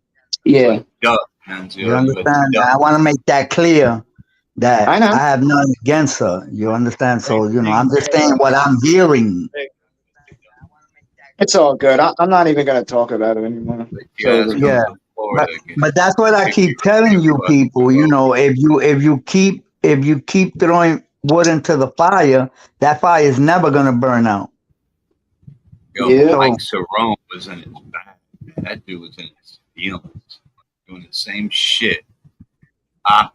You a Yeah, duck, You Nunzio. You a understand? duck. I want to make that clear that I know. I have nothing against her. You understand? Thanks So, for taking I'm just care saying of what I'm hearing. Vic. It's all good. I'm not even going to talk about it anymore. If It's your ass over. comes Yeah. to But Florida, get but that's what I kick keep you up telling your you fucking people. throat. If you keep throwing wood into the fire, that fire is never gonna burn out. Yo, Yeah. So Mike Cerrone was in his bag, man. That dude was in his feelings. Doing the same shit.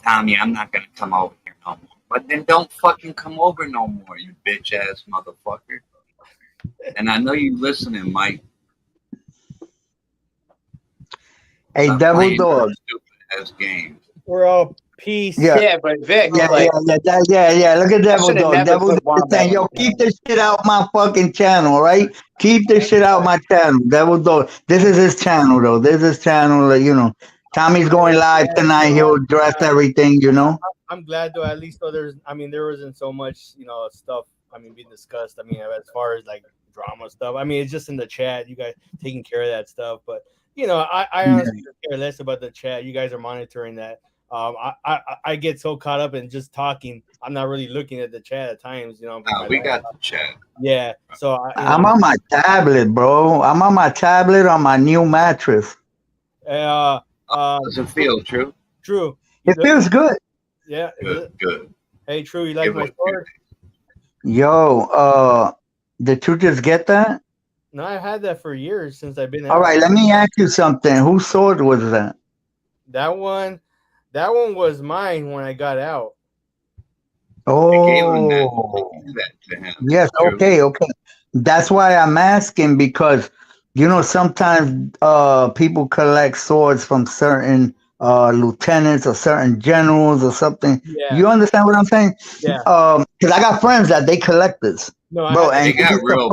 Tommy, I'm not gonna come over here no more. But then don't fucking come over no more, you bitch ass motherfucker. And I know you listening, Mike. a Stop devil playing dog. stupid ass games. We're all peace. Yeah. Yeah, but Vic, Yeah, yeah, like, yeah. Look at I Devil should have Dog. never Devil Dog put is Wombat saying, on yo, the keep channel. this shit out my fucking channel, right? Keep this shit out my channel. Devil Dog. This is his channel, though. This is his channel. Tommy's going live tonight. He'll address everything. I'm glad though. At least though, there wasn't so much, stuff. I mean, being discussed. I mean, as far as like drama stuff. I mean, it's just in the chat. You guys taking care of that stuff, but I honestly care less about the chat. You guys are monitoring that. I get so caught up in just talking. I'm not really looking at the chat at times. We got the chat. Yeah. So I'm on my tablet, bro. I'm on my tablet on my new mattress. Does it feel true? True. It feels good. Yeah. Good. Hey, True. You like my sword? Yo, did you just get that? No, I've had that for years since I've been out. All right, let me ask you something. Whose sword was that? That one was mine when I got out. Oh, that to him. yes. True. Okay. That's why I'm asking because sometimes people collect swords from certain lieutenants or certain generals or something. Yeah. You understand what I'm saying? Yeah. Because I got friends that they collect this. No, Bro, and They got real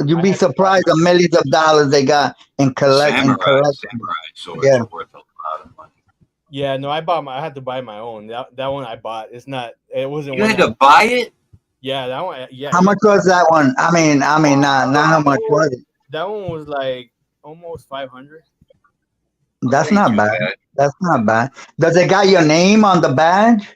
you'd be surprised the millions of dollars they got in collect. samurai swords Yeah. are worth a lot of money. Yeah, no, I had to buy my own. That one I bought. It wasn't You one had to buy it? Yeah, that one. Yeah. How much was that one? I mean, not how much was it? That one was like almost 500. That's Ain't not too bad. bad. That's not bad. Does it got your name on the badge?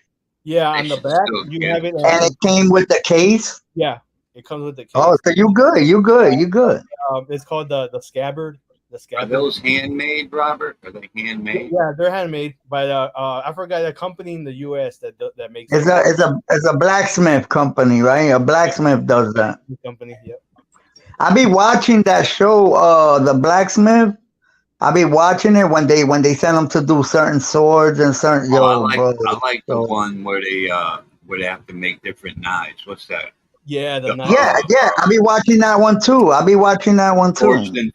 Yeah, They on the should back still you get have it. it. And it came with the case? Yeah, it comes with the case. Oh, so you good. You good. It's called the scabbard. The Are scabbard. those handmade, Robert? Are they handmade? Yeah, they're handmade by I forgot the company in the U.S. that makes It's a blacksmith company, right? A blacksmith does that. company. Yep. I be watching that show, the blacksmith. I be watching it when they send them to do certain swords and certain. I like the one where they have to make different knives. What's that? Yeah, the knife. Yeah. I be watching that one too. Forged in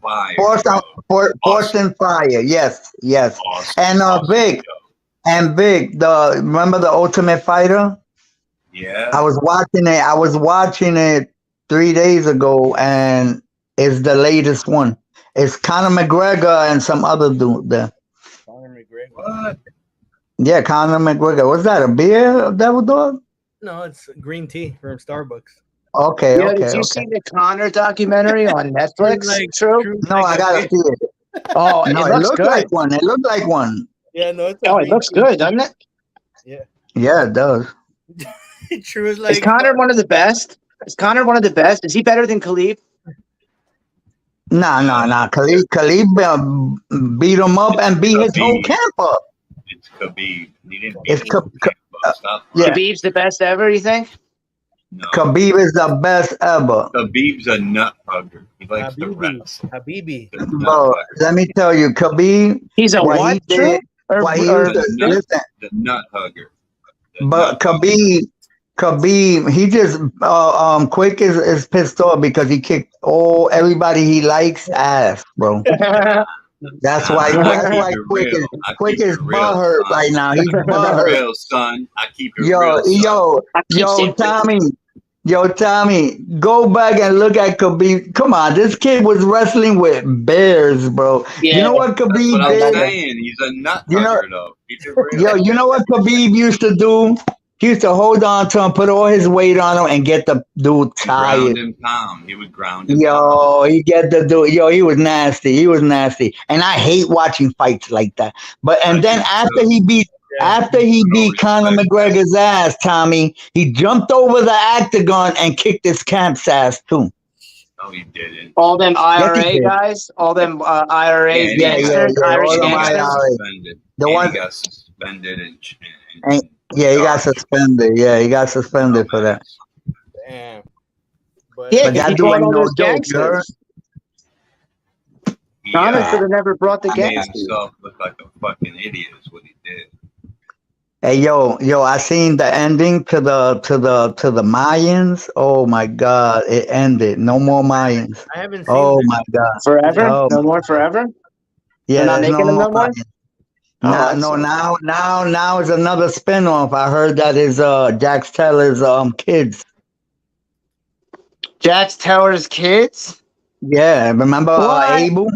fire. Forged in fire. Yes. Awesome. And Vic, remember the Ultimate Fighter? Yeah. I was watching it 3 days ago, and it's the latest one. It's Conor McGregor and some other dude there. Conor McGregor. What? Yeah, Conor McGregor. What's that? A beer, Devil Dog? No, it's green tea from Starbucks. Okay, Yeah, okay, did you okay. see the Connor documentary on Netflix? Like, True. No, I gotta see it. Oh, No, it it looks looked like good. one. It looked like one. Yeah, no, it's a Oh, it green looks good, doesn't it? Yeah. Yeah, it does. True is Is like Connor one of the best? Is Connor one of the best? Is he better than Khalid? Nah. Khalid beat him up and beat his whole Khabib. camp up. It's Khabib. He didn't beat It's his whole camp up. Stop yeah. lying. Khabib's the best ever, you think? No. Khabib is the best ever. Khabib's a nut hugger. He likes to Habibi. wrestle. Habibi. He's a nut Bro, hugger. let me tell you, Khabib, He's a what what? he did, what he used to listen. The nut hugger. The But nut hugger. Khabib, he just quick is pissed off because he kicked everybody he likes ass, bro. That's why I keep it real. I Quick keep is it real, butthurt son. right now. He's I keep it butthurt. real, son. I keep it real, son. Tommy, go back and look at Khabib. Come on, this kid was wrestling with bears, bro. You Yeah. know what That's Khabib what I'm did? saying. He's a nut You know- hugger, though. Keep it real. You know what Khabib used to do? He used to hold on to him, put all his weight on him, and get the dude tired. Ground and pound. He would ground and pound. Yo, he was nasty. He was nasty. And I hate watching fights like that. And then after he beat Conor McGregor's ass, Tommy, he jumped over the octagon and kicked his camp's ass too. No, he didn't. All them IRA Yes, he did. guys, all them IRA Yeah, gangsters, Irish all them gangsters. IRA. Suspended. The And one- he got suspended And- Yeah, he got suspended. Yeah, he got suspended for that. Damn. But, Yeah, But because that he dude brought ain't all no those joke, you heard? gangsters. Connor should have never brought the He made gangsters. himself look like a fucking idiot is what he did. Hey, yo, I seen the ending to the Mayans. Oh my God, it ended. No more Mayans. I haven't seen Oh that. my God. Forever? Oh, No more forever? yeah, They're not there's making them no more? Mayans. Oh, that No, sucks. now is another spinoff. I heard that is Jax Teller's kids. Jax Teller's kids? Yeah, remember What? Abel?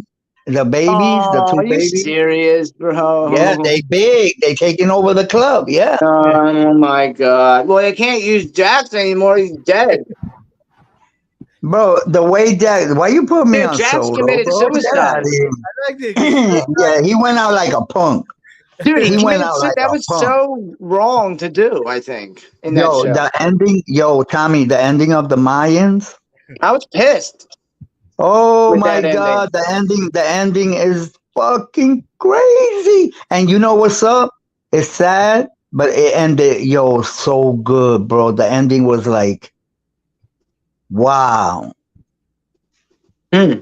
The babies, the Oh, two are you babies. serious, bro? Yeah, they big. They taking over the club. Yeah. Oh my God! Well, they can't use Jax anymore. He's dead. Bro, the way Jax, why you put me Dude, on Jax solo, committed bro? Get suicide. out of here. I like the Yeah, he went out like a punk. Dude, He he went committed out suicide. like That a was punk. so wrong to do. I think in that Yo, show, the ending, Tommy, the ending of the Mayans. I was pissed. Oh With my that God, the ending is fucking crazy. And you know what's up? It's sad, but it ended, so good, bro. The ending was like, wow. The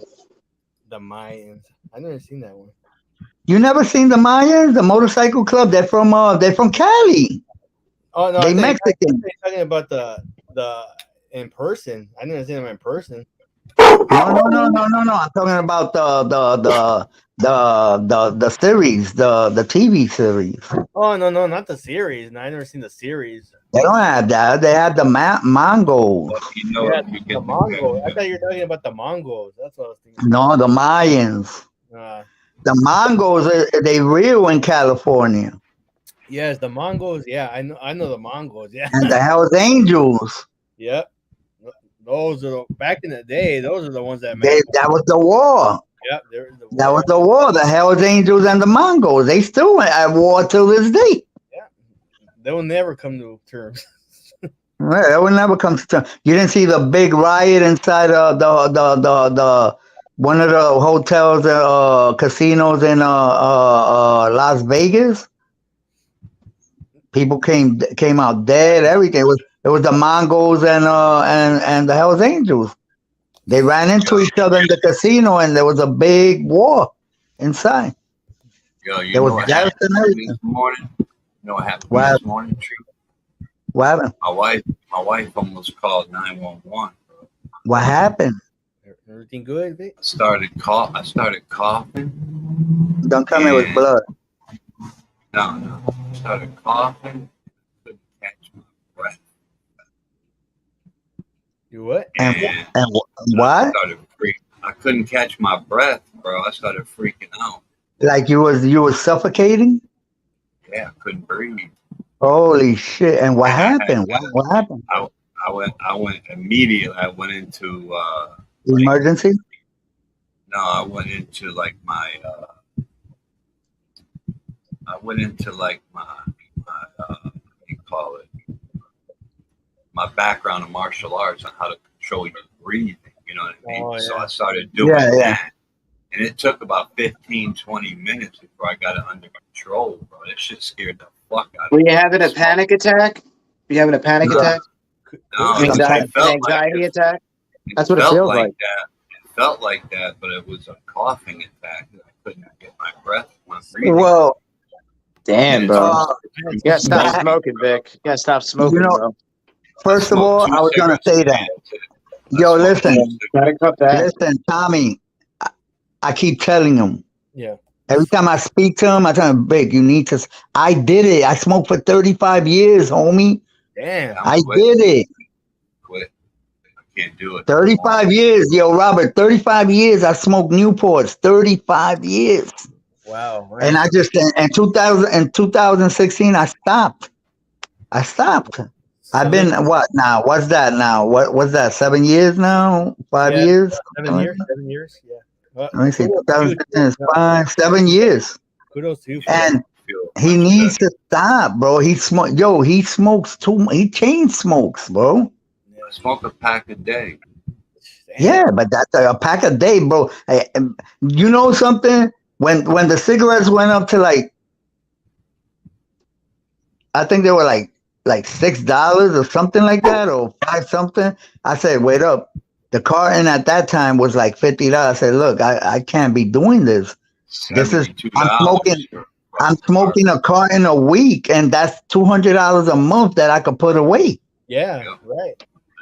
Mayans. I never seen that one. You never seen the Mayans, the motorcycle club? They're from Cali. Oh no, They I think Mexican. you're talking about the in person. I never seen them in person. No. I'm talking about the series, the TV series. Oh no, not the series. No, I never seen the series. They don't have that. They have the Mongols. Well, you know, Yeah, if you the get Mongols. I thought you were talking about the Mongols. That's what I was thinking. No, the Mayans. The Mongols, they real in California. Yes, the Mongols. Yeah, I know the Mongols. Yeah. And the Hells Angels. Yep. Those are back in the day. Those are the ones that That was the war. Yep. That was the war. The Hells Angels and the Mongols. They still at war till this day. Yeah. They will never come to terms. Well, that will never come to terms. You didn't see the big riot inside the one of the hotels, casinos in Las Vegas. People came out dead. Everything. It was the Mongols and the Hells Angels. They ran into each other in the casino, and there was a big war inside. Yo, you There know was what death happened and to me everything. this morning? You know what happened to What me happened? this morning, Tree? What happened? My wife almost called 911. What happened? Everything good, Vic? I started coughing. Don't tell me it was blood. No. I started coughing. Couldn't catch my breath. You what? And I what? started I couldn't catch my breath, bro. I started freaking out. Like you was suffocating? Yeah, I couldn't breathe. Holy shit! And what happened? What happened? I I went immediately. I went into Emergency? no, I went into like my what do you call it? My background in martial arts on how to control your breathing. You know what I mean? Oh, So yeah. I started doing Yeah, yeah. that. And it took about 15, 20 minutes before I got it under control, bro. That shit scared the fuck out Were of me. you having a panic attack? Were you having a panic Yeah. attack? No, Kudos. An felt like anxiety it. attack? It That's what it felt feels like like. that. It felt like that, but it was a coughing attack. I couldn't get my breath when I'm breathing. Well, Damn, bro. You gotta stop that- smoking, Vic. You gotta stop smoking, you know, bro. first of all, I was gonna say that. Yo, listen, Gotta cut back. listen, Tommy. I keep telling him. Yeah. Every time I speak to him, I tell him, Big, you need to. I did it. I smoked for 35 years, homie. Damn. I did it. Quit. I can't do it. 35 years, yo, Robert. 35 years. I smoked Newports. 35 years. Wow. Man. And I just in 2016, I stopped. I've been what now? What's that now? What's that? 7 years now? 5 Yeah, years? 7 years. 7 years. Yeah. Let me see. 2016 is 7 years. Kudos to you. And he needs to stop, bro. He smokes too. He chain smokes, bro. I smoke a pack a day. Yeah, but that's a pack a day, bro. You know something? When the cigarettes went up to like, I think they were like $6 or something like that, or 5 something. I said, wait up. The carton at that time was like $50. I said, look, I can't be doing this. This is I'm smoking a carton a week, and that's $200 a month that I could put away. Yeah, right.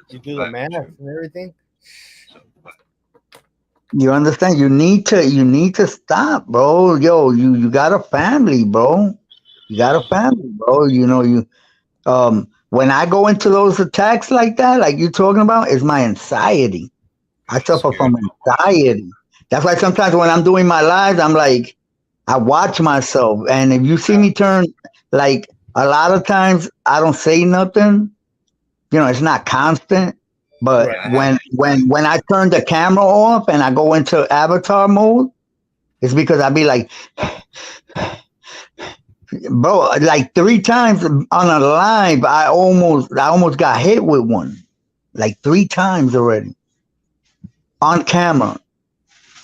You do the math and everything. You understand? You need to stop, bro. Yo, you got a family, bro. You got a family, bro. You know, when I go into those attacks like that, like you're talking about, it's my anxiety. I suffer from anxiety. That's why sometimes when I'm doing my lives, I'm like, I watch myself. And if you see me turn, like a lot of times I don't say nothing. You know, it's not constant. But when I turn the camera off and I go into avatar mode, it's because I be like, bro, like 3 times on a live, I almost got hit with one, like 3 times already on camera,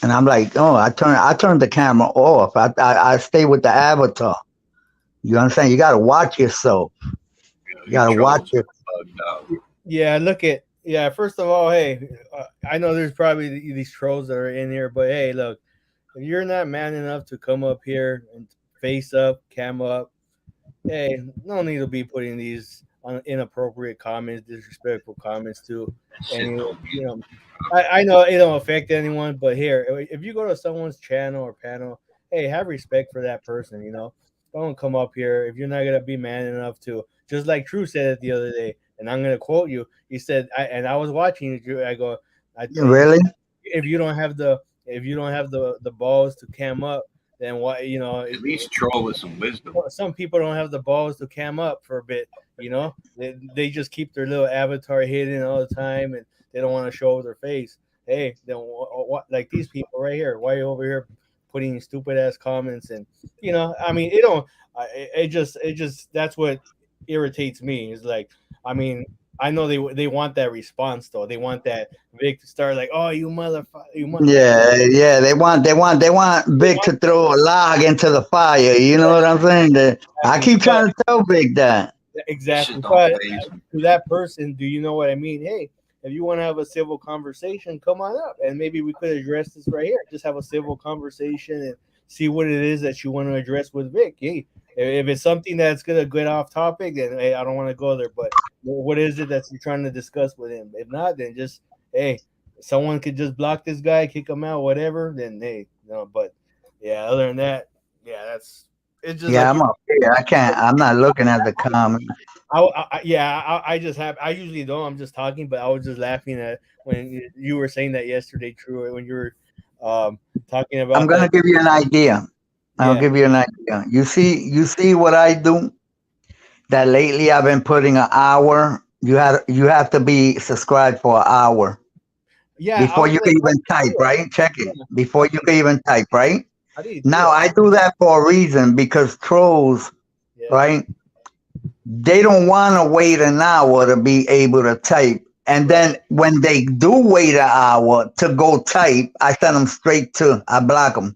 and I'm like, oh, I turned the camera off. I stay with the avatar. You understand? You got to watch yourself. You got to watch it. Yeah, first of all, hey, I know there's probably these trolls that are in here, but hey, look, if you're not man enough to come up here and face up, cam up, hey, no need to be putting these inappropriate comments, disrespectful comments to anyone. You know, I know it don't affect anyone, but here, if you go to someone's channel or panel, hey, have respect for that person. You know, don't come up here if you're not gonna be man enough to. Just like True said it the other day, and I'm gonna quote you. He said, I was watching you. I go, really? If you don't have the balls to cam up, then why, you know, at least troll with some wisdom. Some people don't have the balls to cam up for a bit, you know. They just keep their little avatar hidden all the time, and they don't want to show their face. Hey, then what? Like these people right here, why are you over here putting stupid ass comments? And you know, I mean, it don't. It just that's what irritates me. Is like, I mean, I know they want that response though. They want that Vic to start like, oh, you motherfucker, Yeah. They want Vic to throw a log into the fire. You know what I'm saying? I keep trying to tell Vic that. Exactly. But to that person, do you know what I mean? Hey, if you want to have a civil conversation, come on up, and maybe we could address this right here. Just have a civil conversation and see what it is that you want to address with Vic. Hey, if it's something that's gonna get off topic, then hey, I don't want to go there. But what is it that you're trying to discuss with him? If not, then just hey, someone could just block this guy, kick him out, whatever. Then hey, no. But yeah, other than that, yeah, that's it's just. Yeah, like, I'm okay. I can't. I'm not looking at the comments. I just have. I usually don't. I'm just talking, but I was just laughing at when you were saying that yesterday, True. When you were talking about. I'm gonna give you an idea. I'll give you an idea. You see what I do? That lately I've been putting an hour You have to be subscribed for an hour Yeah, I before was you can even type, right? Check it. yeah, Before you can even type, right? how do you do Now that? I do that for a reason because trolls, Yeah, right? They don't want to wait an hour to be able to type. And right. then when they do wait an hour to go type, I send them straight to, I block them.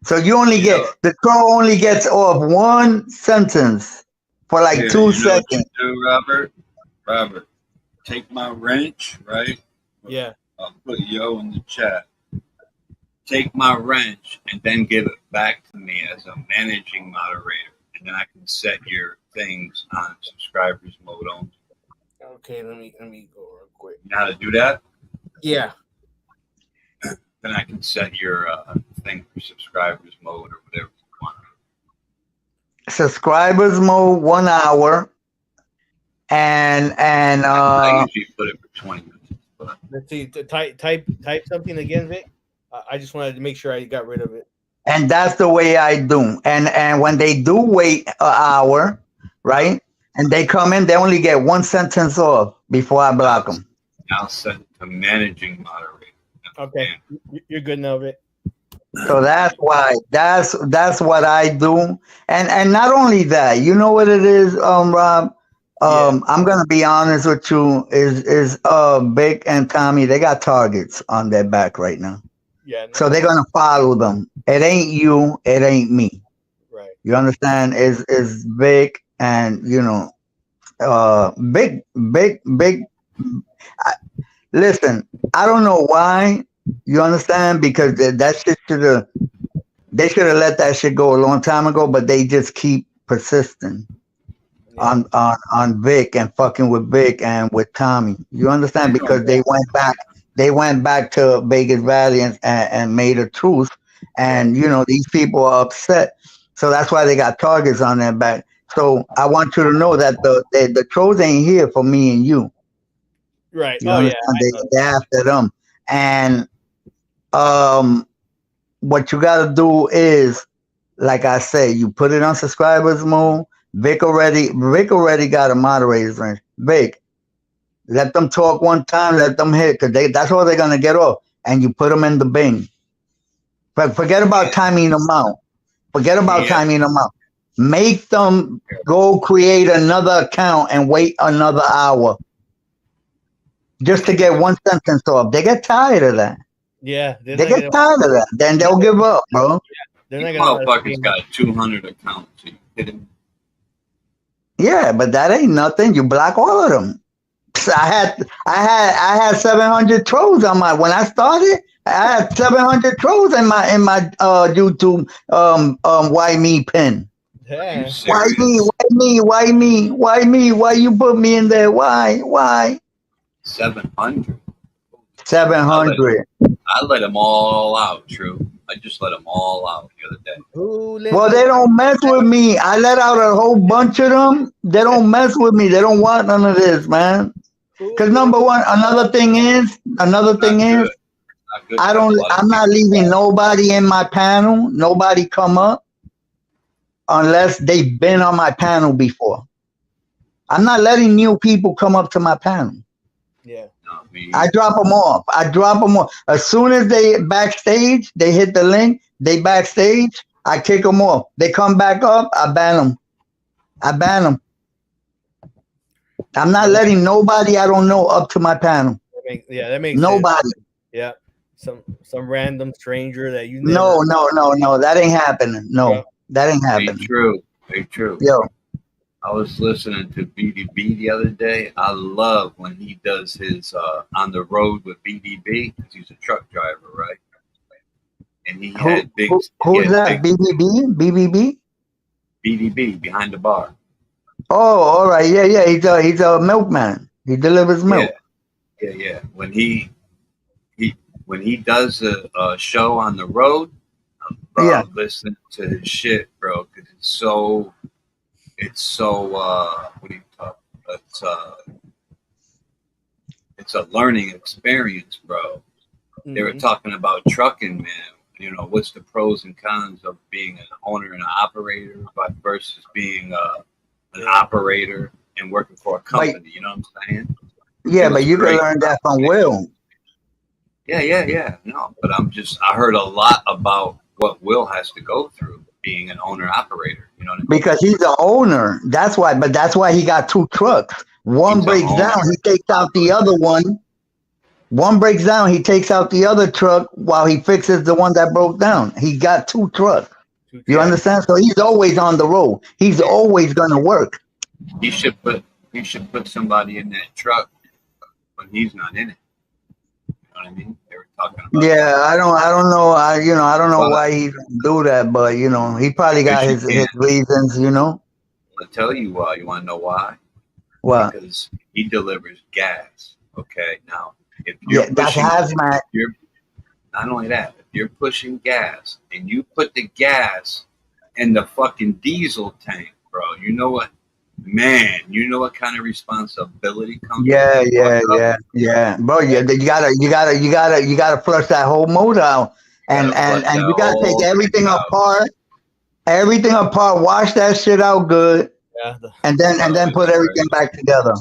So you only You get, know, the troll only gets off one sentence for like here, two you know what you seconds. do, Robert? Robert, take my wrench, right? Yeah. I'll put yo in the chat. Take my wrench and then give it back to me as a managing moderator, and then I can set your things on subscribers mode only. Okay, let me go real quick. You know how to do that? Yeah. Then I can set your thing for subscribers mode or whatever you want. Subscribers mode 1 hour, and I usually put it for 20 minutes. But Let's see. Type something again, Vic. I just wanted to make sure I got rid of it. and that's the way I do. And when they do wait an hour, right, and they come in, they only get one sentence off before I block them. I'll set it to managing moderator. Okay, you're good now, Vic. So that's why that's what I do. And not only that, you know what it is, Rob. Yeah. I'm gonna be honest with you. Is Big and Tommy? They got targets on their back right now. Yeah. No, So they're gonna follow them. It ain't you. It ain't me. right. You understand? Is Big and big. I, listen, I don't know why. You understand? Because that shit they should have let that shit go a long time ago. But they just keep persisting Yeah. on Vic and fucking with Vic and with Tommy. You understand? I know Because they went back. They went back to Vegas Valley and made a truce. And these people are upset. So that's why they got targets on their back. So I want you to know that the trolls ain't here for me and you. Right. You Oh yeah. understand? I know. They're after them. And what you got to do is, like I say, you put it on subscribers mode. Vic already got a moderator's range. Vic, let them talk one time, let them hit, because that's all they're gonna get off. And you put them in the bin. But forget about timing them out. Forget about Yeah. timing them out. Make them go create another account and wait another hour just to get one sentence off. They get tired of that. Yeah. They get tired of that. Then they'll give up, bro. They're You not gonna. motherfuckers got 200 accounts. Are you kidding me? Yeah, but that ain't nothing. You block all of them. I had 700 trolls on my when I started. I had 700 trolls in my YouTube why me pin. Are you Yeah. Why serious? me? Why me? Why me? Why me? Why you put me in there? Why? 700. 700. I let them all out, True. I just let them all out the other day. Who let Well, you? they don't mess with me. I let out a whole bunch of them. They don't mess with me. They don't want none of this, man. Because number one, another thing is, Not good. Not good. I You have don't. a lot of I'm not people. leaving nobody in my panel. Nobody come up unless they've been on my panel before. I'm not letting new people come up to my panel. Yeah. No, me I either. drop them off. As soon as they backstage, they hit the link. They backstage. I kick them off. They come back up. I ban them. I'm not letting nobody I don't know up to my panel. That makes sense. Nobody. Yeah. Some random stranger that you never. No. That ain't happening. No, Yeah. that ain't Hey, happening. True. Hey, True. Yo. I was listening to BDB the other day. I love when he does his on the road with BDB because he's a truck driver, right? And he had big. Who's He had that? big BBB? BDB behind the bar. Oh, all right. Yeah. He's a milkman. He delivers milk. Yeah. When he does a show on the road, bro, listen to his shit, bro, because it's so what do you talk? It's a learning experience, bro. They were talking about trucking, man. You know, what's the pros and cons of being an owner and an operator versus being an operator and working for a company. You know what I'm saying? Yeah, but you can learn that from Will. Yeah. No, but I heard a lot about what Will has to go through being an owner operator. You know what I mean? Because he's the owner. That's why. But that's why he got 2 trucks. One breaks down, he takes out the other one. One breaks down, he takes out the other truck while he fixes the one that broke down. He got 2 trucks. You understand? So he's always on the road. He's always gonna work. He should put somebody in that truck when he's not in it. You know what I mean? They were talking about I don't know. I don't know why he do that, but he probably got his reasons. I'll tell you why. You want to know why? What? Because he delivers gas. Okay, now if you're that's hazmat. Not only that, if you're pushing gas and you put the gas in the fucking diesel tank, bro, you know what? Man, you know what kind of responsibility comes with that? Yeah. Bro, you gotta flush that whole motor out. And you gotta take everything apart. Everything apart, wash that shit out good. Yeah. And then put everything back together.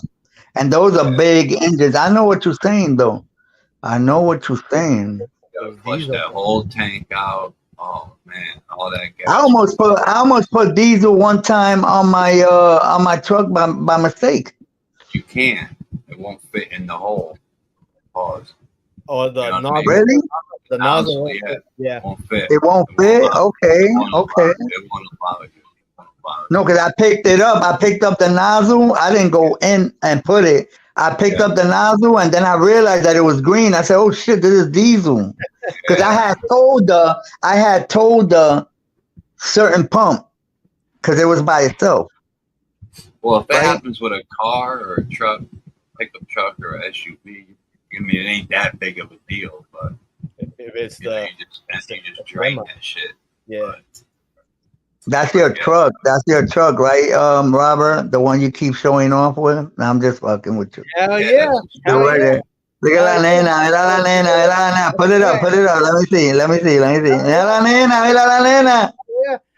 And those are big engines. I know what you're saying though. I know what you're saying. You gotta flush that whole tank out. Oh man, all that gas. I almost put diesel one time on my truck by mistake. You can't. It won't fit in the hole. Pause. Oh, the nozzle. Really? The nozzle. Yeah. Won't fit. It won't fit. Okay. It won't allow you. No, because I picked it up. I picked up the nozzle. I didn't go in and put it. I picked up the nozzle and then I realized that it was green. I said, "Oh shit, this is diesel." Because I had told the certain pump because it was by itself. Well, if it happens with a car or a truck, pickup truck or a SUV, I mean, it ain't that big of a deal. But if it's you just drain that shit. Yeah. But, that's your truck. That's your truck, right, Robert? The one you keep showing off with? No, I'm just fucking with you. Hell yeah. Look at la nena. Put it up. Let me see. La nena.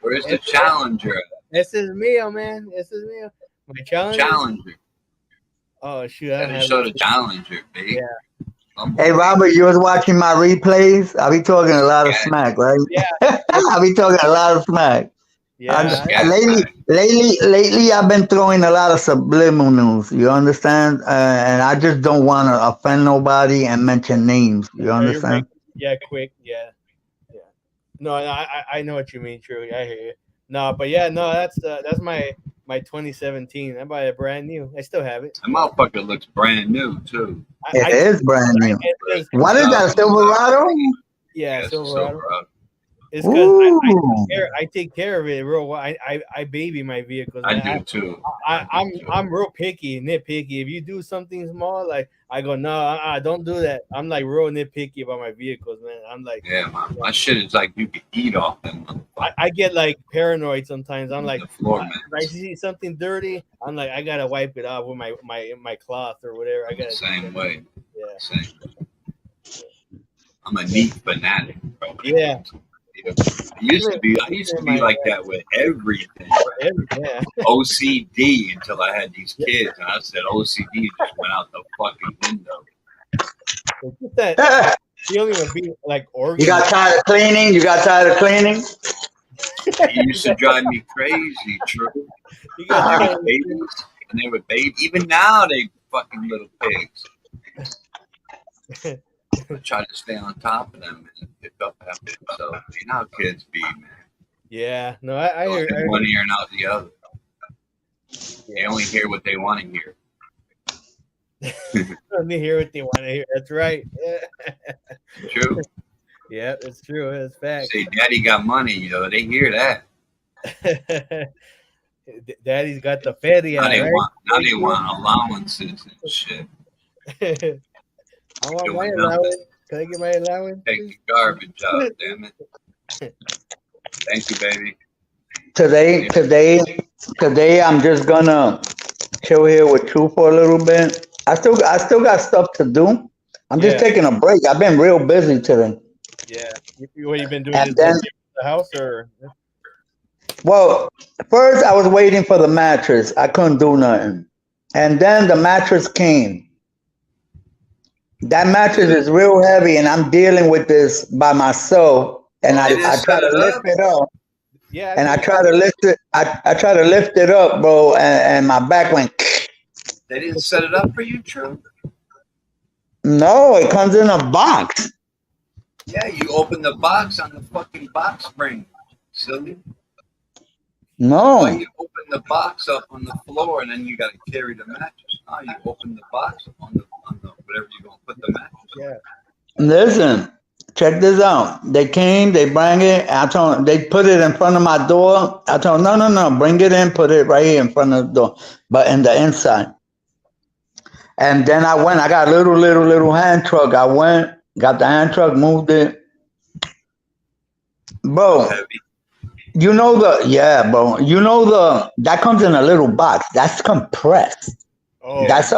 Where's the Challenger? This is mío, man. This is mío. My Challenger. Oh shoot! I show the Challenger, baby. Yeah. Hey Robert, you was watching my replays. I be talking a lot of smack, right? Yeah. I be talking a lot of smack. Yeah. Lately, I've been throwing a lot of subliminals. You understand? And I just don't want to offend nobody and mention names. You understand? Yeah, quick. Yeah. No, I know what you mean. True. I hear you. No, but yeah, no, that's my 2017. I bought it brand new. I still have it. That motherfucker looks brand new too. It is brand new. What is that, a Silverado? Yeah, Silverado. It's because I take care of it real well. I baby my vehicles. I do too. I'm real picky, nitpicky. If you do something small, like I go, no, don't do that. I'm like real nitpicky about my vehicles, man. I'm like, my shit is like you can eat off them. I get like paranoid sometimes. I'm like, if I see something dirty, I'm like, I gotta wipe it off with my cloth or whatever. I gotta same way. Yeah. Same way. I'm a neat fanatic, bro. Yeah. I used to be like that with everything. Yeah. OCD until I had these kids, and I said OCD just went out the fucking window. It's just that feeling of being like organized. You got tired of cleaning? It used to drive me crazy, true. You got babies, and they were babies. Even now, they fucking little pigs. I try to stay on top of them and pick up after themselves. You know how kids be, man. Yeah, no, I hear one ear and out the other. They only hear what they want to hear. Only hear what they want to hear. That's right. True. Yeah, it's true. It's fact. Say, Daddy got money, they hear that. Daddy's got the feria. Now they want allowances and shit. I want my allowance. Can I get my allowance? Take the garbage out, damn it. Thank you, baby. Today, I'm just gonna chill here with you for a little bit. I still got stuff to do. I'm just taking a break. I've been real busy today. Yeah. What you been doing? And then, the house or? Well, first I was waiting for the mattress. I couldn't do nothing. And then the mattress came. That mattress is real heavy, and I'm dealing with this by myself. And They I didn't try set to it lift up. it up, Yeah, and I try to lift it. I try to lift it up, bro, and my back went. They didn't set it up for you, True. No, it comes in a box. Yeah, you open the box on the fucking box spring, silly. Why No, you open the box up on the floor and then you got to carry the mattress? No, you open the box up on the whatever you're gonna put the mattress. yeah. listen. Check this out. They came, they bring it. I told them, they put it in front of my door. I told them, no, bring it in, put it right here in front of the door, but in the inside. And then I went. I got a little hand truck. I went, got the hand truck, moved it, bro. Heavy. You know bro. You know that comes in a little box. That's compressed. Oh, That's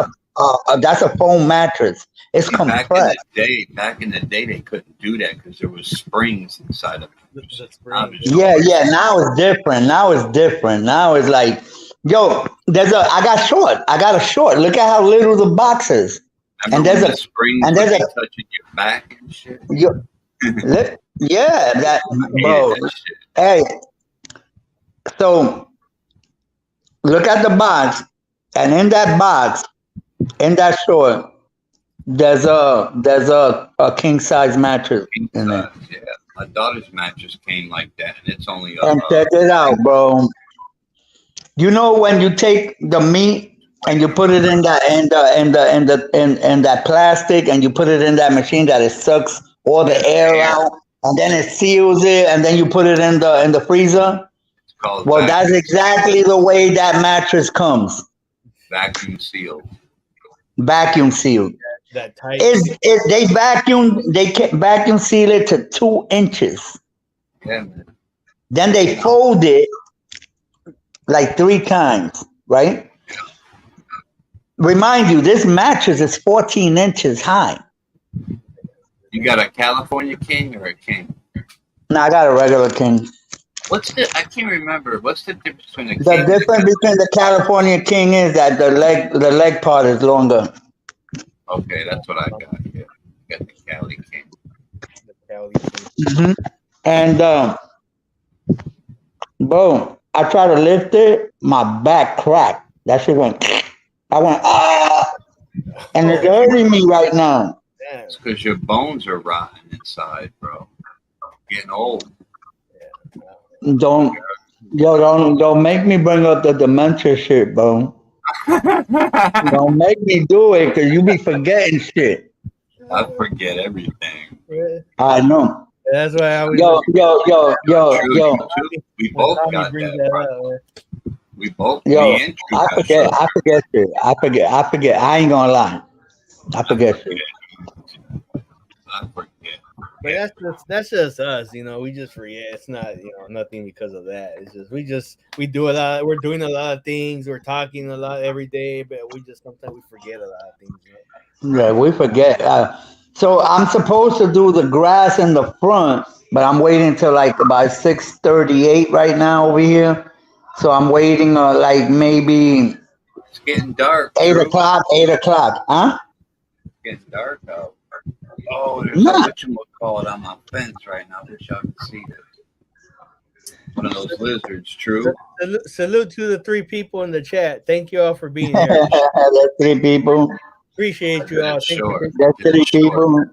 a foam mattress. It's See, back compressed. in the day, they couldn't do that because there was springs inside of it. the spring. Yeah. Now it's different. Now it's like, yo, I got a short. Look at how little the box is. Remember And there's when a the springs and would there's be a touching your back and shit? yeah, that I hated bro. that shit. Hey, so look at the box, and in that box, in that short, there's a king size mattress King in there. size, yeah. My daughter's mattress came like that, and it's only And check it out, bro. You know when you take the meat and you put it in that plastic and you put it in that machine that it sucks all the air out and then it seals it and then you put it in the freezer. It's called Well, that's exactly the way that mattress comes. vacuum sealed. Vacuum sealed. That tight. They vacuum seal it to 2 inches. Yeah, man. Then they fold it like 3 times, right? Remind you, this mattress is 14 inches high. You got a California king or a king? No, I got a regular king. I can't remember. What's the difference between a king? The difference between the California king is that the leg part is longer. Okay, that's what I got. Yeah, I got the Cali king. The Cali king. Mm-hmm. And bro, I try to lift it, my back cracked. That shit went. I went and it's hurting me right now. Damn. It's because your bones are rotten inside, bro. Getting old. Don't make me bring up the dementia shit, bro. Don't make me do it because you be forgetting shit. I forget everything. I know. That's why I was. Yo. We both got that, bro. We both. Yo, me and Drew got I forget shit. I forget. I ain't gonna lie. I forget shit. I forget. But that's just us, you know. We just forget. It's not, nothing because of that. It's just we do a lot. We're doing a lot of things. We're talking a lot every day, but sometimes we forget a lot of things. Yeah, we forget. So I'm supposed to do the grass in the front, but I'm waiting till like about 6:38 right now over here. So I'm waiting like maybe It's getting dark. 8 Drew. o'clock, huh? It's getting dark out. Oh, there's No. a whatchamacallit on my fence right now. I wish y'all could see this. One of those lizards, True. Salute to the 3 people in the chat. Thank you all for being here. That's 3 people. Appreciate you all. That's 3 people.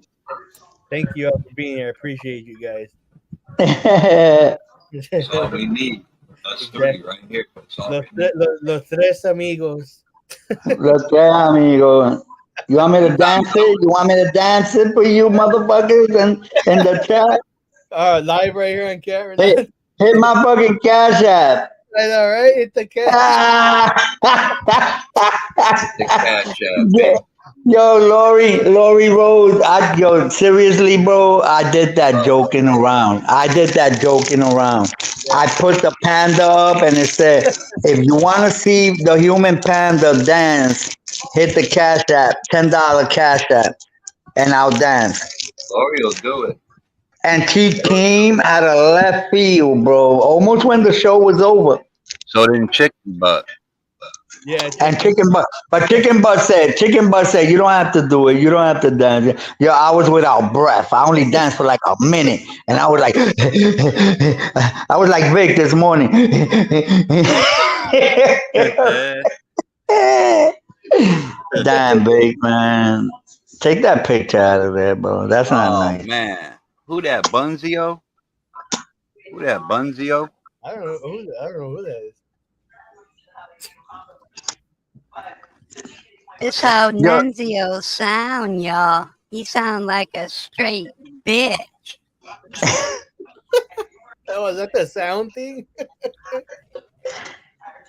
Thank you all for being here. Appreciate you guys. That's all we need. Us 3 right here. That's all we need. Los tres amigos. Los tres amigos. You want me to dance it? You want me to dance it for you motherfuckers in the chat? Live right here on camera. Hit my fucking cash app. I know, right? Hit the cash. The cash app. Yeah. Yo, Lori Rose. Seriously, bro, I did that joking around. I put the panda up and it said, if you want to see the human panda dance, hit the cash app, $10 cash app, and I'll dance. Lori will do it. And she came out of left field, bro, almost when the show was over. So didn't Chicken Butt. Yeah, And chicken butt, but chicken butt said, you don't have to do it. You don't have to dance. Yo, I was without breath. I only danced for like a minute, and I was like, I was like Vic this morning. Damn, Vic, man, take that picture out of there, bro. That's not Oh nice. man, who that Bunzio? Who that Bunzio? I don't know who that is. This how Yo, Nunzio sound, y'all. He sound like a straight bitch. Oh, is that the sound thing?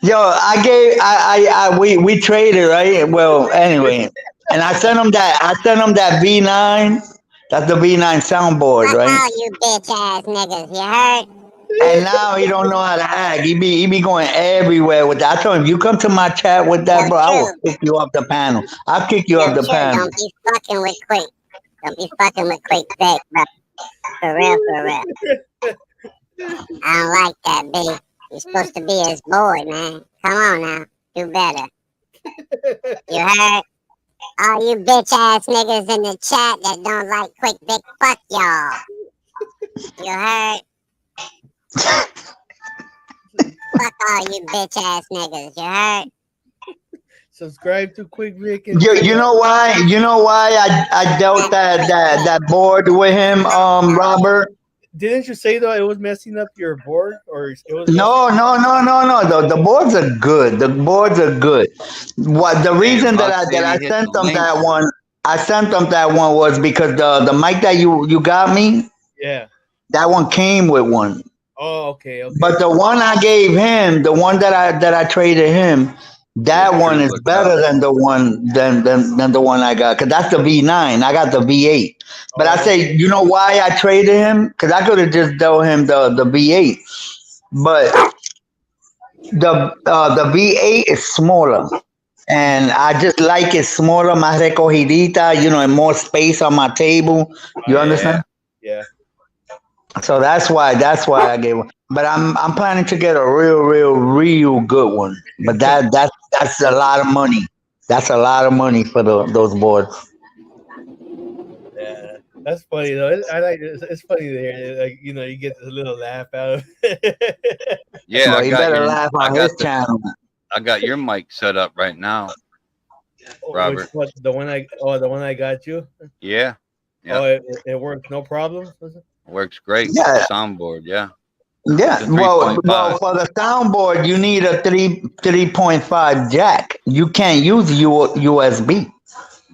yo, we traded, right? Well, anyway, and I sent him that V9. That's the V9 soundboard, Fuck right? all you bitch ass niggas, you heard? And now he don't know how to act. He be going everywhere with that. I told him, you come to my chat with that, Yo, bro, I will true. kick you off the panel. I'll kick you Yo, off the true. panel. Don't be fucking with Quick. Don't be fucking with Quick Vic, bro. For real, for real. I don't like that, B. You're supposed to be his boy, man. Come on now. Do better. You heard? All you bitch ass niggas in the chat that don't like Quick Vic, fuck y'all. You heard? Fuck all you bitch ass niggas, you heard? Subscribe to Quick Vic and You know why? I dealt that board with him, Robert? didn't you say though it was messing up your board or it was No. The boards are good. The boards are good. What the reason that I Buck sent the them link. that one? I sent them that one was because the mic that you got me, yeah. that one came with one. Oh, okay. But the one I gave him, the one that I traded him, that Yeah, one true, is look better out. than the one than the one I got. Cause that's the V9. I got the V8. But I say, you know why I traded him? Cause I could have just dealt him the V8. But the V8 is smaller. And I just like it smaller, más recogidita, and more space on my table. You understand? Yeah. So that's why I gave one. But I'm planning to get a real good one. But that's a lot of money. That's a lot of money for those boards. Yeah. That's funny though. I like it. It's funny to hear like you get this little laugh out of it. Yeah, Well, you better laugh on his channel. I got your mic set up right now, Robert. Which, the one I got you. Yeah. Oh, it works, no problem. Works great. Yeah. Soundboard, yeah. Yeah. The Well, 3.5. for the soundboard, you need a 3.5 jack. You can't use USB.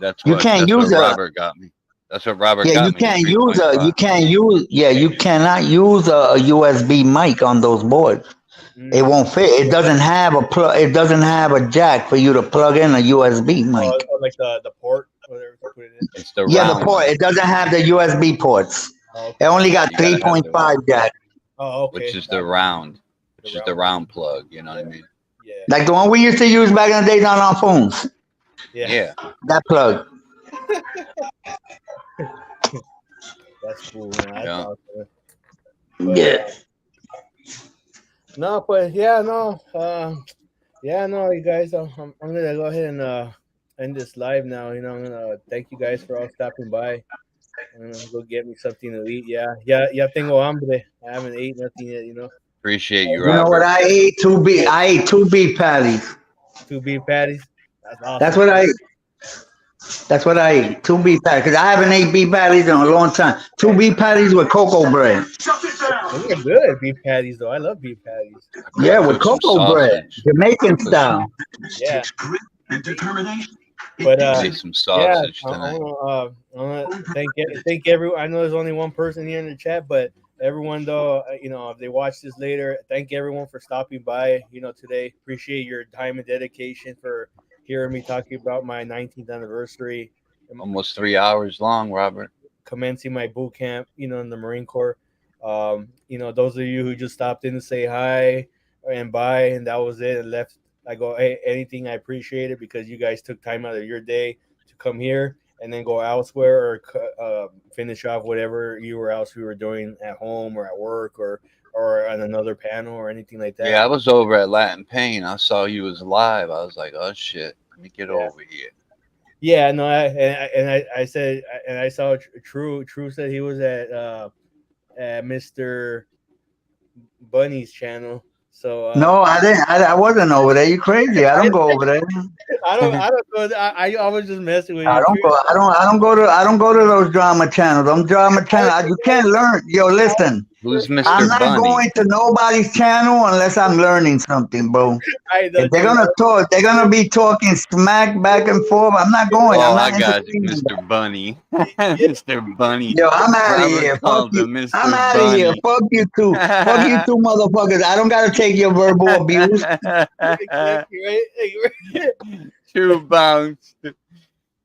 That's You what can't use Robert got me. That's what Robert Yeah, got you me. can't the use 3.5. you cannot use a USB mic on those boards. It won't fit. It doesn't have a plug. It doesn't have a jack for you to plug in a USB mic. Or like the port, whatever to put it in. It's the Yeah, the round port. one. It doesn't have the USB ports. Oh, It only got You gotta have the 3.5 jack. Oh, okay. Which is the round. Which is the round plug, you know what I mean? Yeah. Like the one we used to use back in the days on our phones. Yeah. That plug. That's cool, man. That's Yeah. awesome. But, Yeah. No, but yeah, no, you guys. I'm gonna go ahead and end this live now. I'm gonna thank you guys for all stopping by. I'm gonna go get me something to eat. Ya tengo hambre. I haven't ate nothing yet. Appreciate you, You know what Robert. I ate? I ate 2 beef patties. 2 beef patties. That's awesome. That's what I ate. That's what I ate. 2 beef patties. Because I haven't ate beef patties in a long time. 2 beef patties with cocoa bread. Those are good beef patties, though. I love beef patties. Yeah, with Cook some cocoa bread. sausage. Jamaican style. Yeah. But Made some sausage I tonight. want to thank everyone. I know there's only one person here in the chat, but everyone though, if they watch this later, thank everyone for stopping by. Today, appreciate your time and dedication for hearing me talking about my 19th anniversary. Almost 3 hours long, Robert. Commencing my boot camp, in the Marine Corps. Those of you who just stopped in to say hi and bye, and that was it, and left. I go, hey, anything, I appreciate it because you guys took time out of your day to come here and then go elsewhere or finish off whatever you were doing at home or at work or on another panel or anything like that? Yeah, I was over at Latin Pain. I saw you was live. I was like, oh shit, let me get Yeah. over here. Yeah, no, I said, and I saw True said he was at Mr. Bunny's channel. So No, I didn't. I wasn't over there. You crazy? I don't go over there. I don't go. I was just messing with I you, don't True. go. I don't go to those drama channels. Them drama channels. You can't learn. Yo, listen. Who's I'm Mr. not Bunny? going to nobody's channel unless I'm learning something, bro. I know, If they're True. gonna talk, they're gonna be talking smack back and forth. I'm not going. Oh, I'm I not got you, entertaining that. Mr. Bunny. Mr. Bunny. Yo, I'm out of Robert here. Fuck called you. him I'm Mr. out of here. Bunny. Fuck you too. Fuck you too, motherfuckers. I don't gotta take your verbal abuse. Exactly, right? True bounced.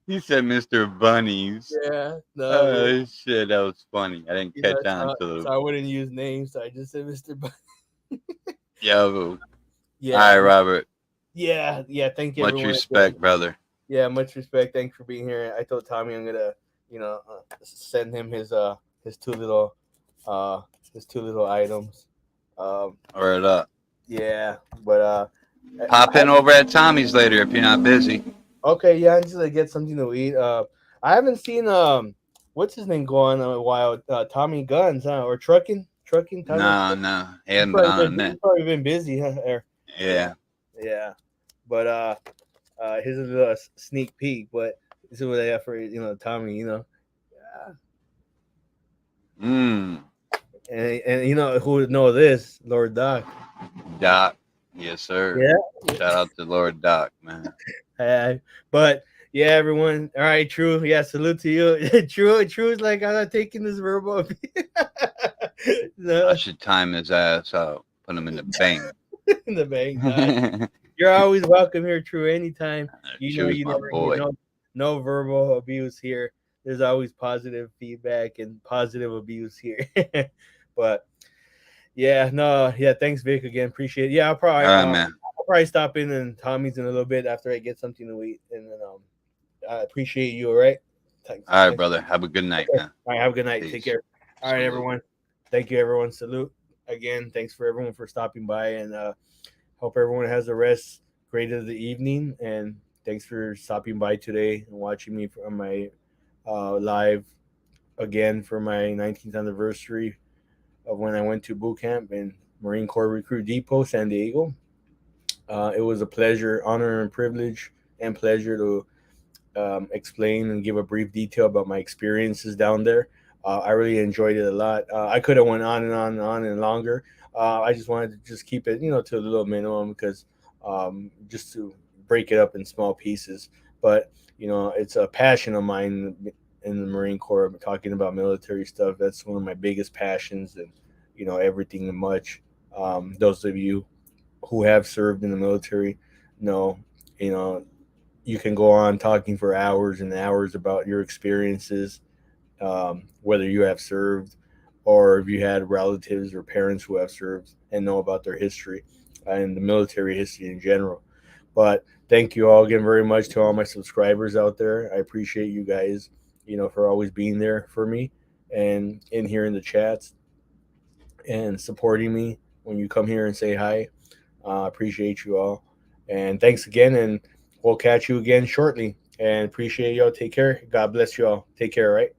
He said Mr. Bunnies. Yeah, no, Oh shit, that was funny. I didn't you catch know, on so, to so I wouldn't use names. So I just said Mr. Bunny. Yo. Yeah, All right, Robert. yeah. Thank you, Much everyone. respect, brother. Yeah, much respect. Thanks for being here. I told Tommy I'm gonna, send him his two little items. Word up. Yeah, but Pop in over at Tommy's later if you're not busy. okay, yeah, I'm just gonna get something to eat. I haven't seen what's his name go on in a while. Tommy Guns, huh? Or trucking. Tommy. No. He He's hadn't been on he's that. probably been busy, huh? Yeah. Yeah, but here's a little sneak peek. But this is what I have for Tommy. Mm. And you know who would know this? Lord Doc. Doc. Yes, sir. Yeah. Shout out to Lord Doc, man. But yeah, everyone. All right, True. Yeah, salute to you. True's like, I'm not taking this verbal. No, I should time his ass out. Put him in the bank. in the bank. Nah. You're always welcome here, True. Anytime. Choose my boy. No verbal abuse here. There's always positive feedback and positive abuse here. But yeah, no, yeah. Thanks, Vic. Again, appreciate it. Yeah, All right, man. I'll probably stop in and Tommy's in a little bit after I get something to eat, and then I appreciate you. All right. Thanks. All right, brother. Have a good night, Okay. man. All right. Have a good night. Peace. Take care. All right, Salute. everyone. Thank you, everyone. Salute again. Thanks for everyone for stopping by, and hope everyone has the rest great of the evening. And thanks for stopping by today and watching me on my live again for my 19th anniversary of when I went to boot camp in Marine Corps Recruit Depot, San Diego. It was a pleasure, honor, and privilege, and pleasure to explain and give a brief detail about my experiences down there. I really enjoyed it a lot. I could have went on and on and on and longer. I just wanted to just keep it, to a little minimum because just to break it up in small pieces. But it's a passion of mine in the Marine Corps. Talking about military stuff, that's one of my biggest passions, and everything and much. Those of you who have served in the military know, you can go on talking for hours and hours about your experiences, whether you have served or if you had relatives or parents who have served and know about their history and the military history in general. But thank you all again very much to all my subscribers out there. I appreciate you guys, for always being there for me and in here in the chats and supporting me when you come here and say hi. Appreciate you all. And thanks again. And we'll catch you again shortly. And appreciate y'all. Take care. God bless you all. Take care, right?